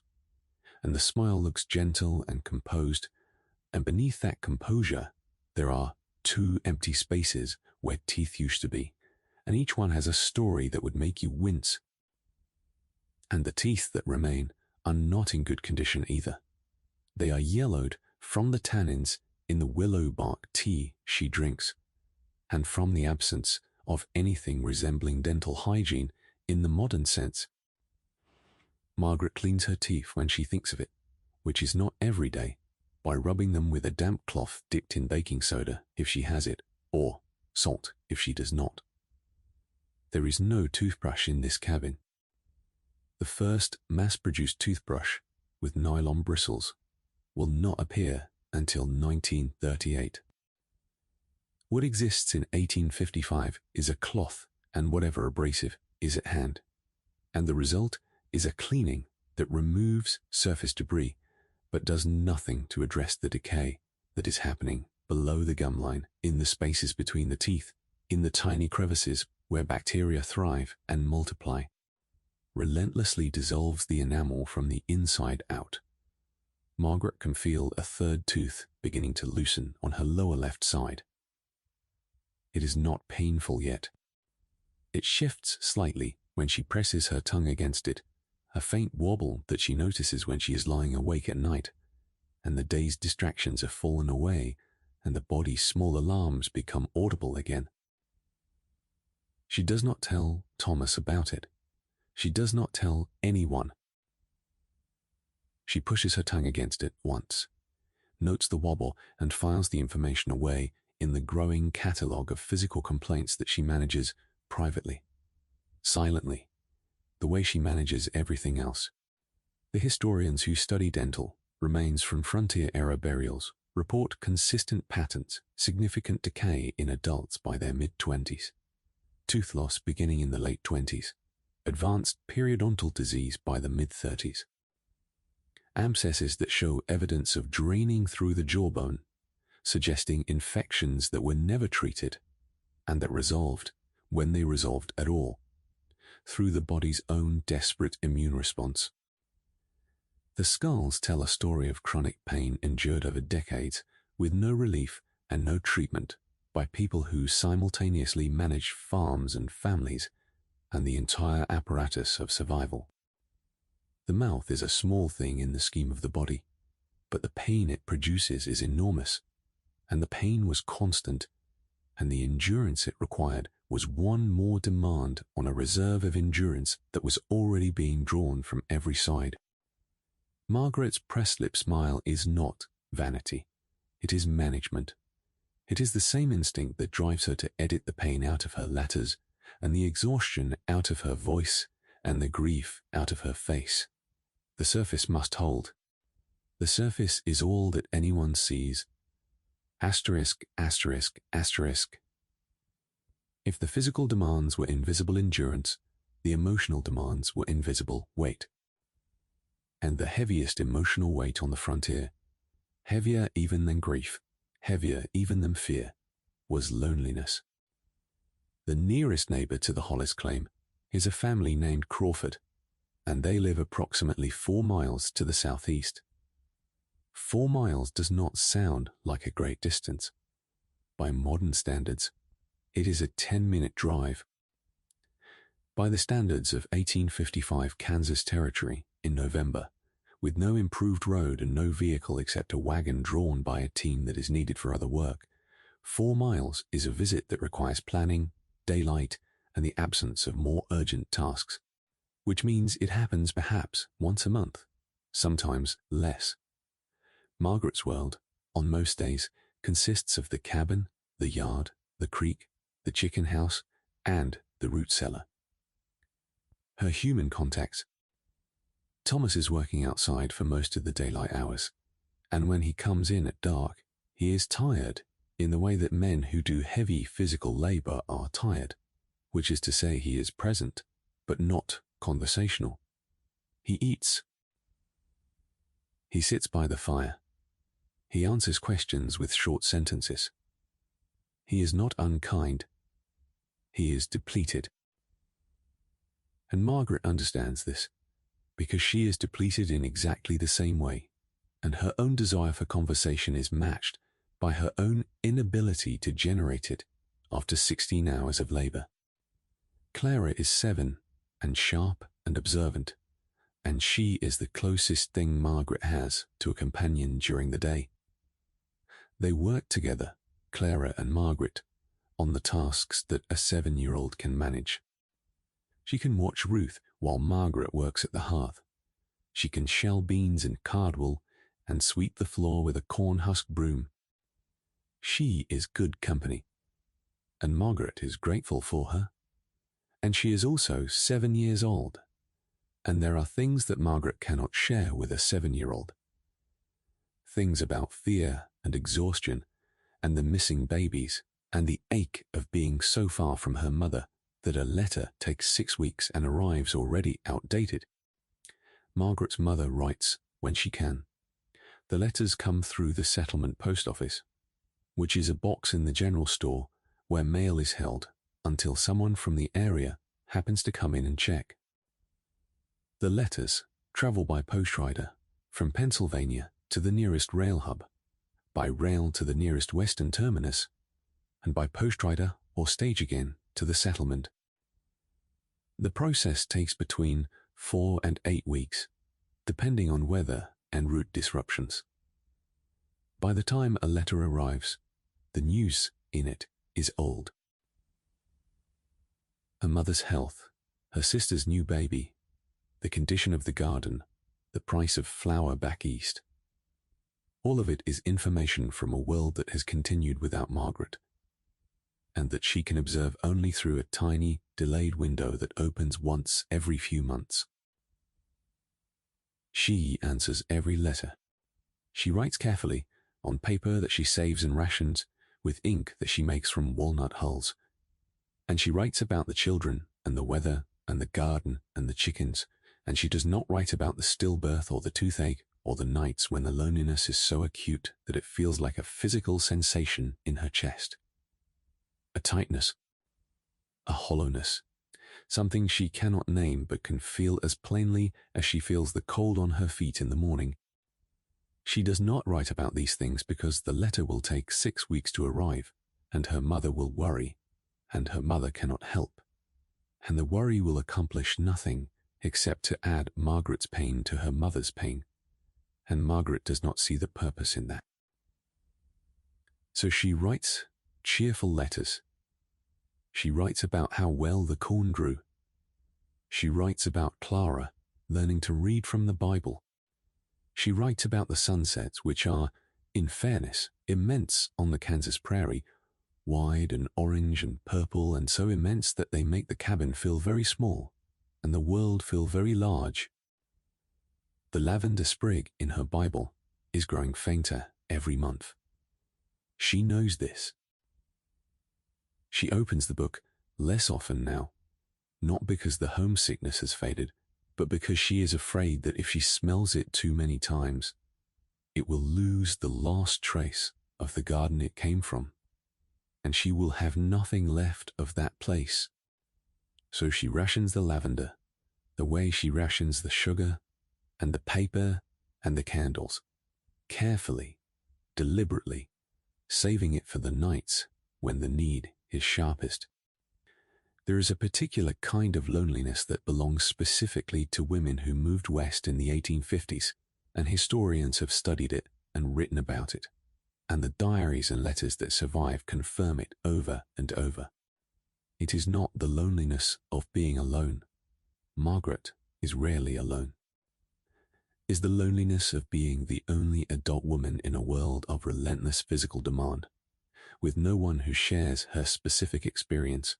[SPEAKER 1] and the smile looks gentle and composed, and beneath that composure there are 2 empty spaces where teeth used to be, and each one has a story that would make you wince. And the teeth that remain are not in good condition either. They are yellowed from the tannins in the willow bark tea she drinks, and from the absence of anything resembling dental hygiene in the modern sense. Margaret cleans her teeth when she thinks of it, which is not every day, by rubbing them with a damp cloth dipped in baking soda if she has it, or salt if she does not. There is no toothbrush in this cabin. The first mass-produced toothbrush with nylon bristles will not appear until 1938. What exists in 1855 is a cloth and whatever abrasive is at hand, and the result is a cleaning that removes surface debris but does nothing to address the decay that is happening below the gum line, in the spaces between the teeth, in the tiny crevices where bacteria thrive and multiply. Relentlessly dissolves the enamel from the inside out. Margaret can feel a 3rd tooth beginning to loosen on her lower left side. It is not painful yet. It shifts slightly when she presses her tongue against it, a faint wobble that she notices when she is lying awake at night, and the day's distractions have fallen away and the body's small alarms become audible again. She does not tell Thomas about it. She does not tell anyone. She pushes her tongue against it once, notes the wobble, and files the information away in the growing catalogue of physical complaints that she manages privately, silently, the way she manages everything else. The historians who study dental remains from frontier-era burials report consistent patterns, significant decay in adults by their mid-20s, tooth loss beginning in the late 20s, advanced periodontal disease by the mid-30s, abscesses that show evidence of draining through the jawbone, suggesting infections that were never treated and that resolved, when they resolved at all, through the body's own desperate immune response. The skulls tell a story of chronic pain endured over decades with no relief and no treatment by people who simultaneously manage farms and families and the entire apparatus of survival. The mouth is a small thing in the scheme of the body, but the pain it produces is enormous, and the pain was constant, and the endurance it required was one more demand on a reserve of endurance that was already being drawn from every side. Margaret's pressed lip smile is not vanity. It is management. It is the same instinct that drives her to edit the pain out of her letters and the exhaustion out of her voice and the grief out of her face. The surface must hold. The surface is all that anyone sees. Asterisk, asterisk, asterisk. If the physical demands were invisible endurance, the emotional demands were invisible weight. And the heaviest emotional weight on the frontier, heavier even than grief, heavier even than fear, was loneliness. The nearest neighbor to the Hollis claim is a family named Crawford, and they live approximately 4 miles to the southeast. 4 miles does not sound like a great distance. By modern standards, it is a 10-minute drive. By the standards of 1855 Kansas Territory in November, with no improved road and no vehicle except a wagon drawn by a team that is needed for other work, 4 miles is a visit that requires planning, daylight, and the absence of more urgent tasks, which means it happens perhaps once a month, sometimes less. Margaret's world, on most days, consists of the cabin, the yard, the creek, the chicken house, and the root cellar. Her human contacts. Thomas is working outside for most of the daylight hours, and when he comes in at dark, he is tired in the way that men who do heavy physical labor are tired, which is to say he is present, but not conversational. He eats. He sits by the fire. He answers questions with short sentences. He is not unkind. He is depleted. And Margaret understands this, because she is depleted in exactly the same way, and her own desire for conversation is matched by her own inability to generate it after 16 hours of labor. Clara is 7 and sharp and observant, and she is the closest thing Margaret has to a companion during the day. They work together, Clara and Margaret, on the tasks that a 7-year-old can manage. She can watch Ruth while Margaret works at the hearth. She can shell beans in cardwool and sweep the floor with a corn husk broom. She is good company, and Margaret is grateful for her. And she is also 7 years old, and there are things that Margaret cannot share with a 7-year-old. Things about fear and exhaustion and the missing babies and the ache of being so far from her mother that a letter takes 6 weeks and arrives already outdated. Margaret's mother writes when she can. The letters come through the settlement post office, which is a box in the general store where mail is held until someone from the area happens to come in and check. The letters travel by post rider from Pennsylvania to the nearest rail hub, by rail to the nearest western terminus, and by post rider or stage again to the settlement. The process takes between 4 and 8 weeks, depending on weather and route disruptions. By the time a letter arrives, the news in it is old. Her mother's health, her sister's new baby, the condition of the garden, the price of flour back east. All of it is information from a world that has continued without Margaret, and that she can observe only through a tiny, delayed window that opens once every few months. She answers every letter. She writes carefully, on paper that she saves and rations, with ink that she makes from walnut hulls. And she writes about the children, and the weather, and the garden, and the chickens, and she does not write about the stillbirth or the toothache, or the nights when the loneliness is so acute that it feels like a physical sensation in her chest. A tightness, a hollowness, something she cannot name but can feel as plainly as she feels the cold on her feet in the morning. She does not write about these things because the letter will take 6 weeks to arrive, and her mother will worry, and her mother cannot help, and the worry will accomplish nothing except to add Margaret's pain to her mother's pain, and Margaret does not see the purpose in that. So she writes cheerful letters. She writes about how well the corn grew. She writes about Clara learning to read from the Bible. She writes about the sunsets, which are, in fairness, immense on the Kansas prairie, wide and orange and purple and so immense that they make the cabin feel very small, and the world feel very large. The lavender sprig in her Bible is growing fainter every month. She knows this. She opens the book less often now, not because the homesickness has faded, but because she is afraid that if she smells it too many times, it will lose the last trace of the garden it came from, and she will have nothing left of that place. So she rations the lavender the way she rations the sugar and the paper and the candles, carefully, deliberately, saving it for the nights when the need is sharpest. There is a particular kind of loneliness that belongs specifically to women who moved west in the 1850s, and historians have studied it and written about it, and the diaries and letters that survive confirm it over and over. It is not the loneliness of being alone. Margaret is rarely alone. Is the loneliness of being the only adult woman in a world of relentless physical demand, with no one who shares her specific experience,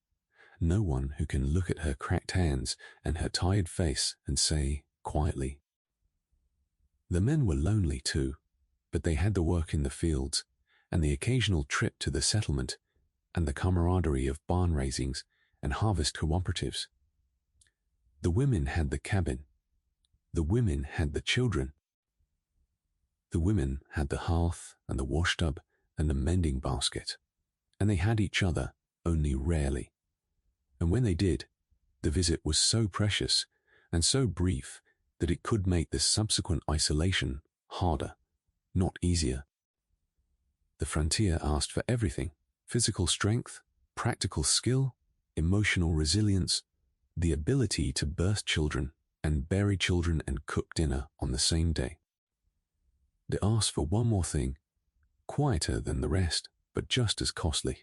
[SPEAKER 1] no one who can look at her cracked hands and her tired face and say quietly. The men were lonely too, but they had the work in the fields and the occasional trip to the settlement and the camaraderie of barn raisings and harvest cooperatives. The women had the cabin. The women had the children. The women had the hearth and the washtub and the mending basket, and they had each other only rarely. And when they did, the visit was so precious and so brief that it could make the subsequent isolation harder, not easier. The frontier asked for everything: physical strength, practical skill, emotional resilience, the ability to birth children and bury children and cook dinner on the same day. They asked for one more thing, quieter than the rest, but just as costly.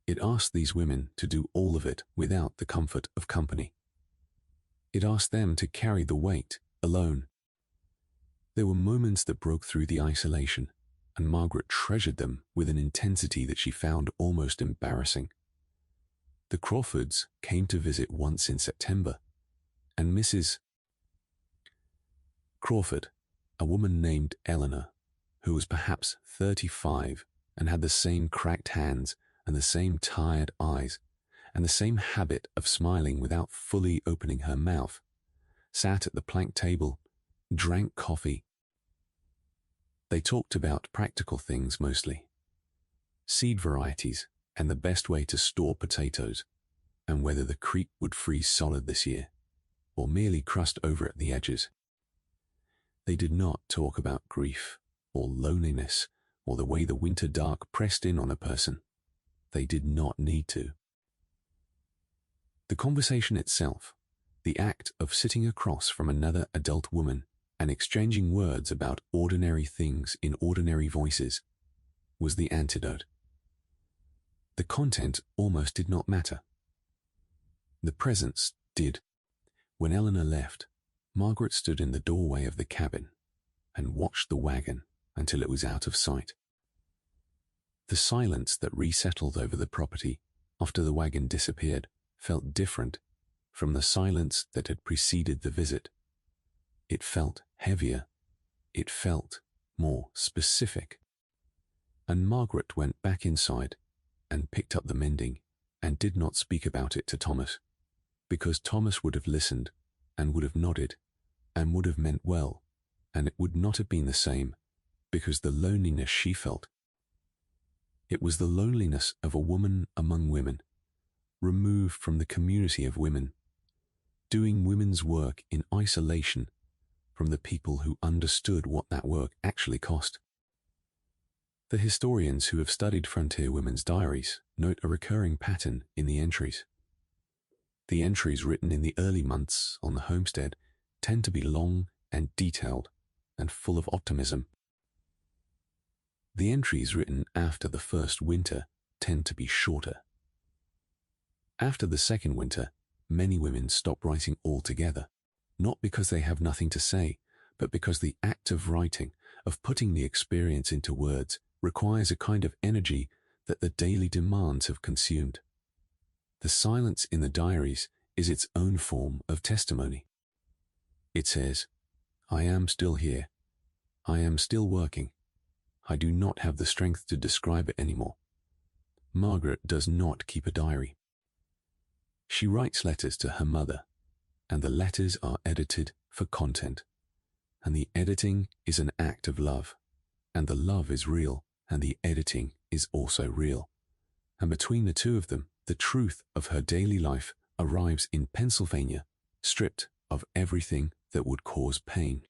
[SPEAKER 1] It asked these women to do all of it without the comfort of company. It asked them to carry the weight alone. There were moments that broke through the isolation, and Margaret treasured them with an intensity that she found almost embarrassing. The Crawfords came to visit once in September, and Mrs. Crawford, a woman named Eleanor, who was perhaps 35 and had the same cracked hands and the same tired eyes and the same habit of smiling without fully opening her mouth, sat at the plank table, drank coffee. They talked about practical things mostly: seed varieties and the best way to store potatoes, and whether the creek would freeze solid this year, or merely crust over at the edges. They did not talk about grief, or loneliness, or the way the winter dark pressed in on a person. They did not need to. The conversation itself, the act of sitting across from another adult woman and exchanging words about ordinary things in ordinary voices, was the antidote. The content almost did not matter. The presence did. When Eleanor left, Margaret stood in the doorway of the cabin and watched the wagon until it was out of sight. The silence that resettled over the property after the wagon disappeared felt different from the silence that had preceded the visit. It felt heavier. It felt more specific. And Margaret went back inside and picked up the mending and did not speak about it to Thomas, because Thomas would have listened and would have nodded and would have meant well, and it would not have been the same, because the loneliness she felt, it was the loneliness of a woman among women, removed from the community of women, doing women's work in isolation from the people who understood what that work actually cost. The historians who have studied frontier women's diaries note a recurring pattern in the entries. The entries written in the early months on the homestead tend to be long and detailed and full of optimism. The entries written after the first winter tend to be shorter. After the second winter, many women stop writing altogether, not because they have nothing to say, but because the act of writing, of putting the experience into words, requires a kind of energy that the daily demands have consumed. The silence in the diaries is its own form of testimony. It says, "I am still here. I am still working. I do not have the strength to describe it anymore." Margaret does not keep a diary. She writes letters to her mother, and the letters are edited for content. And the editing is an act of love, and the love is real, and the editing is also real. And between the two of them, the truth of her daily life arrives in Pennsylvania, stripped of everything that would cause pain.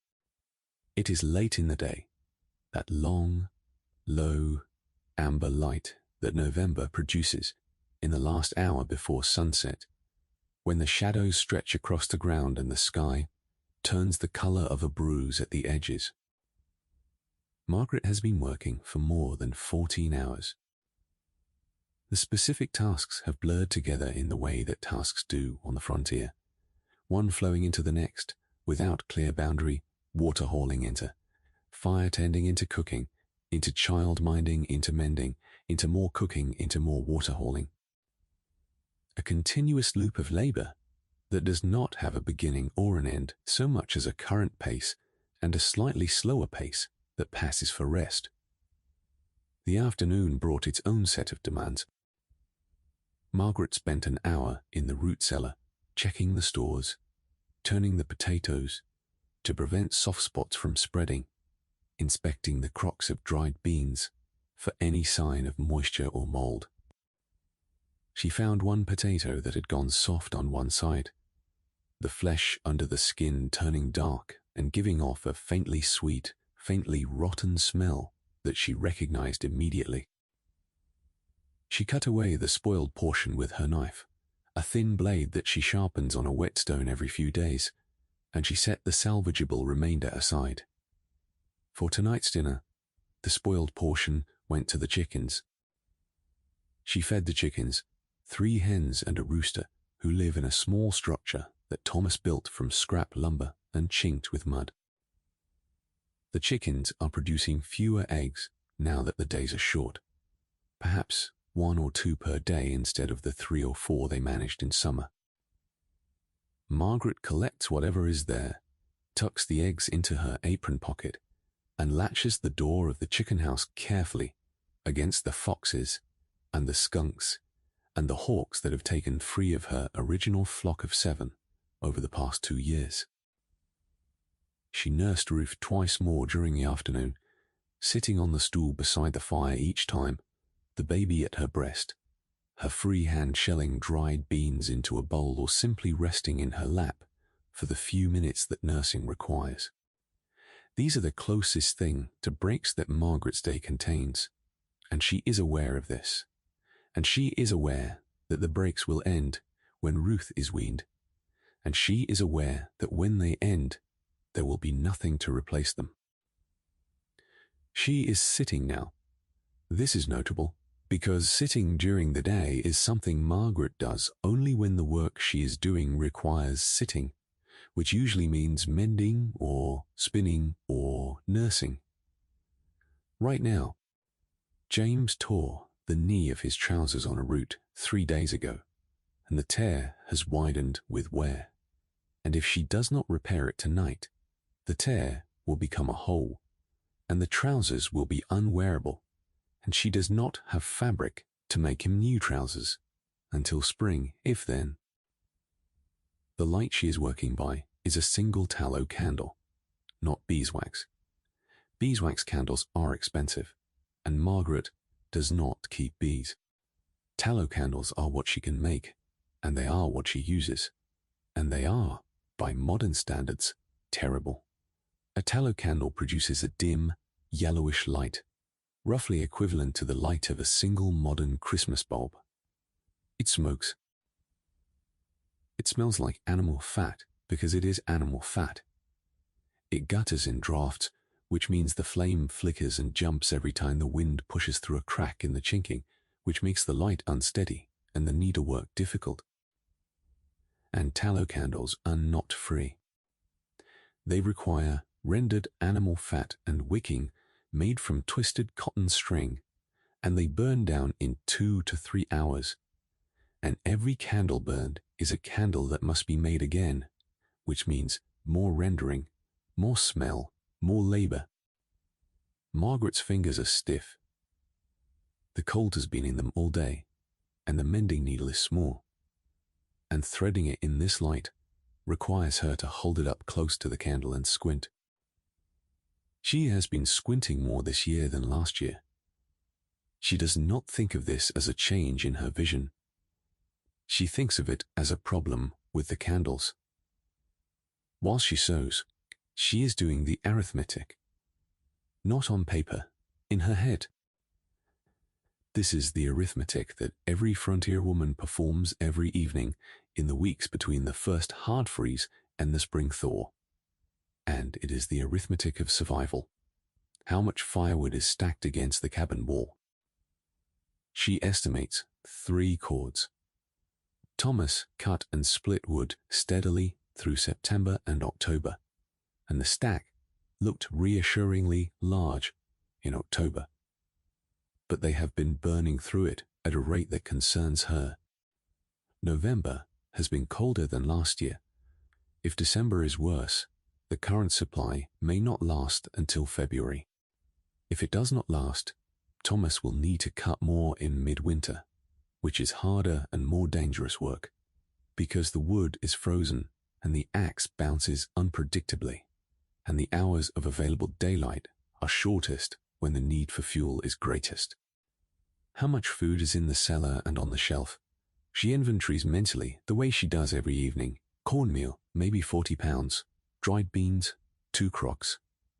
[SPEAKER 1] It is late in the day, that long, low, amber light that November produces in the last hour before sunset, when the shadows stretch across the ground and the sky turns the color of a bruise at the edges. Margaret has been working for more than 14 hours. The specific tasks have blurred together in the way that tasks do on the frontier, one flowing into the next, without clear boundary, water hauling into, fire tending into cooking, into child minding, into mending, into more cooking, into more water hauling. A continuous loop of labor that does not have a beginning or an end so much as a current pace and a slightly slower pace that passes for rest. The afternoon brought its own set of demands. Margaret spent an hour in the root cellar, checking the stores, turning the potatoes to prevent soft spots from spreading, inspecting the crocks of dried beans for any sign of moisture or mold. She found one potato that had gone soft on one side, the flesh under the skin turning dark and giving off a faintly sweet, faintly rotten smell that she recognized immediately. She cut away the spoiled portion with her knife, a thin blade that she sharpens on a whetstone every few days, and she set the salvageable remainder aside. For tonight's dinner, the spoiled portion went to the chickens. She fed the chickens, 3 hens and a rooster, who live in a small structure that Thomas built from scrap lumber and chinked with mud. The chickens are producing fewer eggs now that the days are short, perhaps 1 or 2 per day instead of the 3 or 4 they managed in summer. Margaret collects whatever is there, tucks the eggs into her apron pocket, and latches the door of the chicken house carefully against the foxes and the skunks and the hawks that have taken free of her original flock of 7 over the past 2 years. She nursed Ruth twice more during the afternoon, sitting on the stool beside the fire each time, the baby at her breast, her free hand shelling dried beans into a bowl or simply resting in her lap for the few minutes that nursing requires. These are the closest thing to breaks that Margaret's day contains, and she is aware of this. And she is aware that the breaks will end when Ruth is weaned, and she is aware that when they end, there will be nothing to replace them. She is sitting now. This is notable, because sitting during the day is something Margaret does only when the work she is doing requires sitting, which usually means mending or spinning or nursing. Right now, James tore the knee of his trousers on a route 3 days ago, and the tear has widened with wear. And if she does not repair it tonight, the tear will become a hole, and the trousers will be unwearable, and she does not have fabric to make him new trousers until spring, if then. The light she is working by is a single tallow candle, not beeswax. Beeswax candles are expensive, and Margaret does not keep bees. Tallow candles are what she can make, and they are what she uses, and they are, by modern standards, terrible. A tallow candle produces a dim, yellowish light, roughly equivalent to the light of a single modern Christmas bulb. It smokes. It smells like animal fat because it is animal fat. It gutters in drafts, which means the flame flickers and jumps every time the wind pushes through a crack in the chinking, which makes the light unsteady and the needlework difficult. And tallow candles are not free. They require rendered animal fat and wicking made from twisted cotton string, and they burn down in 2 to 3 hours. And every candle burned is a candle that must be made again, which means more rendering, more smell, more labor. Margaret's fingers are stiff. The cold has been in them all day, and the mending needle is small. And threading it in this light requires her to hold it up close to the candle and squint. She has been squinting more this year than last year. She does not think of this as a change in her vision. She thinks of it as a problem with the candles. While she sews, she is doing the arithmetic. Not on paper, in her head. This is the arithmetic that every frontier woman performs every evening in the weeks between the first hard freeze and the spring thaw. And it is the arithmetic of survival. How much firewood is stacked against the cabin wall? She estimates 3 cords. Thomas cut and split wood steadily through September and October, and the stack looked reassuringly large in October. But they have been burning through it at a rate that concerns her. November has been colder than last year. If December is worse, the current supply may not last until February. If it does not last, Thomas will need to cut more in midwinter, which is harder and more dangerous work, because the wood is frozen and the axe bounces unpredictably, and the hours of available daylight are shortest when the need for fuel is greatest. How much food is in the cellar and on the shelf? She inventories mentally the way she does every evening. Cornmeal, maybe 40 pounds. Dried beans, 2 crocks.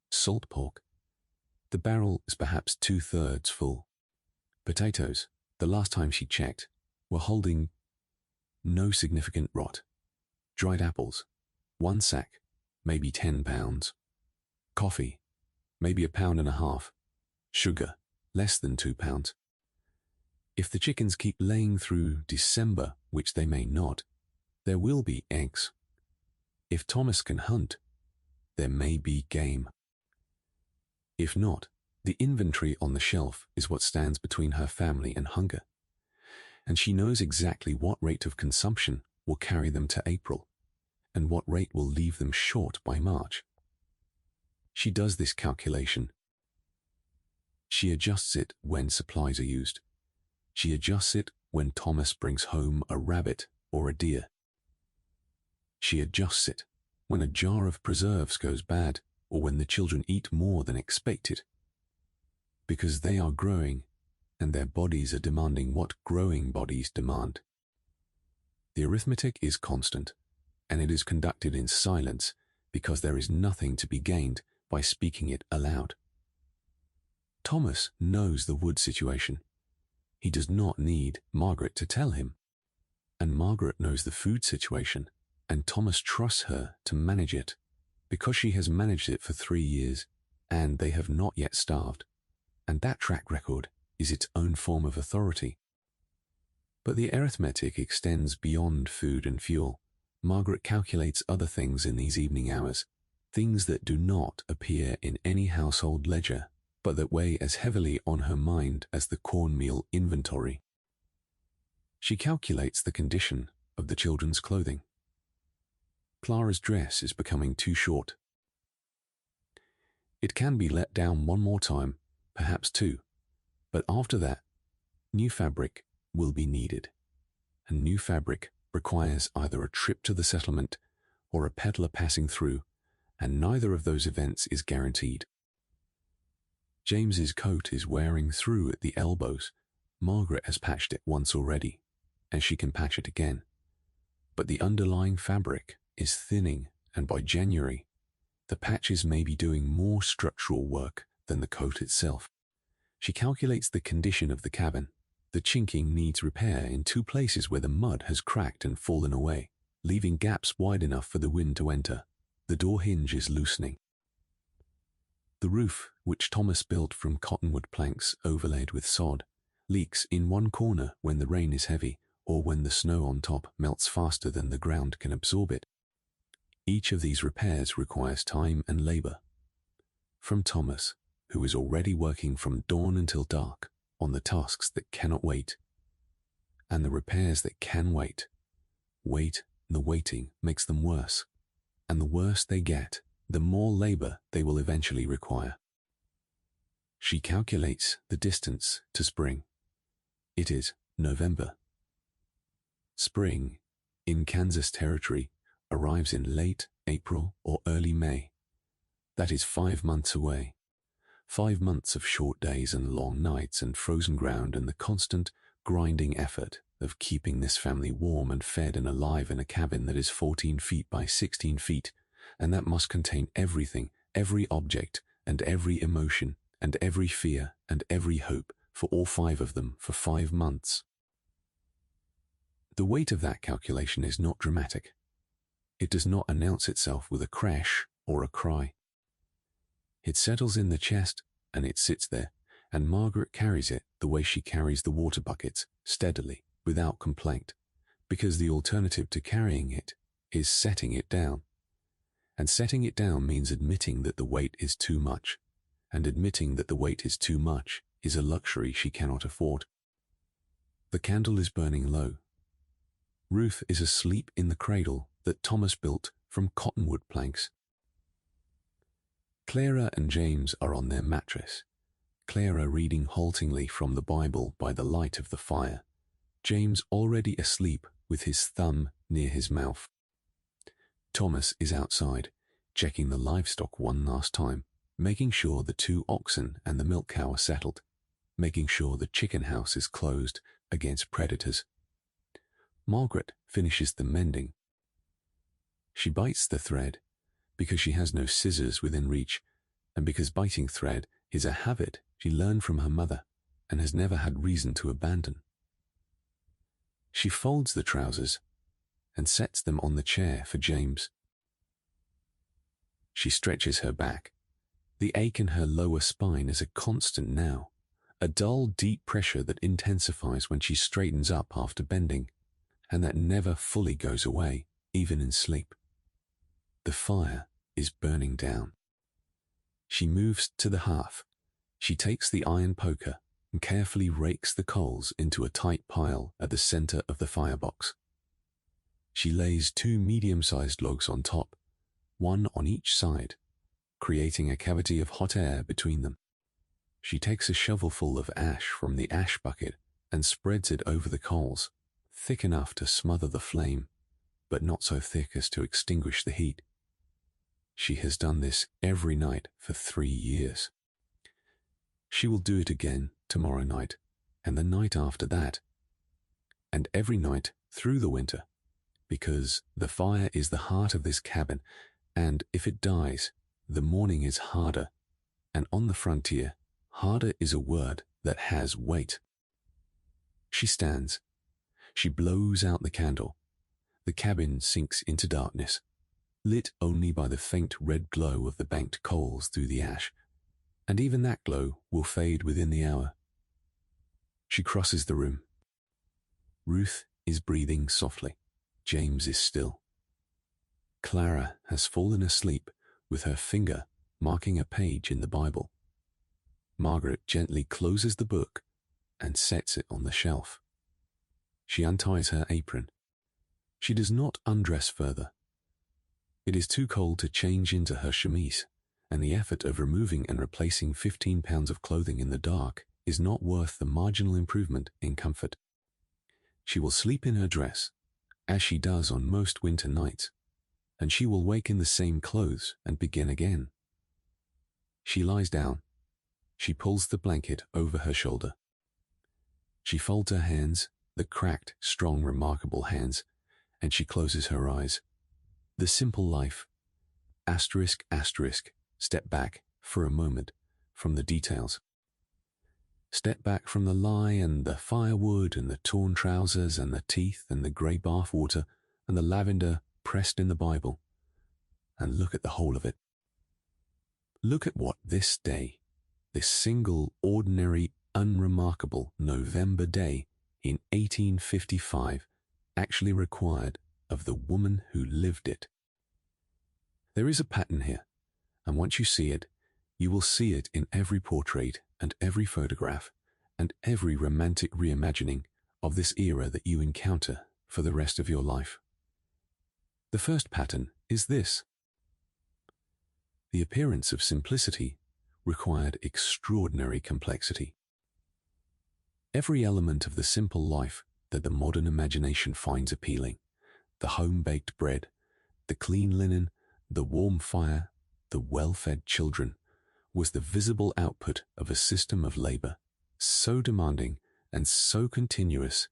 [SPEAKER 1] Salt pork. The barrel is perhaps 2/3 full. Potatoes, the last time she checked, were holding no significant rot. Dried apples, 1 sack, maybe 10 pounds. Coffee, maybe 1.5 pounds. Sugar, less than 2 pounds. If the chickens keep laying through December, which they may not, there will be eggs. If Thomas can hunt, there may be game. If not, the inventory on the shelf is what stands between her family and hunger, and she knows exactly what rate of consumption will carry them to April, and what rate will leave them short by March. She does this calculation. She adjusts it when supplies are used. She adjusts it when Thomas brings home a rabbit or a deer. She adjusts it when a jar of preserves goes bad or when the children eat more than expected. Because they are growing and their bodies are demanding what growing bodies demand. The arithmetic is constant, and it is conducted in silence because there is nothing to be gained by speaking it aloud. Thomas knows the wood situation. He does not need Margaret to tell him. And Margaret knows the food situation, and Thomas trusts her to manage it because she has managed it for 3 years, and they have not yet starved. And that track record is its own form of authority. But the arithmetic extends beyond food and fuel. Margaret calculates other things in these evening hours, things that do not appear in any household ledger, but that weigh as heavily on her mind as the cornmeal inventory. She calculates the condition of the children's clothing. Clara's dress is becoming too short. It can be let down 1 more time, perhaps 2, but after that, new fabric will be needed. And new fabric requires either a trip to the settlement or a peddler passing through, and neither of those events is guaranteed. James's coat is wearing through at the elbows. Margaret has patched it once already, and she can patch it again. But the underlying fabric is thinning, and by January, the patches may be doing more structural work than the coat itself. She calculates the condition of the cabin. The chinking needs repair in 2 places where the mud has cracked and fallen away, leaving gaps wide enough for the wind to enter. The door hinge is loosening. The roof, which Thomas built from cottonwood planks overlaid with sod, leaks in one corner when the rain is heavy or when the snow on top melts faster than the ground can absorb it. Each of these repairs requires time and labor. From Thomas, who is already working from dawn until dark on the tasks that cannot wait, and the repairs that can wait, Wait, the waiting makes them worse. And the worse they get, the more labor they will eventually require. She calculates the distance to spring. It is November. Spring, in Kansas territory, arrives in late April or early May. That is 5 months away. 5 months of short days and long nights and frozen ground and the constant, grinding effort of keeping this family warm and fed and alive in a cabin that is 14 feet by 16 feet, and that must contain everything, every object, and every emotion, and every fear, and every hope, for all 5 of them for 5 months. The weight of that calculation is not dramatic. It does not announce itself with a crash or a cry. It settles in the chest, and it sits there, and Margaret carries it the way she carries the water buckets, steadily, without complaint, because the alternative to carrying it is setting it down. And setting it down means admitting that the weight is too much, and admitting that the weight is too much is a luxury she cannot afford. The candle is burning low. Ruth is asleep in the cradle that Thomas built from cottonwood planks. Clara and James are on their mattress, Clara reading haltingly from the Bible by the light of the fire, James already asleep with his thumb near his mouth. Thomas is outside, checking the livestock one last time, making sure the 2 oxen and the milk cow are settled, making sure the chicken house is closed against predators. Margaret finishes the mending. She bites the thread because she has no scissors within reach, and because biting thread is a habit she learned from her mother and has never had reason to abandon. She folds the trousers and sets them on the chair for James. She stretches her back. The ache in her lower spine is a constant now, a dull, deep pressure that intensifies when she straightens up after bending, and that never fully goes away, even in sleep. The fire is burning down. She moves to the hearth. She takes the iron poker and carefully rakes the coals into a tight pile at the center of the firebox. She lays 2 medium-sized logs on top, one on each side, creating a cavity of hot air between them. She takes a shovelful of ash from the ash bucket and spreads it over the coals, thick enough to smother the flame, but not so thick as to extinguish the heat. She has done this every night for 3 years. She will do it again tomorrow night, and the night after that, and every night through the winter, because the fire is the heart of this cabin, and if it dies, the morning is harder, and on the frontier, harder is a word that has weight. She stands. She blows out the candle. The cabin sinks into darkness, lit only by the faint red glow of the banked coals through the ash, and even that glow will fade within the hour. She crosses the room. Ruth is breathing softly. James is still. Clara has fallen asleep with her finger marking a page in the Bible. Margaret gently closes the book and sets it on the shelf. She unties her apron. She does not undress further. It is too cold to change into her chemise, and the effort of removing and replacing 15 pounds of clothing in the dark is not worth the marginal improvement in comfort. She will sleep in her dress, as she does on most winter nights, and she will wake in the same clothes and begin again. She lies down. She pulls the blanket over her shoulder. She folds her hands, the cracked, strong, remarkable hands, and she closes her eyes. The simple life. Asterisk, asterisk, step back for a moment from the details. Step back from the lie and the firewood and the torn trousers and the teeth and the grey bath water and the lavender pressed in the Bible, and look at the whole of it. Look at what this day, this single, ordinary, unremarkable November day in 1855 actually required of the woman who lived it. There is a pattern here, and once you see it, you will see it in every portrait and every photograph and every romantic reimagining of this era that you encounter for the rest of your life. The first pattern is this. The appearance of simplicity required extraordinary complexity. Every element of the simple life that the modern imagination finds appealing, the home-baked bread, the clean linen, the warm fire, the well-fed children, was the visible output of a system of labor so demanding and so continuous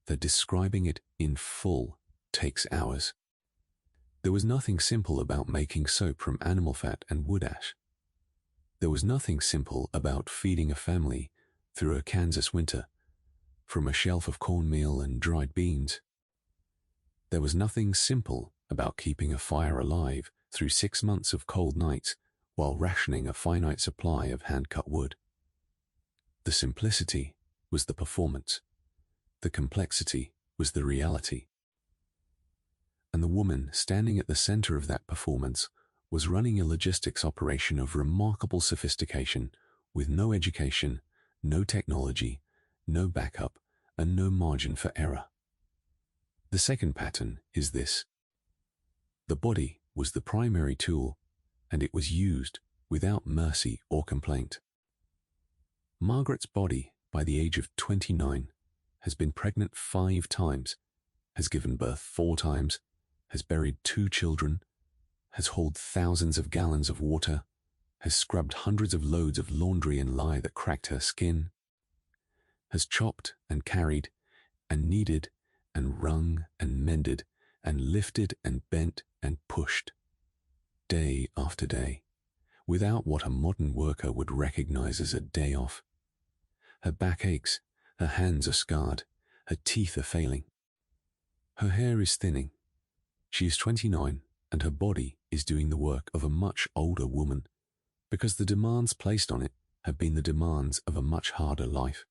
[SPEAKER 1] that describing it in full takes hours. There was nothing simple about making soap from animal fat and wood ash. There was nothing simple about feeding a family through a Kansas winter from a shelf of cornmeal and dried beans. There was nothing simple about keeping a fire alive through 6 months of cold nights while rationing a finite supply of hand-cut wood. The simplicity was the performance. The complexity was the reality. And the woman standing at the center of that performance was running a logistics operation of remarkable sophistication with no education, no technology, no backup, and no margin for error. The second pattern is this. The body was the primary tool, and it was used without mercy or complaint. Margaret's body, by the age of 29, has been pregnant 5 times, has given birth 4 times, has buried 2 children, has hauled thousands of gallons of water, has scrubbed hundreds of loads of laundry and lye that cracked her skin, has chopped and carried and kneaded and wrung and mended and lifted and bent and pushed, day after day, without what a modern worker would recognize as a day off. Her back aches, her hands are scarred, her teeth are failing. Her hair is thinning. She is 29, and her body is doing the work of a much older woman, because the demands placed on it have been the demands of a much harder life.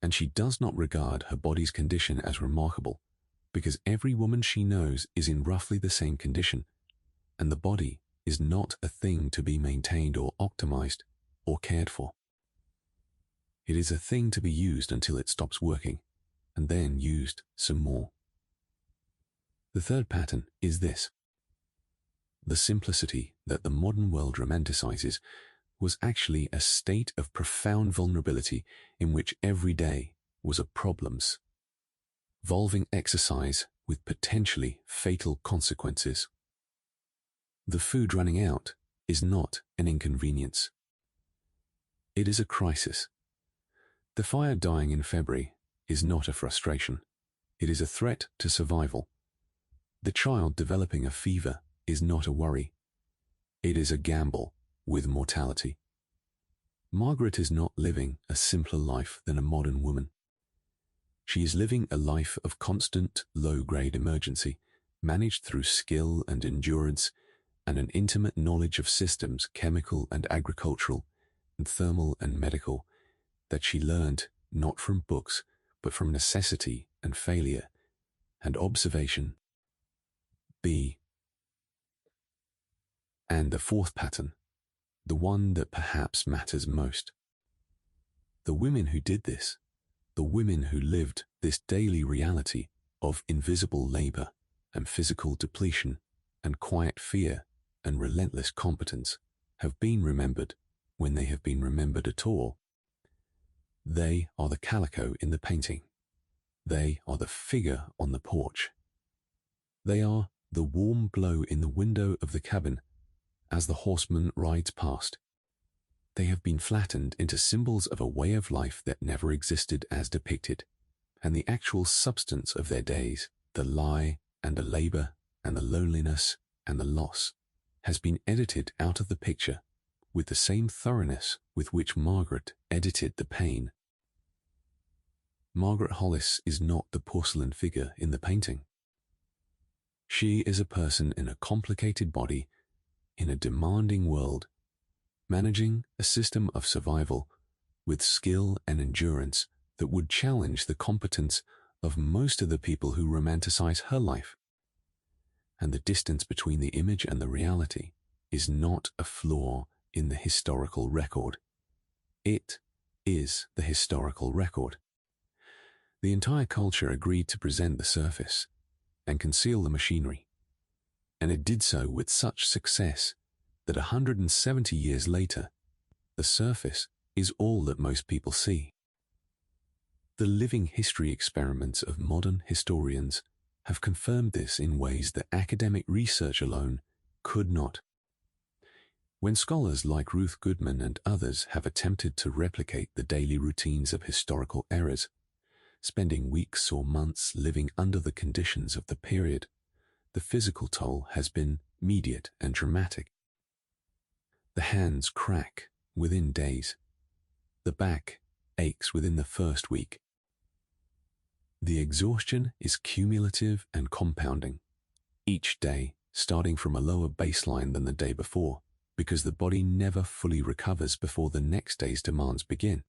[SPEAKER 1] And she does not regard her body's condition as remarkable, because every woman she knows is in roughly the same condition, and the body is not a thing to be maintained or optimized or cared for. It is a thing to be used until it stops working, and then used some more. The third pattern is this. The simplicity that the modern world romanticizes was actually a state of profound vulnerability in which every day was a problems, involving exercise with potentially fatal consequences. The food running out is not an inconvenience. It is a crisis. The fire dying in February is not a frustration. It is a threat to survival. The child developing a fever is not a worry. It is a gamble with mortality. Margaret is not living a simpler life than a modern woman. She is living a life of constant low-grade emergency, managed through skill and endurance and an intimate knowledge of systems, chemical and agricultural, and thermal and medical, that she learned not from books, but from necessity and failure and observation. B. And the fourth pattern, the one that perhaps matters most. The women who did this, the women who lived this daily reality of invisible labor and physical depletion and quiet fear and relentless competence, have been remembered when they have been remembered at all. They are the calico in the painting. They are the figure on the porch. They are the warm glow in the window of the cabin as the horseman rides past. They have been flattened into symbols of a way of life that never existed as depicted, and the actual substance of their days, the lie and the labor and the loneliness and the loss, has been edited out of the picture with the same thoroughness with which Margaret edited the pain. Margaret Hollis is not the porcelain figure in the painting. She is a person in a complicated body, in a demanding world, managing a system of survival with skill and endurance that would challenge the competence of most of the people who romanticize her life. And the distance between the image and the reality is not a flaw in the historical record. It is the historical record. The entire culture agreed to present the surface, and conceal the machinery. And it did so with such success that 170 years later, the surface is all that most people see. The living history experiments of modern historians have confirmed this in ways that academic research alone could not. When scholars like Ruth Goodman and others have attempted to replicate the daily routines of historical eras, spending weeks or months living under the conditions of the period, the physical toll has been immediate and dramatic. The hands crack within days. The back aches within the first week. The exhaustion is cumulative and compounding, each day starting from a lower baseline than the day before, because the body never fully recovers before the next day's demands begin.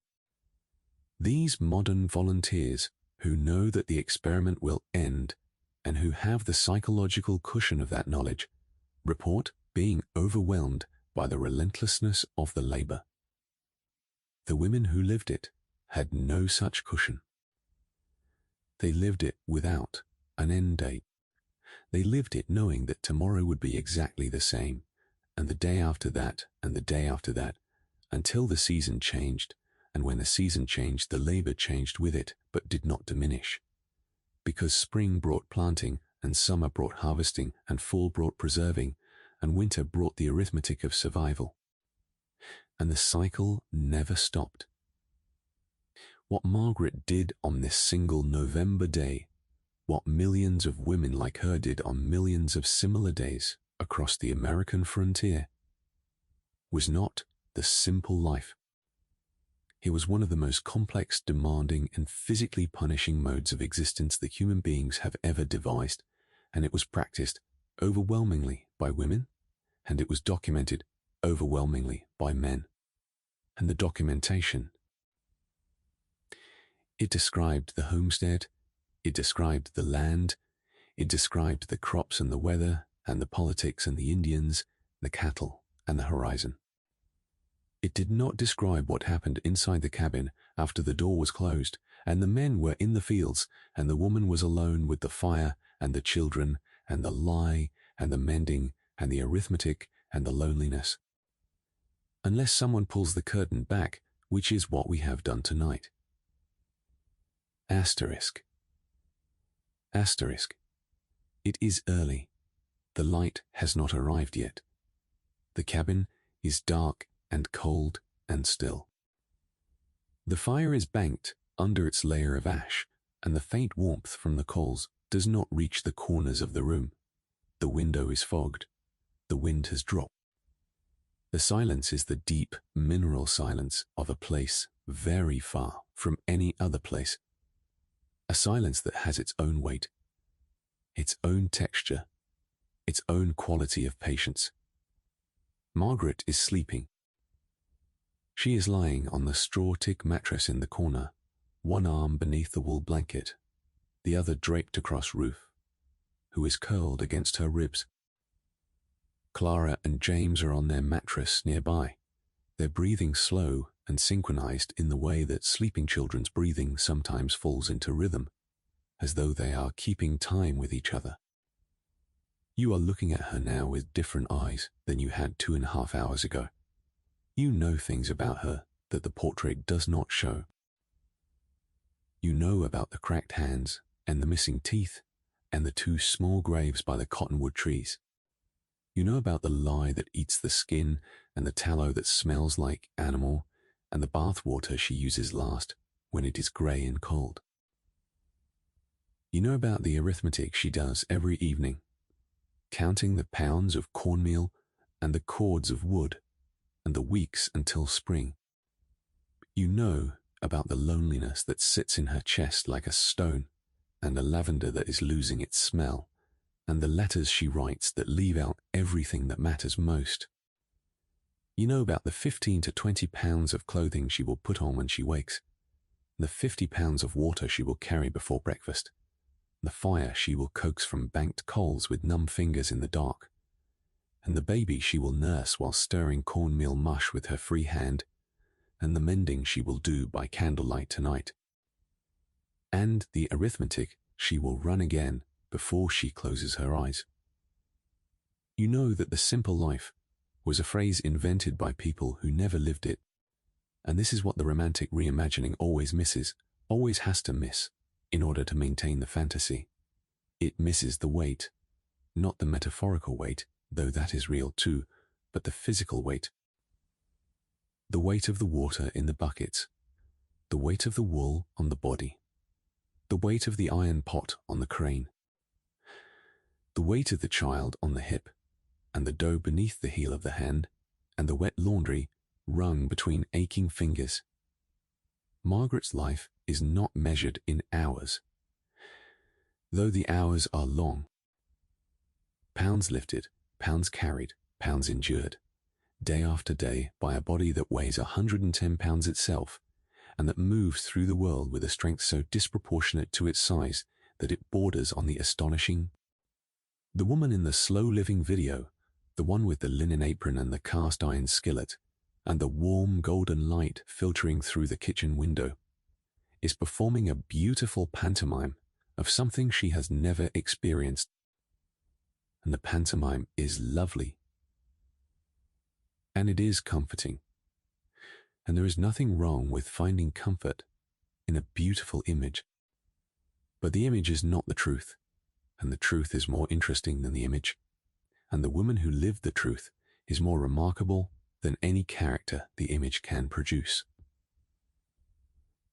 [SPEAKER 1] These modern volunteers, who know that the experiment will end and who have the psychological cushion of that knowledge, report being overwhelmed by the relentlessness of the labor. The women who lived it had no such cushion. They lived it without an end date. They lived it knowing that tomorrow would be exactly the same, and the day after that, and the day after that, until the season changed, and when the season changed, the labor changed with it, but did not diminish. Because spring brought planting, and summer brought harvesting, and fall brought preserving, and winter brought the arithmetic of survival. And the cycle never stopped. What Margaret did on this single November day, what millions of women like her did on millions of similar days across the American frontier, was not the simple life. It was one of the most complex, demanding, and physically punishing modes of existence that human beings have ever devised, and it was practiced overwhelmingly by women, and it was documented overwhelmingly by men. And the documentation, it described the homestead, it described the land, it described the crops and the weather, and the politics and the Indians, the cattle and the horizon. It did not describe what happened inside the cabin after the door was closed, and the men were in the fields, and the woman was alone with the fire and the children, and the lie, and the mending, and the arithmetic, and the loneliness. Unless someone pulls the curtain back, which is what we have done tonight. Asterisk. Asterisk. It is early. The light has not arrived yet. The cabin is dark and cold and still. The fire is banked under its layer of ash, and the faint warmth from the coals does not reach the corners of the room. The window is fogged. The wind has dropped. The silence is the deep mineral silence of a place very far from any other place. A silence that has its own weight, its own texture, its own quality of patience. Margaret is sleeping. She is lying on the straw tick mattress in the corner, one arm beneath the wool blanket, the other draped across Ruth, who is curled against her ribs. Clara and James are on their mattress nearby, their breathing slow and synchronized in the way that sleeping children's breathing sometimes falls into rhythm, as though they are keeping time with each other. You are looking at her now with different eyes than you had 2.5 hours ago. You know things about her that the portrait does not show. You know about the cracked hands and the missing teeth and the 2 small graves by the cottonwood trees. You know about the lye that eats the skin and the tallow that smells like animal and the bath water she uses last when it is grey and cold. You know about the arithmetic she does every evening, counting the pounds of cornmeal and the cords of wood and the weeks until spring. You know about the loneliness that sits in her chest like a stone, and the lavender that is losing its smell, and the letters she writes that leave out everything that matters most. You know about the 15 to 20 pounds of clothing she will put on when she wakes, the 50 pounds of water she will carry before breakfast, the fire she will coax from banked coals with numb fingers in the dark, and the baby she will nurse while stirring cornmeal mush with her free hand, and the mending she will do by candlelight tonight, and the arithmetic she will run again before she closes her eyes. You know that the simple life was a phrase invented by people who never lived it. And this is what the romantic reimagining always misses, always has to miss, in order to maintain the fantasy. It misses the weight, not the metaphorical weight, though that is real too, but the physical weight. The weight of the water in the buckets, the weight of the wool on the body, the weight of the iron pot on the crane, the weight of the child on the hip, and the dough beneath the heel of the hand, and the wet laundry wrung between aching fingers. Margaret's life is not measured in hours, though the hours are long. Pounds lifted, pounds carried, pounds endured, day after day by a body that weighs 110 pounds itself, and that moves through the world with a strength so disproportionate to its size that it borders on the astonishing. The woman in the slow-living video, the one with the linen apron and the cast-iron skillet, and the warm golden light filtering through the kitchen window, is performing a beautiful pantomime of something she has never experienced. And the pantomime is lovely. And it is comforting. And there is nothing wrong with finding comfort in a beautiful image. But the image is not the truth, and the truth is more interesting than the image. And the woman who lived the truth is more remarkable than any character the image can produce.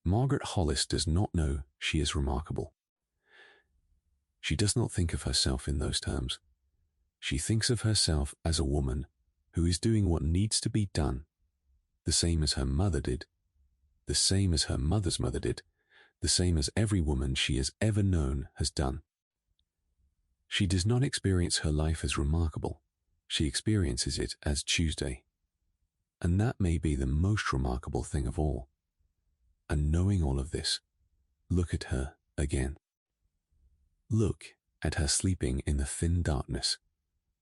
[SPEAKER 1] Margaret Hollis does not know she is remarkable. She does not think of herself in those terms. She thinks of herself as a woman who is doing what needs to be done, the same as her mother did, the same as her mother's mother did, the same as every woman she has ever known has done. She does not experience her life as remarkable. She experiences it as Tuesday. And that may be the most remarkable thing of all. And knowing all of this, look at her again. Look at her sleeping in the thin darkness,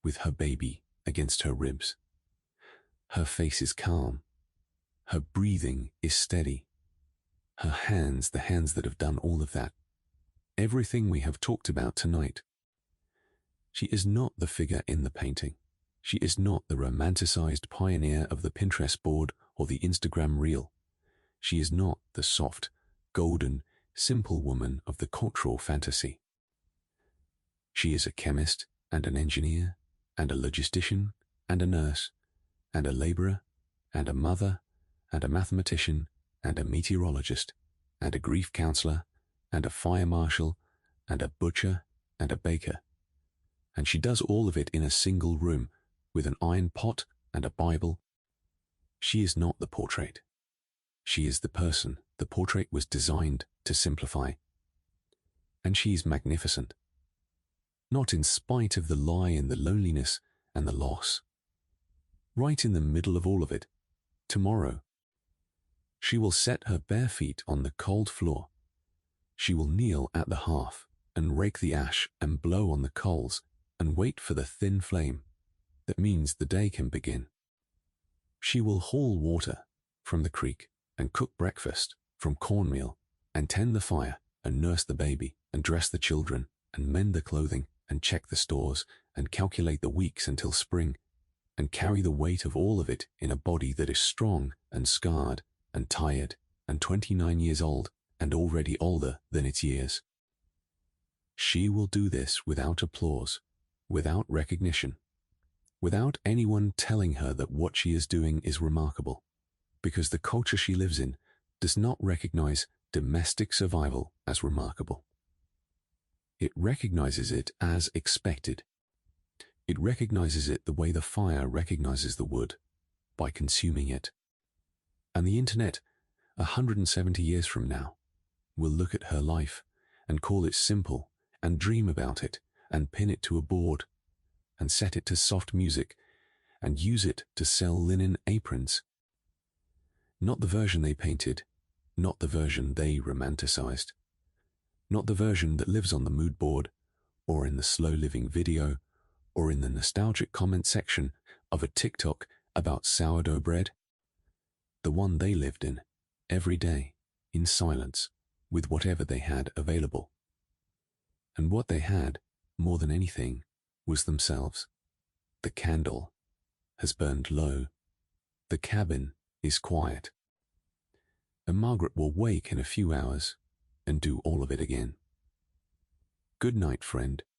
[SPEAKER 1] with her baby against her ribs. Her face is calm. Her breathing is steady. Her hands, the hands that have done all of that. Everything we have talked about tonight. She is not the figure in the painting. She is not the romanticized pioneer of the Pinterest board or the Instagram reel. She is not the soft, golden, simple woman of the cultural fantasy. She is a chemist and an engineer and a logistician and a nurse and a laborer and a mother and a mathematician and a meteorologist and a grief counselor and a fire marshal and a butcher and a baker. And she does all of it in a single room with an iron pot and a Bible. She is not the portrait. She is the person the portrait was designed to simplify. And she is magnificent. Not in spite of the lie and the loneliness and the loss. Right in the middle of all of it, tomorrow, she will set her bare feet on the cold floor. She will kneel at the hearth and rake the ash and blow on the coals and wait for the thin flame. That means the day can begin. She will haul water from the creek and cook breakfast from cornmeal and tend the fire and nurse the baby and dress the children and mend the clothing and check the stores and calculate the weeks until spring and carry the weight of all of it in a body that is strong and scarred and tired and 29 years old and already older than its years. She will do this without applause, without recognition, without anyone telling her that what she is doing is remarkable, because the culture she lives in does not recognize domestic survival as remarkable. It recognizes it as expected. It recognizes it the way the fire recognizes the wood, by consuming it. And the internet, 170 years from now, will look at her life and call it simple and dream about it and pin it to a board and set it to soft music and use it to sell linen aprons. Not the version they painted, not the version they romanticized. Not the version that lives on the mood board, or in the slow-living video, or in the nostalgic comment section of a TikTok about sourdough bread. The one they lived in, every day, in silence, with whatever they had available. And what they had more than anything, was themselves. The candle has burned low. The cabin is quiet. And Margaret will wake in a few hours and do all of it again. Good night, friend.